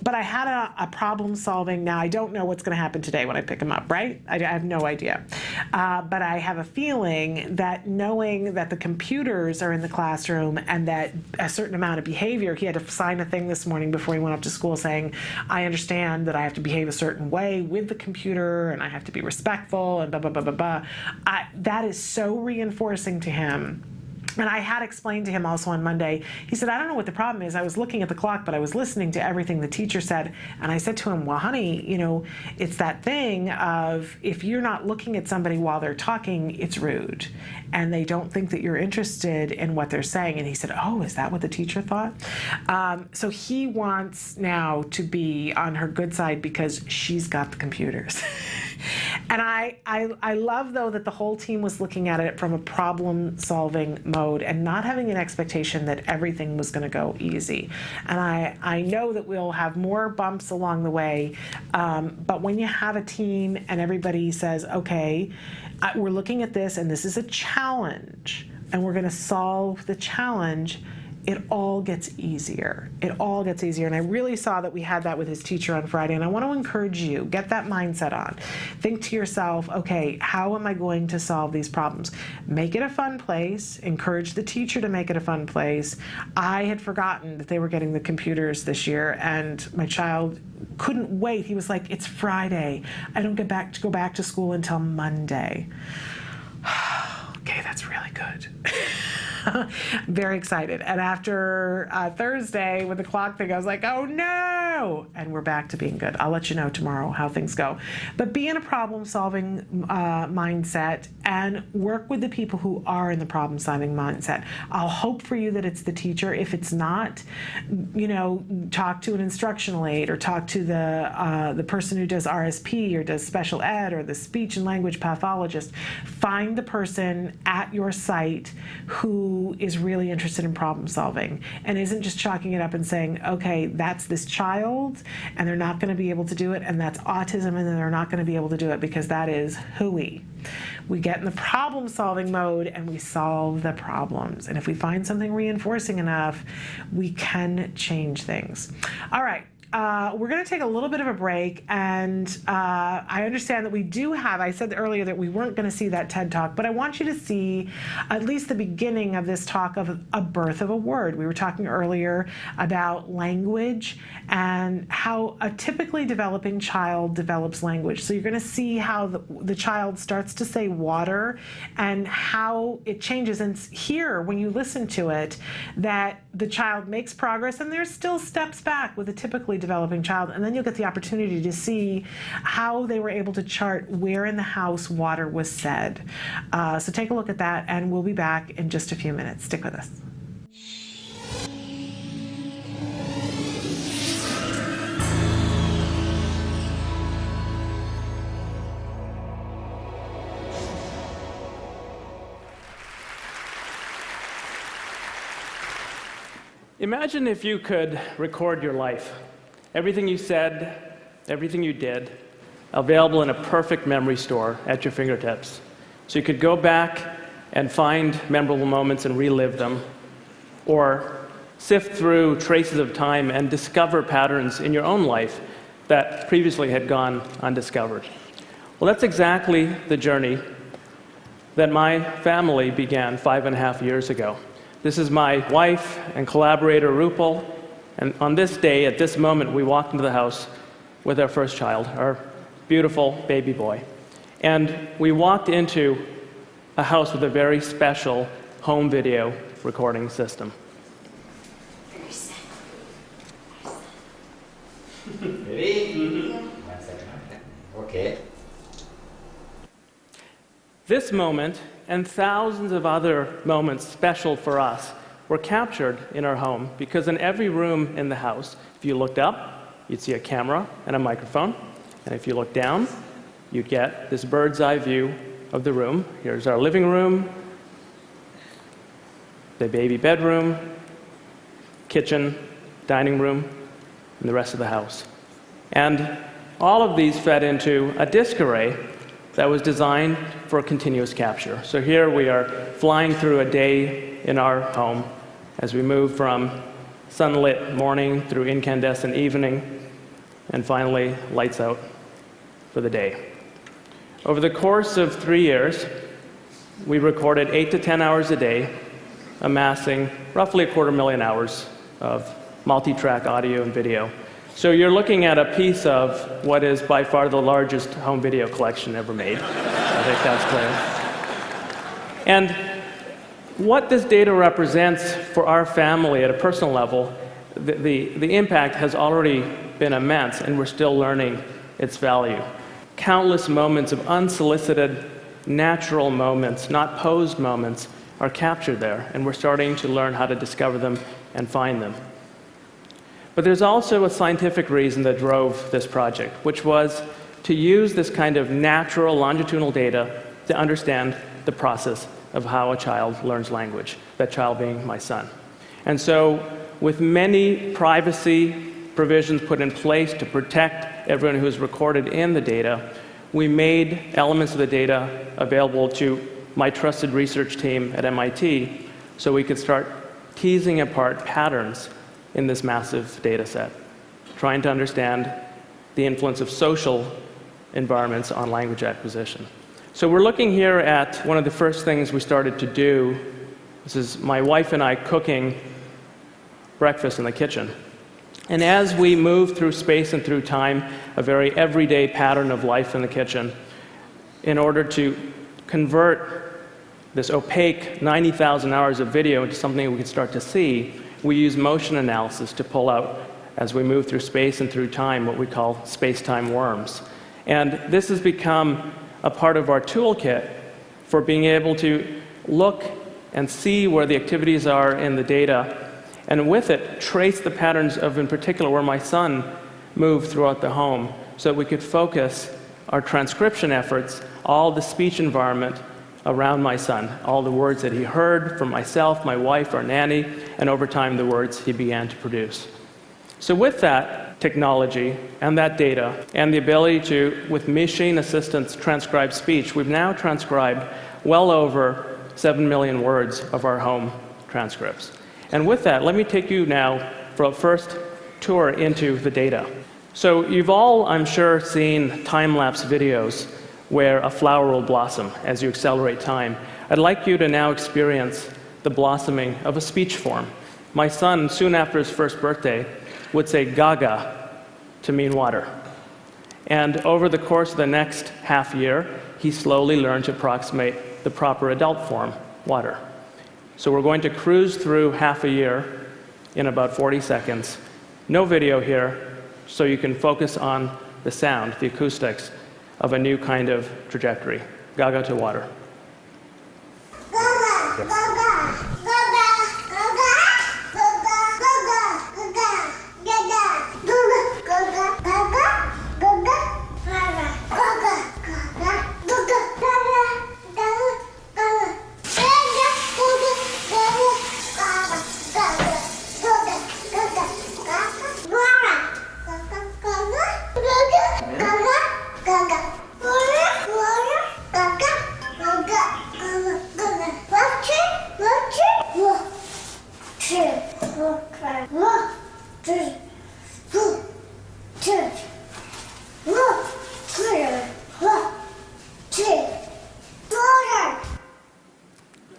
But I had a problem solving. Now, I don't know what's going to happen today when I pick him up, right? I have no idea. But I have a feeling that knowing that the computers are in the classroom and that a certain amount of behavior, he had to sign a thing this morning before he went up to school saying, I understand that I have to behave a certain way with the computer and I have to be respectful and blah, blah, blah, blah, blah. That is so reinforcing to him. And I had explained to him also on Monday, he said, I don't know what the problem is. I was looking at the clock, but I was listening to everything the teacher said. And I said to him, well, honey, you know, it's that thing of if you're not looking at somebody while they're talking, it's rude. And they don't think that you're interested in what they're saying. And he said, oh, is that what the teacher thought? So he wants now to be on her good side because she's got the computers. And I love, though, that the whole team was looking at it from a problem-solving mode and not having an expectation that everything was going to go easy. And I know that we'll have more bumps along the way, but when you have a team and everybody says, okay, we're looking at this and this is a challenge and we're going to solve the challenge, it all gets easier. It all gets easier. And I really saw that we had that with his teacher on Friday. And I want to encourage you, get that mindset on. Think to yourself, okay, how am I going to solve these problems? Make it a fun place. Encourage the teacher to make it a fun place. I had forgotten that they were getting the computers this year, and my child couldn't wait. He was like, it's Friday. I don't go back to school until Monday. Okay, that's really good. Very excited. And after Thursday with the clock thing, I was like, oh no! And we're back to being good. I'll let you know tomorrow how things go. But be in a problem-solving mindset and work with the people who are in the problem-solving mindset. I'll hope for you that it's the teacher. If it's not, you know, talk to an instructional aide or talk to the person who does RSP or does special ed or the speech and language pathologist. Find the person at your site who is really interested in problem solving and isn't just chalking it up and saying, okay, that's this child and they're not going to be able to do it, and that's autism and they're not going to be able to do it, because that is hooey. We get in the problem solving mode and we solve the problems. And if we find something reinforcing enough, we can change things. All right. We're going to take a little bit of a break, and I understand that we do have, I said earlier that we weren't going to see that TED Talk, but I want you to see at least the beginning of this talk of a birth of a word. We were talking earlier about language and how a typically developing child develops language. So you're going to see how the child starts to say water and how it changes. And here, when you listen to it, that the child makes progress and there's still steps back with a typically developing child, and then you'll get the opportunity to see how they were able to chart where in the house water was said. So take a look at that, and we'll be back in just a few minutes. Stick with us. Imagine if you could record your life. Everything you said, everything you did, available in a perfect memory store at your fingertips. So you could go back and find memorable moments and relive them, or sift through traces of time and discover patterns in your own life that previously had gone undiscovered. Well, that's exactly the journey that my family began 5.5 years ago. This is my wife and collaborator, Rupal, and on this day, at this moment, we walked into the house with our first child, our beautiful baby boy. And we walked into a house with a very special home video recording system. Ready? 1 second. Okay. This moment, and thousands of other moments special for us, were captured in our home, because in every room in the house, if you looked up, you'd see a camera and a microphone, and if you looked down, you'd get this bird's eye view of the room. Here's our living room, the baby bedroom, kitchen, dining room, and the rest of the house. And all of these fed into a disk array that was designed for continuous capture. So here we are flying through a day in our home as we move from sunlit morning through incandescent evening, and finally lights out for the day. Over the course of 3 years, we recorded 8 to 10 hours a day, amassing roughly 250,000 hours of multi-track audio and video. So you're looking at a piece of what is by far the largest home video collection ever made. I think that's clear. And what this data represents for our family at a personal level, the impact has already been immense, and we're still learning its value. Countless moments of unsolicited, natural moments, not posed moments, are captured there, and we're starting to learn how to discover them and find them. But there's also a scientific reason that drove this project, which was to use this kind of natural longitudinal data to understand the process of how a child learns language, that child being my son. And so, with many privacy provisions put in place to protect everyone who's recorded in the data, we made elements of the data available to my trusted research team at MIT so we could start teasing apart patterns in this massive data set, trying to understand the influence of social environments on language acquisition. So we're looking here at one of the first things we started to do. This is my wife and I cooking breakfast in the kitchen. And as we move through space and through time, a very everyday pattern of life in the kitchen, in order to convert this opaque 90,000 hours of video into something we can start to see, we use motion analysis to pull out, as we move through space and through time, what we call space-time worms. And this has become a part of our toolkit for being able to look and see where the activities are in the data, and with it, trace the patterns of, in particular, where my son moved throughout the home, so that we could focus our transcription efforts, all the speech environment around my son, all the words that he heard from myself, my wife, our nanny, and over time the words he began to produce. So with that technology and that data and the ability to, with machine assistance, transcribe speech, we've now transcribed well over 7 million words of our home transcripts. And with that, let me take you now for a first tour into the data. So you've all, I'm sure, seen time-lapse videos where a flower will blossom as you accelerate time. I'd like you to now experience the blossoming of a speech form. My son, soon after his first birthday, would say gaga to mean water. And over the course of the next half year, he slowly learned to approximate the proper adult form, water. So we're going to cruise through half a year in about 40 seconds. No video here, so you can focus on the sound, the acoustics, of a new kind of trajectory. Gaga to water.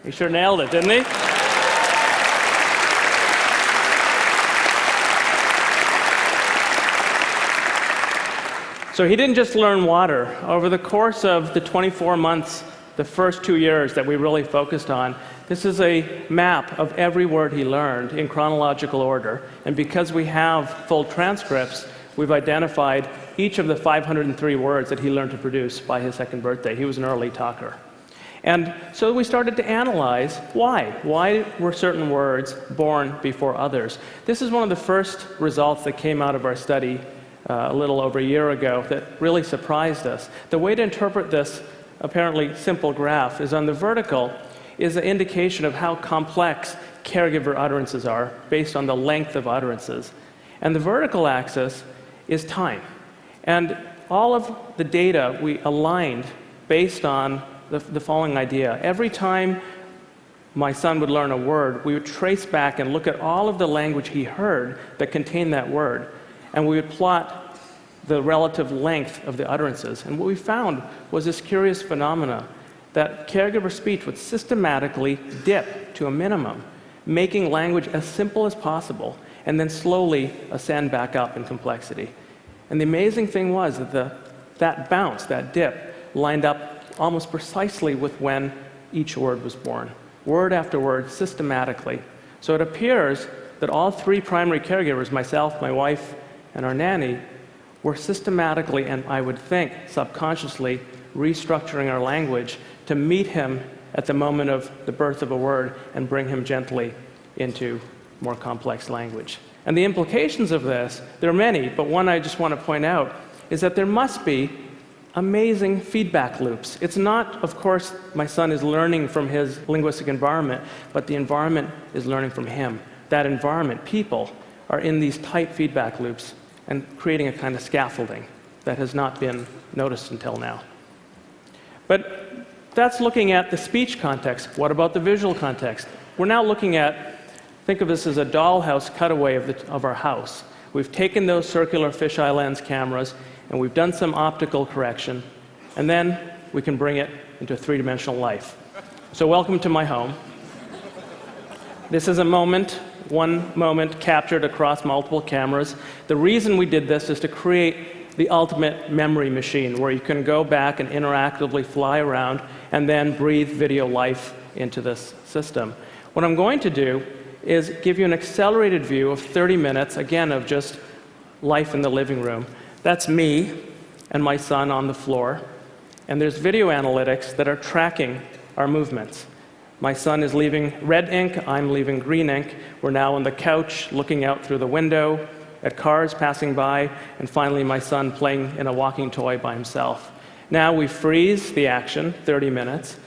He sure nailed it, didn't he? So he didn't just learn water. Over the course of the 24 months, the first 2 years that we really focused on, this is a map of every word he learned in chronological order. And because we have full transcripts, we've identified each of the 503 words that he learned to produce by his second birthday. He was an early talker. And so we started to analyze why. Why were certain words born before others? This is one of the first results that came out of our study a little over a year ago that really surprised us. The way to interpret this apparently simple graph is on the vertical is an indication of how complex caregiver utterances are based on the length of utterances. And the vertical axis is time. And all of the data we aligned based on the following idea. Every time my son would learn a word, we would trace back and look at all of the language he heard that contained that word, and we would plot the relative length of the utterances. And what we found was this curious phenomena that caregiver speech would systematically dip to a minimum, making language as simple as possible, and then slowly ascend back up in complexity. And the amazing thing was that that bounce, that dip, lined up almost precisely with when each word was born. Word after word, systematically. So it appears that all three primary caregivers, myself, my wife, and our nanny, were systematically, and I would think subconsciously, restructuring our language to meet him at the moment of the birth of a word and bring him gently into more complex language. And the implications of this, there are many, but one I just want to point out is that there must be amazing feedback loops. It's not, of course, my son is learning from his linguistic environment, but the environment is learning from him. That environment, people, are in these tight feedback loops and creating a kind of scaffolding that has not been noticed until now. But that's looking at the speech context. What about the visual context? We're now looking at, think of this as a dollhouse cutaway of our house. We've taken those circular fisheye lens cameras and we've done some optical correction, and then we can bring it into three-dimensional life. So welcome to my home. This is a moment, one moment captured across multiple cameras. The reason we did this is to create the ultimate memory machine, where you can go back and interactively fly around and then breathe video life into this system. What I'm going to do is give you an accelerated view of 30 minutes, again, of just life in the living room. That's me and my son on the floor, and there's video analytics that are tracking our movements. My son is leaving red ink, I'm leaving green ink. We're now on the couch looking out through the window at cars passing by, and finally my son playing in a walking toy by himself. Now we freeze the action, 30 minutes.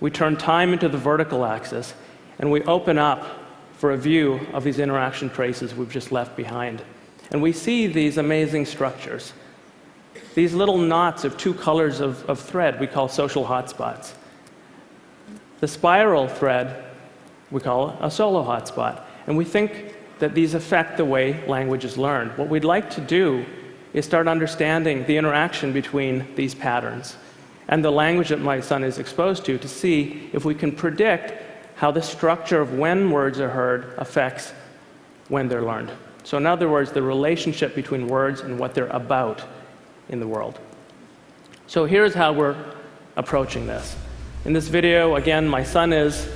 We turn time into the vertical axis, and we open up for a view of these interaction traces we've just left behind. And we see these amazing structures. These little knots of two colors of thread we call social hotspots. The spiral thread we call a solo hotspot. And we think that these affect the way language is learned. What we'd like to do is start understanding the interaction between these patterns and the language that my son is exposed to see if we can predict how the structure of when words are heard affects when they're learned. So in other words, the relationship between words and what they're about in the world. So here's how we're approaching this. In this video, again, my son is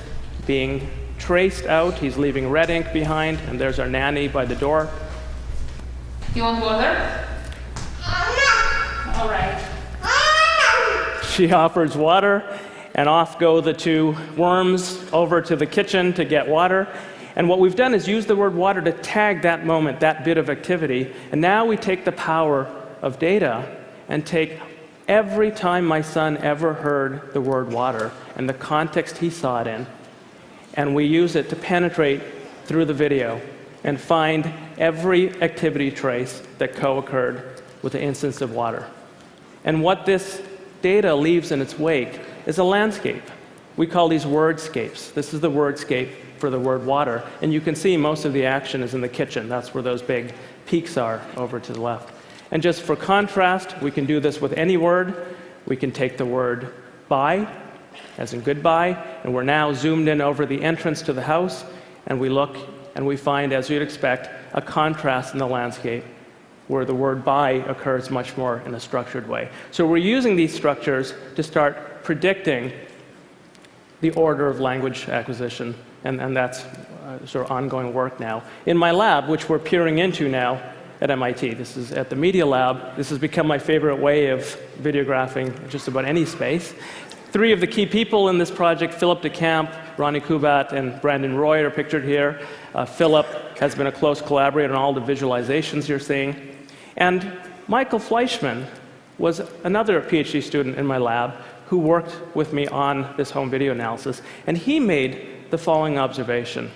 being traced out. He's leaving red ink behind, and there's our nanny by the door. You want water? All right. She offers water, and off go the two worms over to the kitchen to get water. And what we've done is use the word water to tag that moment, that bit of activity. And now we take the power of data and take every time my son ever heard the word water and the context he saw it in, and we use it to penetrate through the video and find every activity trace that co-occurred with the instance of water. And what this data leaves in its wake is a landscape. We call these wordscapes. This is the wordscape for the word water. And you can see most of the action is in the kitchen. That's where those big peaks are over to the left. And just for contrast, we can do this with any word. We can take the word bye, as in goodbye, and we're now zoomed in over the entrance to the house, and we look and we find, as you'd expect, a contrast in the landscape where the word bye occurs much more in a structured way. So we're using these structures to start predicting the order of language acquisition, and that's sort of ongoing work now. In my lab, which we're peering into now at MIT, this is at the Media Lab, this has become my favorite way of videographing just about any space. Three of the key people in this project, Philip DeCamp, Ronnie Kubat, and Brandon Roy, are pictured here. Philip has been a close collaborator on all the visualizations you're seeing. And Michael Fleischman was another PhD student in my lab who worked with me on this home video analysis, and he made the following observation,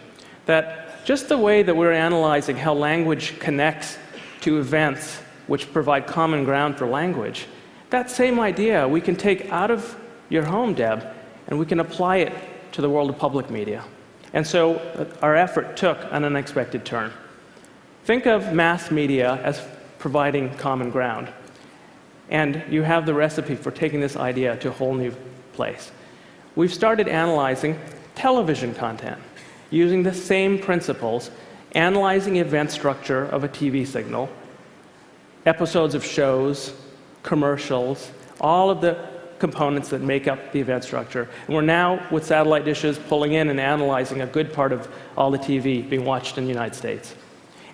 that just the way that we're analyzing how language connects to events which provide common ground for language, that same idea we can take out of your home, Deb, and we can apply it to the world of public media. And so our effort took an unexpected turn. Think of mass media as providing common ground. And you have the recipe for taking this idea to a whole new place. We've started analyzing television content using the same principles, analyzing event structure of a TV signal, episodes of shows, commercials, all of the components that make up the event structure. And we're now, with satellite dishes, pulling in and analyzing a good part of all the TV being watched in the United States.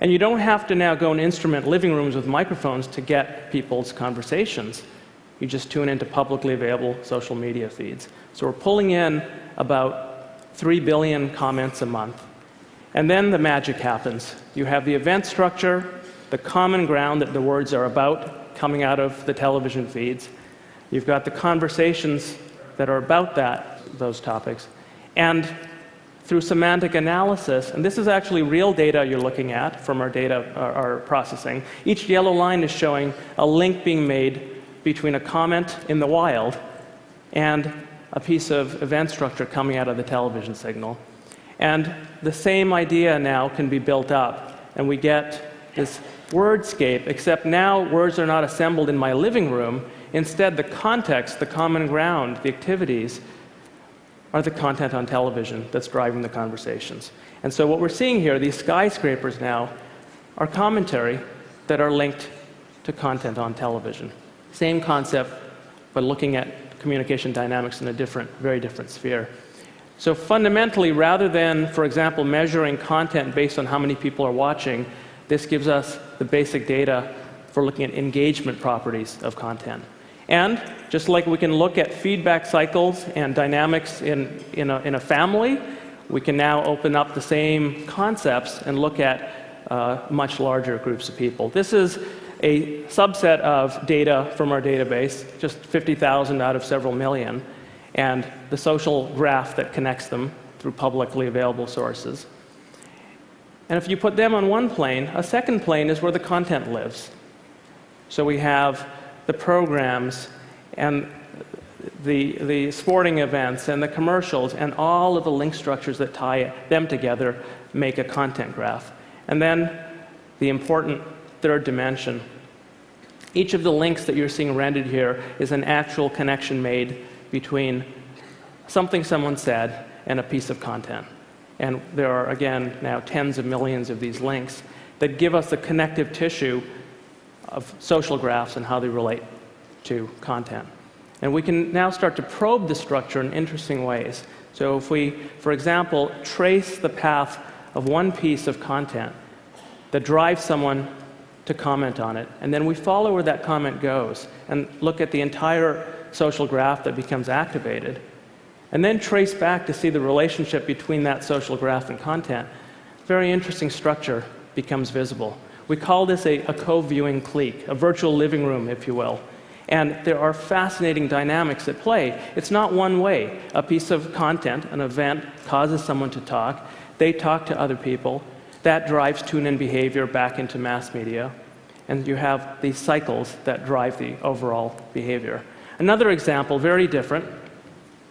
And you don't have to now go and instrument living rooms with microphones to get people's conversations. You just tune into publicly available social media feeds. So we're pulling in about 3 billion comments a month. And then the magic happens. You have the event structure, the common ground that the words are about coming out of the television feeds. You've got the conversations that are about those topics. And through semantic analysis, and this is actually real data you're looking at from our data, our processing, each yellow line is showing a link being made between a comment in the wild and a piece of event structure coming out of the television signal. And the same idea now can be built up, and we get this wordscape, except now words are not assembled in my living room. Instead, the context, the common ground, the activities are the content on television that's driving the conversations. And so what we're seeing here, these skyscrapers now, are commentary that are linked to content on television. Same concept, but looking at communication dynamics in a very different sphere. So fundamentally, rather than, for example, measuring content based on how many people are watching, this gives us the basic data for looking at engagement properties of content. And just like we can look at feedback cycles and dynamics in a family, we can now open up the same concepts and look at much larger groups of people. This is a subset of data from our database, just 50,000 out of several million, and the social graph that connects them through publicly available sources. And if you put them on one plane, a second plane is where the content lives. So we have the programs and the sporting events and the commercials and all of the link structures that tie them together make a content graph. And then the important third dimension. Each of the links that you're seeing rendered here is an actual connection made between something someone said and a piece of content. And there are, again, now tens of millions of these links that give us the connective tissue of social graphs and how they relate to content. And we can now start to probe the structure in interesting ways. So if we, for example, trace the path of one piece of content that drives someone to comment on it, and then we follow where that comment goes and look at the entire social graph that becomes activated, and then trace back to see the relationship between that social graph and content, very interesting structure becomes visible. We call this a co-viewing clique, a virtual living room, if you will. And there are fascinating dynamics at play. It's not one way. A piece of content, an event, causes someone to talk. They talk to other people. That drives tune-in behavior back into mass media. And you have these cycles that drive the overall behavior. Another example, very different,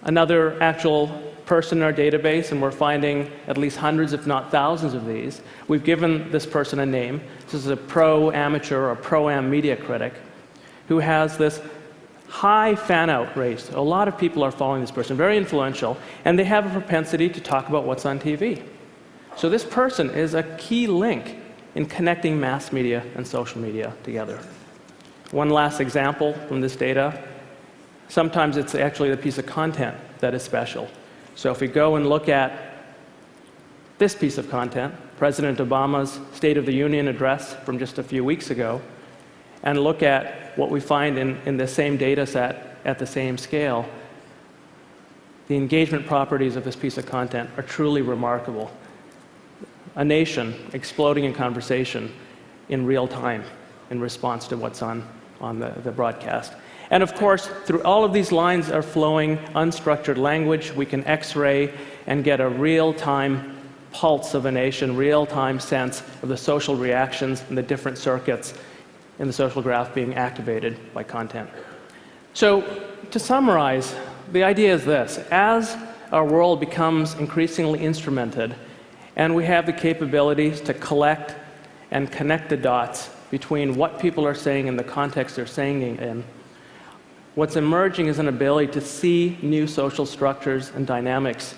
another actual person in our database, and we're finding at least hundreds, if not thousands of these. We've given this person a name. This is a pro-amateur or pro-am media critic who has this high fan-out rate. A lot of people are following this person, very influential, and they have a propensity to talk about what's on TV. So this person is a key link in connecting mass media and social media together. One last example from this data. Sometimes it's actually the piece of content that is special. So if we go and look at this piece of content, President Obama's State of the Union address from just a few weeks ago, and look at what we find in the same data set at the same scale, the engagement properties of this piece of content are truly remarkable. A nation exploding in conversation in real time in response to what's on the broadcast. And of course, through all of these lines are flowing unstructured language. We can X-ray and get a real-time pulse of a nation, real-time sense of the social reactions and the different circuits in the social graph being activated by content. So, to summarize, the idea is this. As our world becomes increasingly instrumented, and we have the capabilities to collect and connect the dots between what people are saying and the context they're saying it in, what's emerging is an ability to see new social structures and dynamics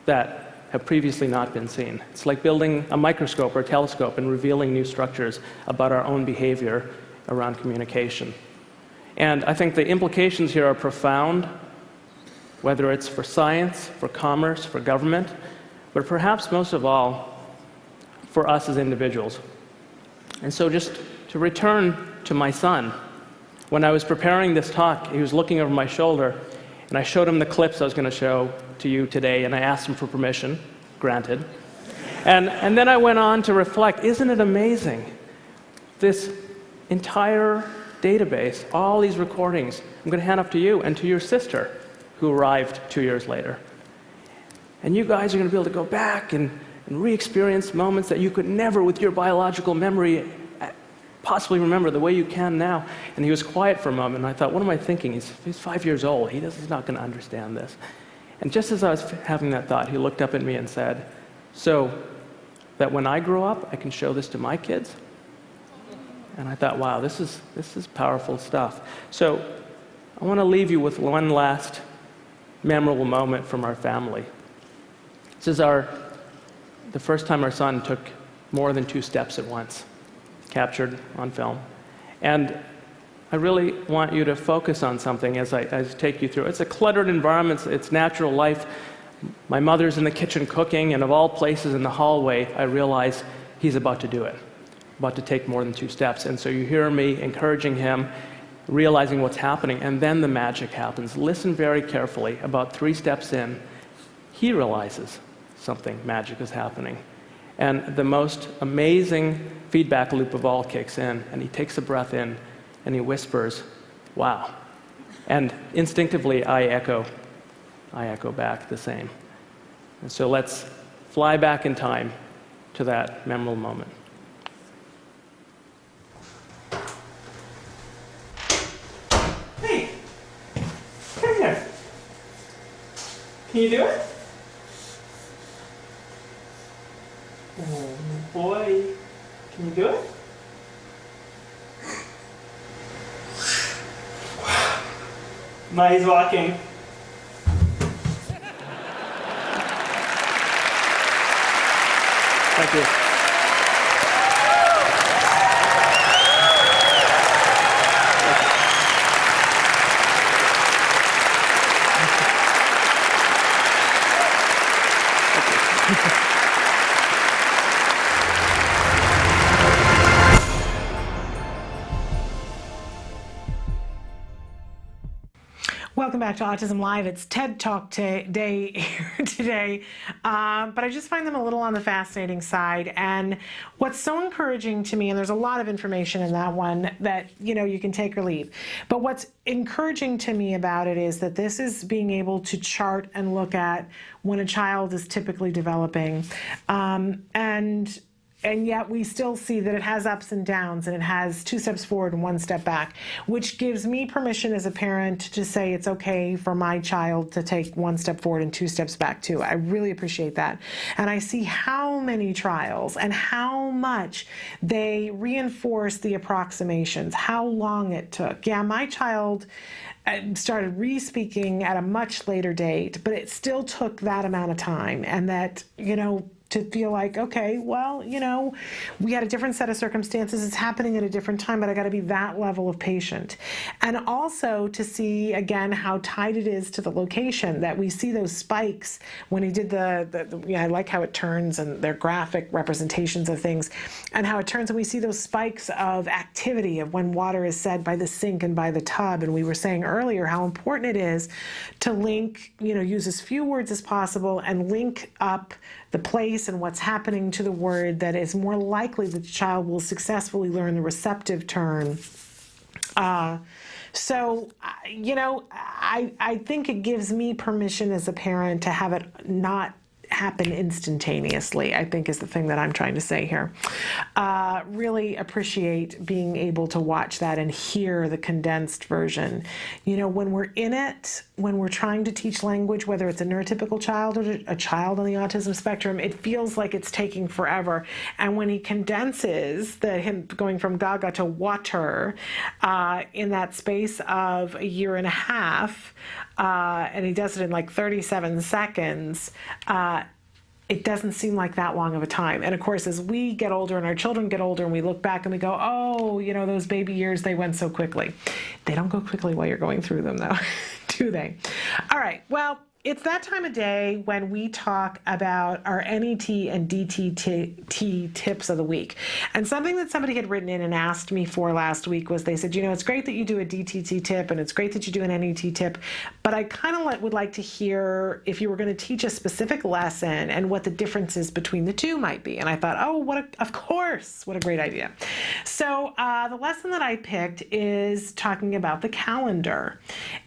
that have previously not been seen. It's like building a microscope or a telescope and revealing new structures about our own behavior around communication. And I think the implications here are profound, whether it's for science, for commerce, for government, but perhaps most of all, for us as individuals. And so just to return to my son, when I was preparing this talk, he was looking over my shoulder, and I showed him the clips I was going to show to you today, and I asked him for permission, granted. And then I went on to reflect, isn't it amazing? This entire database, all these recordings, I'm going to hand up to you and to your sister, who arrived 2 years later. And you guys are going to be able to go back and re-experience moments that you could never, with your biological memory, possibly remember the way you can now. And he was quiet for a moment, and I thought, what am I thinking? He's 5 years old. He's not going to understand this. And just as I was having that thought, he looked up at me and said, so that when I grow up, I can show this to my kids? And I thought, wow, this is powerful stuff. So I want to leave you with one last memorable moment from our family. This is the first time our son took more than 2 steps at once, captured on film. And I really want you to focus on something as I take you through. It's a cluttered environment, it's natural life. My mother's in the kitchen cooking, and of all places in the hallway, I realize he's about to do it, about to take more than 2 steps. And so you hear me encouraging him, realizing what's happening, and then the magic happens. Listen very carefully. About 3 steps in, he realizes something magic is happening. And the most amazing feedback loop of all kicks in, and he takes a breath in, and he whispers, wow. And instinctively, I echo back the same. And so let's fly back in time to that memorable moment. Hey, come here. Can you do it? Oh boy, can you do it? Now he's walking. Thank you. Welcome back to Autism Live. It's TED Talk Day here today, but I just find them a little on the fascinating side. And what's so encouraging to me, and there's a lot of information in that one that you can take or leave, but what's encouraging to me about it is that this is being able to chart and look at when a child is typically developing, and yet we still see that it has ups and downs, and it has 2 steps forward and 1 step back, which gives me permission as a parent to say it's okay for my child to take 1 step forward and 2 steps back too. I really appreciate that. And I see how many trials and how much they reinforce the approximations, how long it took. Yeah, my child started re-speaking at a much later date, but it still took that amount of time, and that, to feel like, okay, well, we had a different set of circumstances, it's happening at a different time, but I got to be that level of patient. And also to see, again, how tied it is to the location, that we see those spikes when he did I like how it turns, and they're graphic representations of things, and how it turns, and we see those spikes of activity of when water is said by the sink and by the tub. And we were saying earlier how important it is to link, use as few words as possible and link up the place and what's happening to the word that is more likely that the child will successfully learn the receptive turn. So, I think it gives me permission as a parent to have it not happen instantaneously, I think is the thing that I'm trying to say here. Really appreciate being able to watch that and hear the condensed version. You know, when we're in it, when we're trying to teach language, whether it's a neurotypical child or a child on the autism spectrum, it feels like it's taking forever. And when he condenses him going from gaga to water in that space of a year and a half, and he does it in like 37 seconds, it doesn't seem like that long of a time. And of course, as we get older and our children get older and we look back and we go, oh, you know, those baby years, they went so quickly. They don't go quickly while you're going through them, though, do they? All right, well, it's that time of day when we talk about our NET and DTT tips of the week. And something that somebody had written in and asked me for last week was, they said, you know, it's great that you do a DTT tip and it's great that you do an NET tip, but I kind of would like to hear if you were going to teach a specific lesson and what the differences between the two might be. And I thought, oh, of course, what a great idea. So the lesson that I picked is talking about the calendar.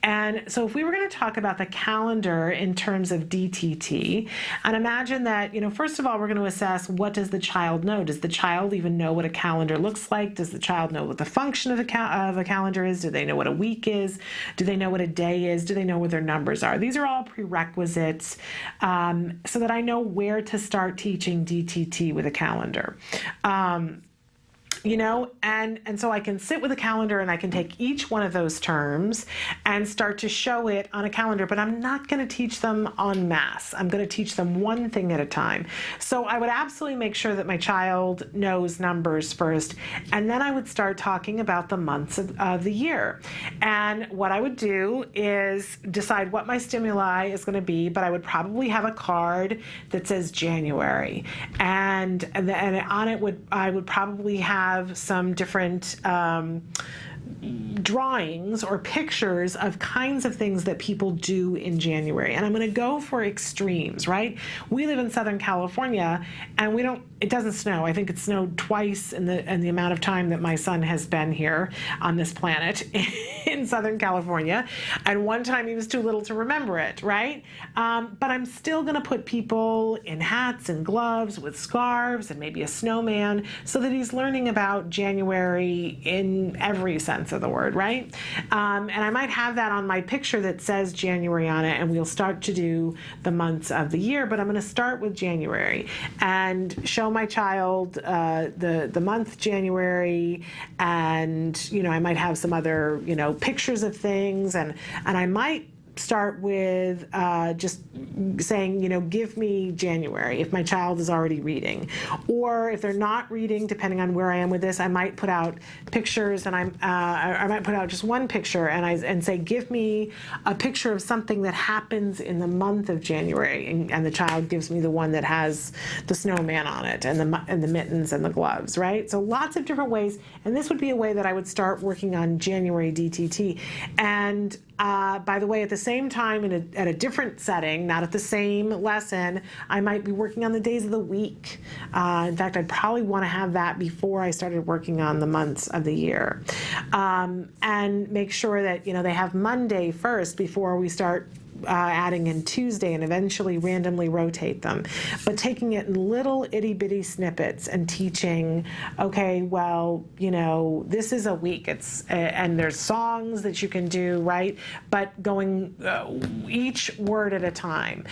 And so if we were going to talk about the calendar in terms of DTT, and imagine that, you know, first of all, we're going to assess, what does the child know? Does the child even know what a calendar looks like? Does the child know what the function of a calendar is? Do they know what a week is? Do they know what a day is? Do they know what their numbers are? These are all prerequisites so that I know where to start teaching DTT with a calendar. You know, and so I can sit with a calendar and I can take each one of those terms and start to show it on a calendar, but I'm not going to teach them en masse. I'm going to teach them one thing at a time. So I would absolutely make sure that my child knows numbers first, and then I would start talking about the months of the year. And what I would do is decide what my stimuli is going to be, but I would probably have a card that says January, and on it I would probably have some different drawings or pictures of kinds of things that people do in January. And I'm going to go for extremes, right? We live in Southern California and it doesn't snow. I think it snowed twice in the amount of time that my son has been here on this planet in Southern California. And one time he was too little to remember it, right? But I'm still going to put people in hats and gloves with scarves and maybe a snowman so that he's learning about January in every sense of the word, right? And I might have that on my picture that says January on it, and we'll start to do the months of the year, but I'm going to start with January and show my child the month January, and, you know, I might have some other, you know, pictures of things, and I might start with just saying, you know, give me January if my child is already reading. Or if they're not reading, depending on where I am with this, I might put out pictures, and I might put out just one picture and say, give me a picture of something that happens in the month of January. And the child gives me the one that has the snowman on it and the mittens and the gloves, right? So lots of different ways. And this would be a way that I would start working on January DTT. And by the way, at the same time, at a different setting, not at the same lesson, I might be working on the days of the week. In fact, I'd probably want to have that before I started working on the months of the year. And make sure that, you know, they have Monday first before we start adding in Tuesday, and eventually randomly rotate them. But taking it in little itty bitty snippets and teaching, okay, well, you know, this is a week. And there's songs that you can do, right? But going each word at a time.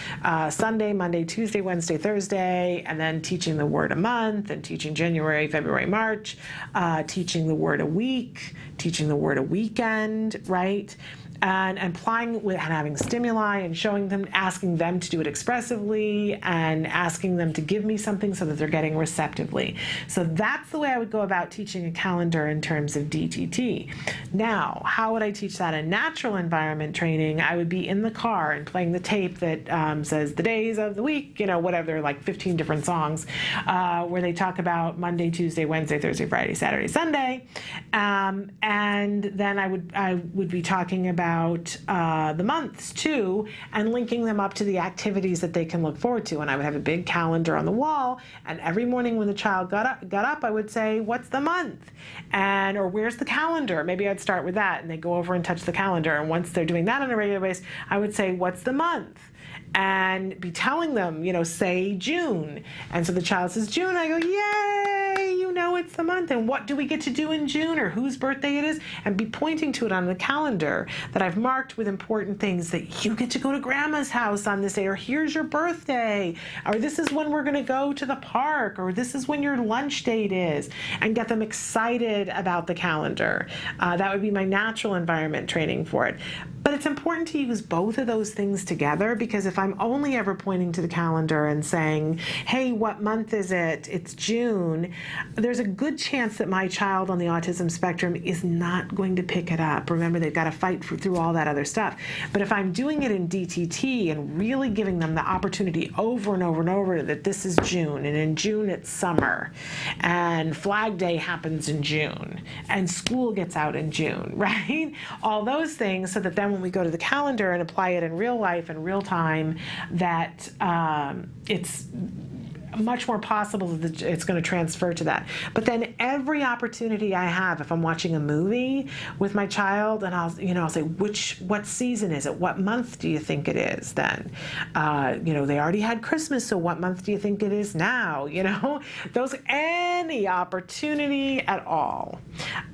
Sunday, Monday, Tuesday, Wednesday, Thursday, and then teaching the word a month, and teaching January, February, March, teaching the word a week, teaching the word a weekend, right? And applying with and having stimuli and showing them, asking them to do it expressively and asking them to give me something so that they're getting receptively. So that's the way I would go about teaching a calendar in terms of DTT. Now, how would I teach that in natural environment training? I would be in the car and playing the tape that says the days of the week, you know, whatever, like 15 different songs, where they talk about Monday, Tuesday, Wednesday, Thursday, Friday, Saturday, Sunday. And then I would be talking about the months too, and linking them up to the activities that they can look forward to. And I would have a big calendar on the wall, and every morning when the child got up, I would say, what's the month? Or where's the calendar? Maybe I'd start with that, and they go over and touch the calendar. And once they're doing that on a regular basis, I would say, what's the month? and be telling them, say June. And so the child says June, I go, yay, it's the month. And what do we get to do in June, or whose birthday it is? And be pointing to it on the calendar that I've marked with important things, that you get to go to grandma's house on this day, or here's your birthday, or this is when we're going to go to the park, or this is when your lunch date is, and get them excited about the calendar. That would be my natural environment training for it. But it's important to use both of those things together, because if I'm only ever pointing to the calendar and saying, hey, what month is it? It's June, there's a good chance that my child on the autism spectrum is not going to pick it up. Remember, they've got to fight through all that other stuff. But if I'm doing it in DTT and really giving them the opportunity over and over and over that this is June, and in June it's summer, and Flag Day happens in June, and school gets out in June, right? All those things, so that then when we go to the calendar and apply it in real life and real time, that it's much more possible that it's going to transfer to that. But then every opportunity I have, if I'm watching a movie with my child, and I'll say, what season is it? What month do you think it is then? They already had Christmas, so what month do you think it is now? Any opportunity at all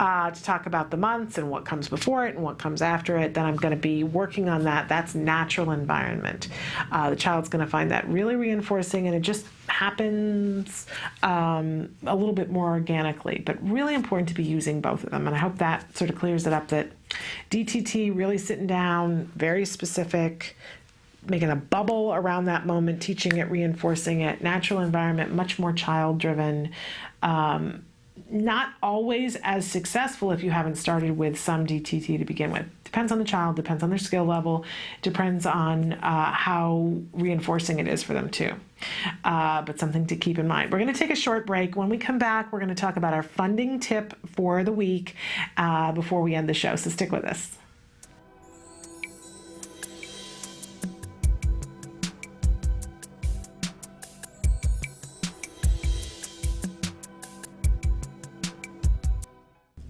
to talk about the months and what comes before it and what comes after it, then I'm going to be working on that. That's natural environment. The child's going to find that really reinforcing, and it just happens a little bit more organically, but really important to be using both of them. And I hope that sort of clears it up, that DTT, really sitting down, very specific, making a bubble around that moment, teaching it, reinforcing it, natural environment, much more child-driven. Not always as successful if you haven't started with some DTT to begin with. Depends on the child, depends on their skill level, depends on how reinforcing it is for them too. But something to keep in mind. We're going to take a short break. When we come back, we're going to talk about our funding tip for the week before we end the show, so stick with us.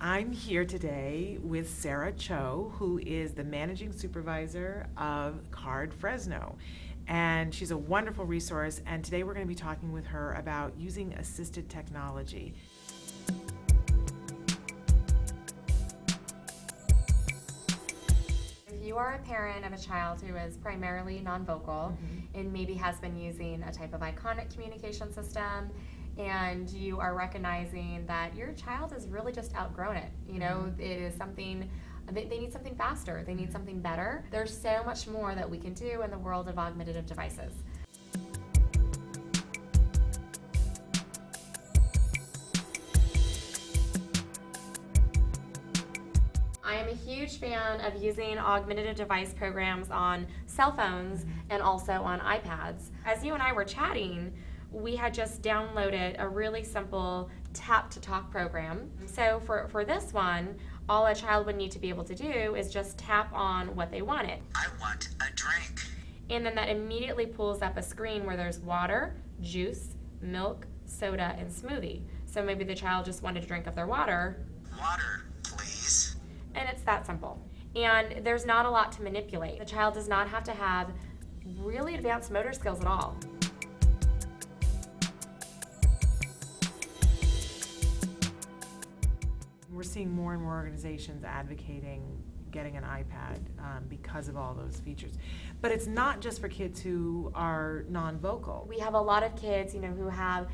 I'm here today with Sarah Cho, who is the managing supervisor of CARD Fresno. And she's a wonderful resource, and today we're going to be talking with her about using assisted technology. If you are a parent of a child who is primarily non-vocal and maybe has been using a type of iconic communication system, and you are recognizing that your child has really just outgrown it. It is something, they need something faster, they need something better. There's so much more that we can do in the world of augmentative devices. I am a huge fan of using augmentative device programs on cell phones and also on iPads. As you and I were chatting, we had just downloaded a really simple tap-to-talk program. So for this one, all a child would need to be able to do is just tap on what they wanted. I want a drink. And then that immediately pulls up a screen where there's water, juice, milk, soda, and smoothie. So maybe the child just wanted a drink of their water. Water, please. And it's that simple. And there's not a lot to manipulate. The child does not have to have really advanced motor skills at all. We're seeing more and more organizations advocating getting an iPad because of all those features. But it's not just for kids who are non-vocal. We have a lot of kids, who have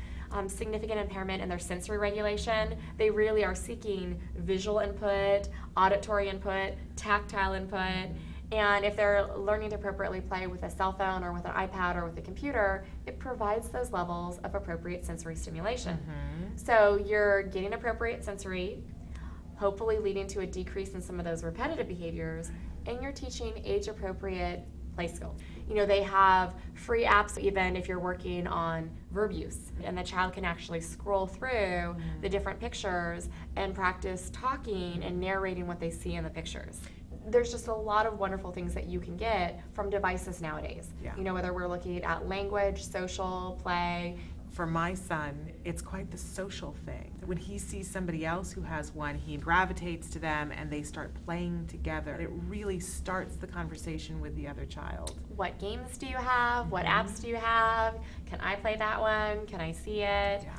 significant impairment in their sensory regulation. They really are seeking visual input, auditory input, tactile input. And if they're learning to appropriately play with a cell phone or with an iPad or with a computer, it provides those levels of appropriate sensory stimulation. So you're getting appropriate sensory, hopefully leading to a decrease in some of those repetitive behaviors, and you're teaching age-appropriate play skills. They have free apps, even if you're working on verb use, and the child can actually scroll through the different pictures and practice talking and narrating what they see in the pictures. There's just a lot of wonderful things that you can get from devices nowadays. Whether we're looking at language, social, play, for my son, it's quite the social thing. When he sees somebody else who has one, he gravitates to them and they start playing together. It really starts the conversation with the other child. What games do you have? What apps do you have? Can I play that one? Can I see it? Yeah.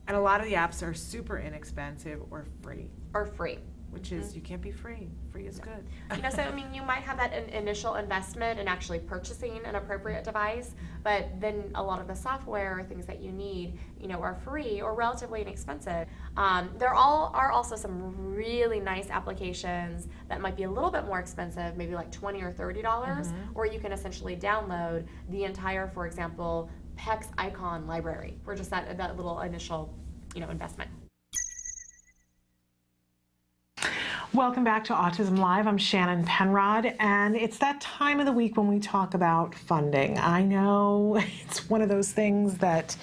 And a lot of the apps are super inexpensive or free. Or free. Which is, you can't be free. Free is good. So I mean, you might have that initial investment in actually purchasing an appropriate device, but then a lot of the software or things that you need, are free or relatively inexpensive. There are also some really nice applications that might be a little bit more expensive, maybe like $20 or $30, or you can essentially download the entire, for example, PEX icon library for just that little initial, investment. Welcome back to Autism Live. I'm Shannon Penrod, and it's that time of the week when we talk about funding. I know it's one of those things that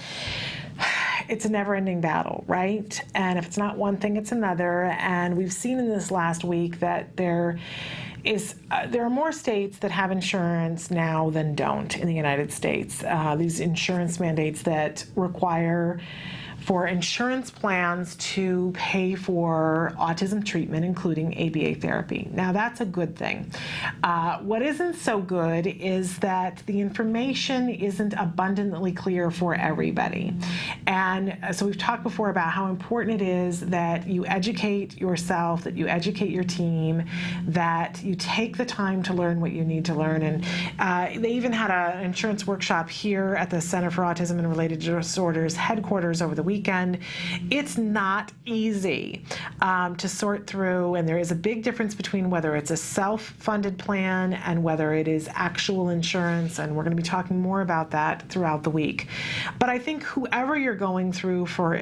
it's a never-ending battle, right? And if it's not one thing, it's another. And we've seen in this last week that there are more states that have insurance now than don't in the United States. These insurance mandates that require for insurance plans to pay for autism treatment, including ABA therapy. Now, that's a good thing. What isn't so good is that the information isn't abundantly clear for everybody. And so we've talked before about how important it is that you educate yourself, that you educate your team, that you take the time to learn what you need to learn. And they even had an insurance workshop here at the Center for Autism and Related Disorders headquarters over the weekend. It's not easy to sort through, and there is a big difference between whether it's a self-funded plan and whether it is actual insurance, and we're going to be talking more about that throughout the week. But I think whoever you're going through for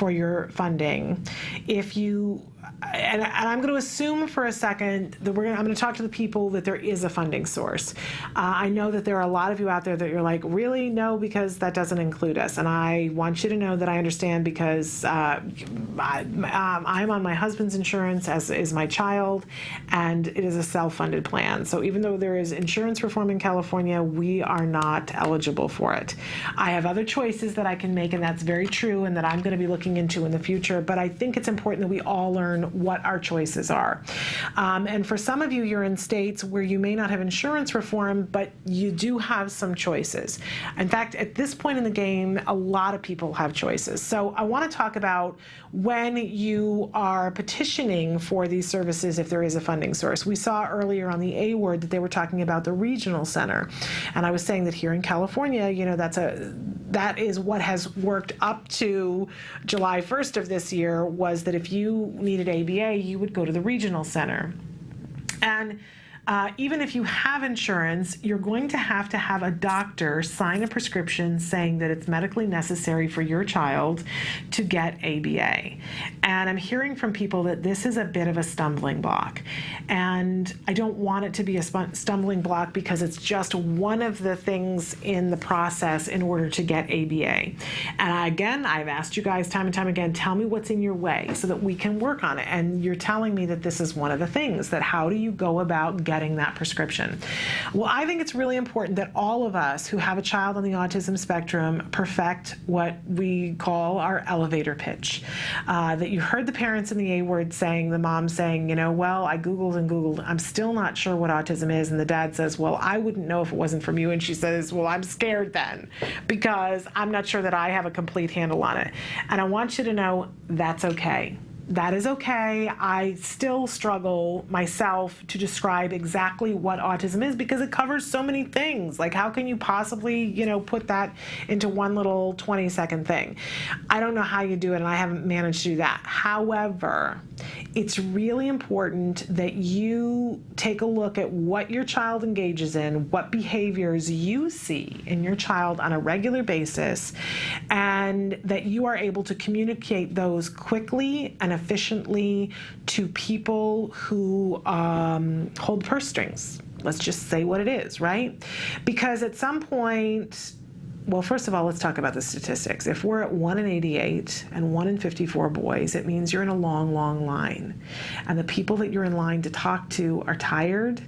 your funding, if you and I'm going to assume for a second that I'm going to talk to the people that there is a funding source. I know that there are a lot of you out there that you're like, really? No, because that doesn't include us. And I want you to know that I understand because I'm on my husband's insurance, as is my child, and it is a self-funded plan. So even though there is insurance reform in California, we are not eligible for it. I have other choices that I can make, and that's very true, and that I'm going to be looking into in the future. But I think it's important that we all learn what our choices are. And for some of you, you're in states where you may not have insurance reform, but you do have some choices. In fact, at this point in the game, a lot of people have choices. So I want to talk about when you are petitioning for these services, if there is a funding source. We saw earlier on the A word that they were talking about the regional center. And I was saying that here in California, that is what has worked up to July 1st of this year, was that if you needed ABA, you would go to the regional center. And even if you have insurance, you're going to have a doctor sign a prescription saying that it's medically necessary for your child to get ABA. And I'm hearing from people that this is a bit of a stumbling block. And I don't want it to be a stumbling block because it's just one of the things in the process in order to get ABA. And again, I've asked you guys time and time again, tell me what's in your way so that we can work on it. And you're telling me that this is one of the things, that how do you go about getting that prescription? Well, I think it's really important that all of us who have a child on the autism spectrum perfect what we call our elevator pitch. That you heard the parents in the A word saying, the mom saying, well, I Googled and Googled, I'm still not sure what autism is. And the dad says, well, I wouldn't know if it wasn't from you. And she says, well, I'm scared then because I'm not sure that I have a complete handle on it. And I want you to know that's okay. That is okay. I still struggle myself to describe exactly what autism is because it covers so many things. Like, how can you possibly, put that into one little 20-second thing? I don't know how you do it, and I haven't managed to do that. However, it's really important that you take a look at what your child engages in, what behaviors you see in your child on a regular basis, and that you are able to communicate those quickly and efficiently to people who hold purse strings. Let's just say what it is, right? Because at some point, well, first of all, let's talk about the statistics. If we're at 1 in 88 and 1 in 54 boys, it means you're in a long, long line. And the people that you're in line to talk to are tired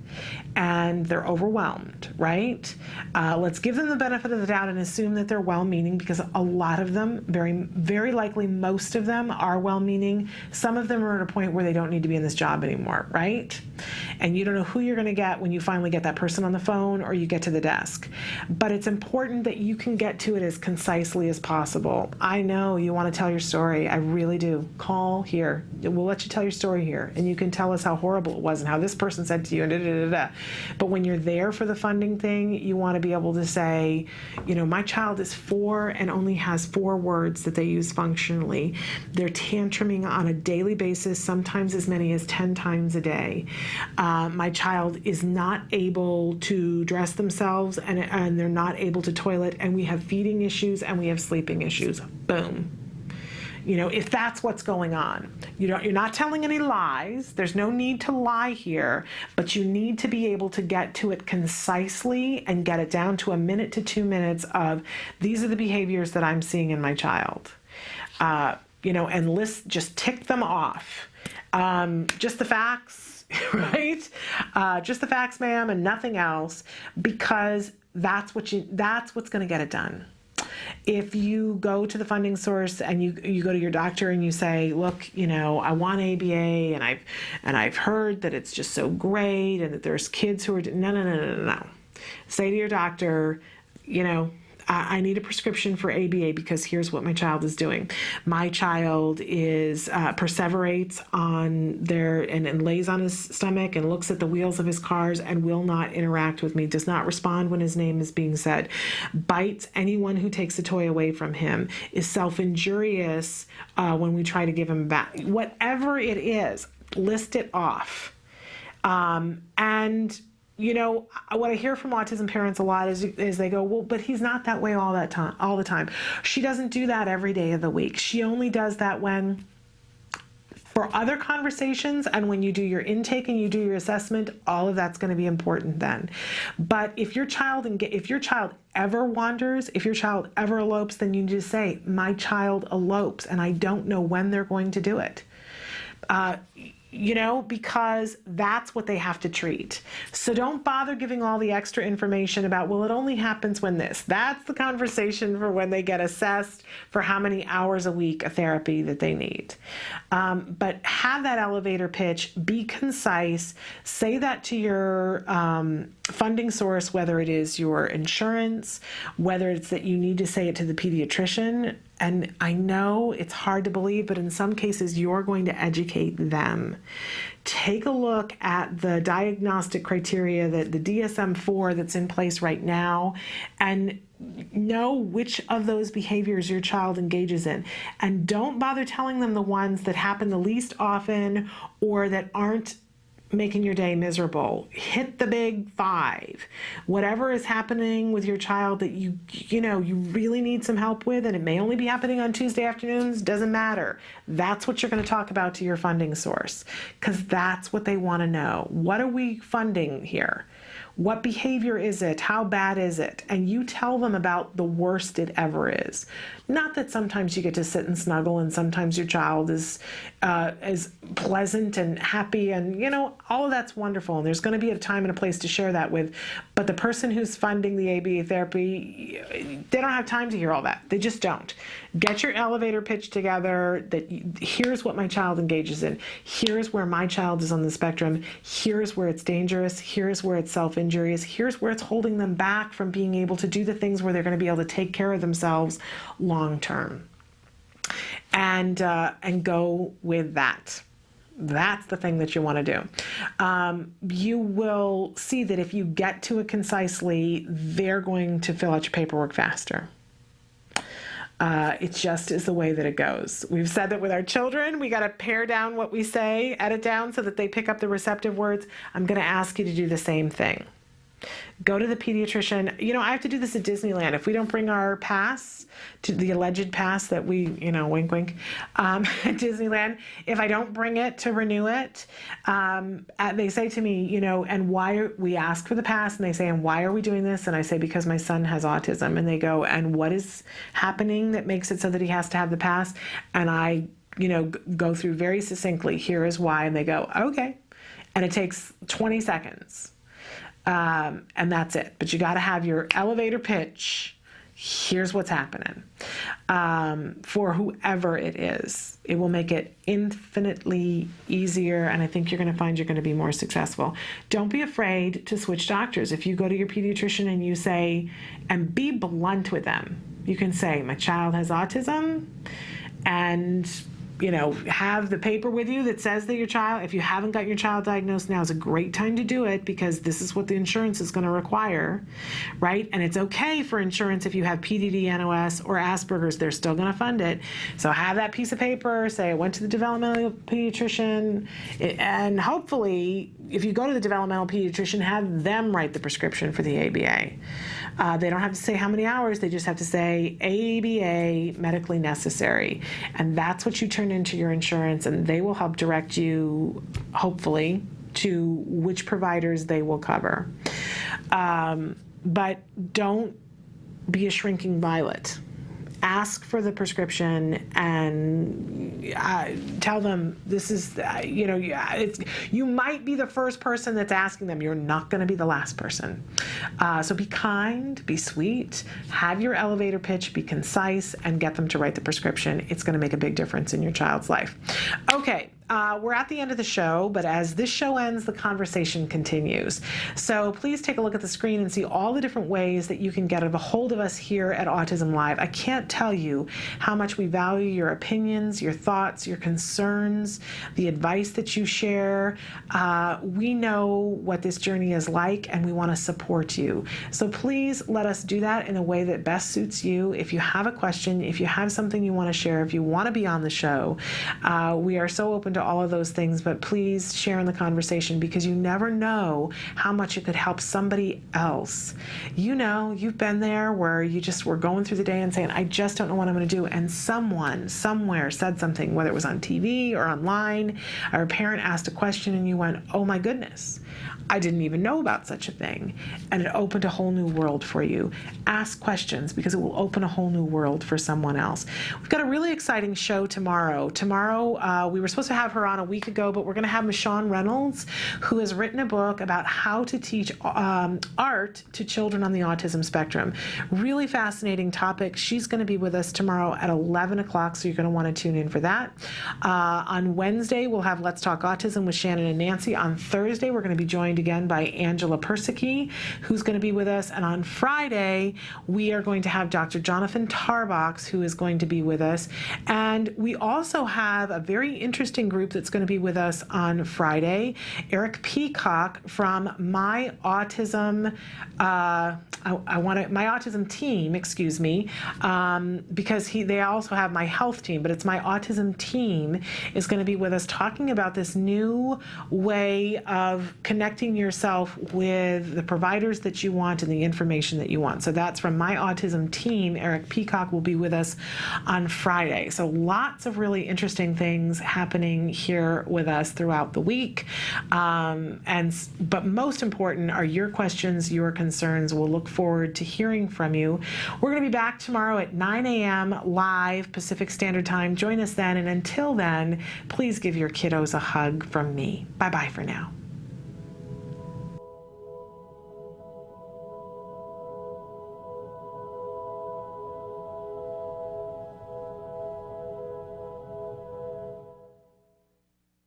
and they're overwhelmed, right? Let's give them the benefit of the doubt and assume that they're well-meaning, because a lot of them, very likely most of them, are well-meaning. Some of them are at a point where they don't need to be in this job anymore, right? And you don't know who you're going to get when you finally get that person on the phone or you get to the desk. But it's important that you can get to it as concisely as possible. I know you want to tell your story. I really do. Call here. We'll let you tell your story here, and you can tell us how horrible it was and how this person said to you and da-da-da-da. But when you're there for the funding thing, you want to be able to say, my child is 4 and only has 4 words that they use functionally. They're tantruming on a daily basis, sometimes as many as 10 times a day. My child is not able to dress themselves, and they're not able to toilet, and we have feeding issues and we have sleeping issues. Boom. If that's what's going on. You're not telling any lies. There's no need to lie here, but you need to be able to get to it concisely and get it down to 1 minute to 2 minutes of, these are the behaviors that I'm seeing in my child. And just tick them off. Just the facts, right? Just the facts, ma'am, and nothing else, because that's what's going to get it done. If you go to the funding source and you go to your doctor and you say, look, I want ABA, and I've heard that it's just so great and that there's kids who are no. Say to your doctor, I need a prescription for ABA because here's what my child is doing. My child is perseverates on and lays on his stomach and looks at the wheels of his cars and will not interact with me, does not respond when his name is being said, bites anyone who takes a toy away from him, is self-injurious when we try to give him back. Whatever it is, list it off. What I hear from autism parents a lot is they go, well, but he's not that way all the time. She doesn't do that every day of the week. She only does that for other conversations, and when you do your intake and you do your assessment, all of that's going to be important then. But if your child ever wanders, if your child ever elopes, then you just say, my child elopes, and I don't know when they're going to do it. Because that's what they have to treat. So don't bother giving all the extra information about, well, it only happens when this. That's the conversation for when they get assessed for how many hours a week of therapy that they need. But have that elevator pitch, be concise, say that to your funding source, whether it is your insurance, whether it's that you need to say it to the pediatrician. And I know it's hard to believe, but in some cases, you're going to educate them. Take a look at the diagnostic criteria, the DSM-4 that's in place right now, and know which of those behaviors your child engages in. And don't bother telling them the ones that happen the least often or that aren't making your day miserable. Hit the big 5. Whatever is happening with your child that you really need some help with, and it may only be happening on Tuesday afternoons, doesn't matter. That's what you're going to talk about to your funding source, because that's what they want to know. What are we funding here? What behavior is it? How bad is it? And you tell them about the worst it ever is. Not that sometimes you get to sit and snuggle and sometimes your child is pleasant and happy and, all of that's wonderful. And there's going to be a time and a place to share that with. But the person who's funding the ABA therapy, they don't have time to hear all that. They just don't. Get your elevator pitch together that here's what my child engages in. Here's where my child is on the spectrum. Here's where it's dangerous. Here's where it's self-injurious. Here's where it's holding them back from being able to do the things where they're going to be able to take care of themselves long term. And go with that. That's the thing that you want to do. You will see that if you get to it concisely, they're going to fill out your paperwork faster. It just is the way that it goes. We've said that with our children, we got to pare down what we say, edit down so that they pick up the receptive words. I'm going to ask you to do the same thing. Go to the pediatrician. I have to do this at Disneyland. If we don't bring our pass, to the alleged pass that we, wink, wink, at Disneyland, if I don't bring it to renew it, they say to me, and why we ask for the pass, and they say, and why are we doing this? And I say, because my son has autism. And they go, and what is happening that makes it so that he has to have the pass? And I, go through very succinctly, here is why. And they go, okay. And it takes 20 seconds. And that's it. But you got to have your elevator pitch. Here's what's happening. For whoever it is, it will make it infinitely easier, and I think you're going to find you're going to be more successful. Don't be afraid to switch doctors. If you go to your pediatrician and you say, and be blunt with them, you can say, my child has autism, and have the paper with you that says that your child, if you haven't got your child diagnosed, now is a great time to do it, because this is what the insurance is going to require, right? And it's okay for insurance if you have PDD, NOS, or Asperger's, they're still going to fund it. So have that piece of paper, say I went to the developmental pediatrician, and hopefully, if you go to the developmental pediatrician, have them write the prescription for the ABA. They don't have to say how many hours, they just have to say ABA, medically necessary. And that's what you turn into your insurance, and they will help direct you, hopefully, to which providers they will cover. But don't be a shrinking violet. Ask for the prescription and tell them this is, you might be the first person that's asking them. You're not going to be the last person. So be kind, be sweet, have your elevator pitch, be concise, and get them to write the prescription. It's going to make a big difference in your child's life. Okay. We're at the end of the show, but as this show ends, the conversation continues. So please take a look at the screen and see all the different ways that you can get a hold of us here at Autism Live. I can't tell you how much we value your opinions, your thoughts, your concerns, the advice that you share. We know what this journey is like, and we want to support you. So please let us do that in a way that best suits you. If you have a question, if you have something you want to share, if you want to be on the show, we are so open to all of those things, but please share in the conversation, because you never know how much it could help somebody else. You've been there where you just were going through the day and saying, I just don't know what I'm going to do, and someone somewhere said something, whether it was on TV or online, or a parent asked a question and you went, oh my goodness, I didn't even know about such a thing, and it opened a whole new world for you. Ask questions, because it will open a whole new world for someone else. We've got a really exciting show tomorrow. We were supposed to have her on a week ago, but we're going to have Michonne Reynolds, who has written a book about how to teach art to children on the autism spectrum. Really fascinating topic. She's going to be with us tomorrow at 11 o'clock, so you're going to want to tune in for that. On Wednesday, we'll have Let's Talk Autism with Shannon and Nancy. On Thursday, we're going to be joined again by Angela Persicki, who's going to be with us. And on Friday, we are going to have Dr. Jonathan Tarbox, who is going to be with us. And we also have a very interesting group that's going to be with us on Friday. Eric Peacock from My Autism, My Autism Team, excuse me, because they also have My Health Team, but it's My Autism Team is going to be with us talking about this new way of connecting yourself with the providers that you want and the information that you want. So that's from My Autism Team. Eric Peacock will be with us on Friday. So lots of really interesting things happening here with us throughout the week. But most important are your questions, your concerns. We'll look forward to hearing from you. We're going to be back tomorrow at 9 a.m. live Pacific Standard Time. Join us then. And until then, please give your kiddos a hug from me. Bye-bye for now.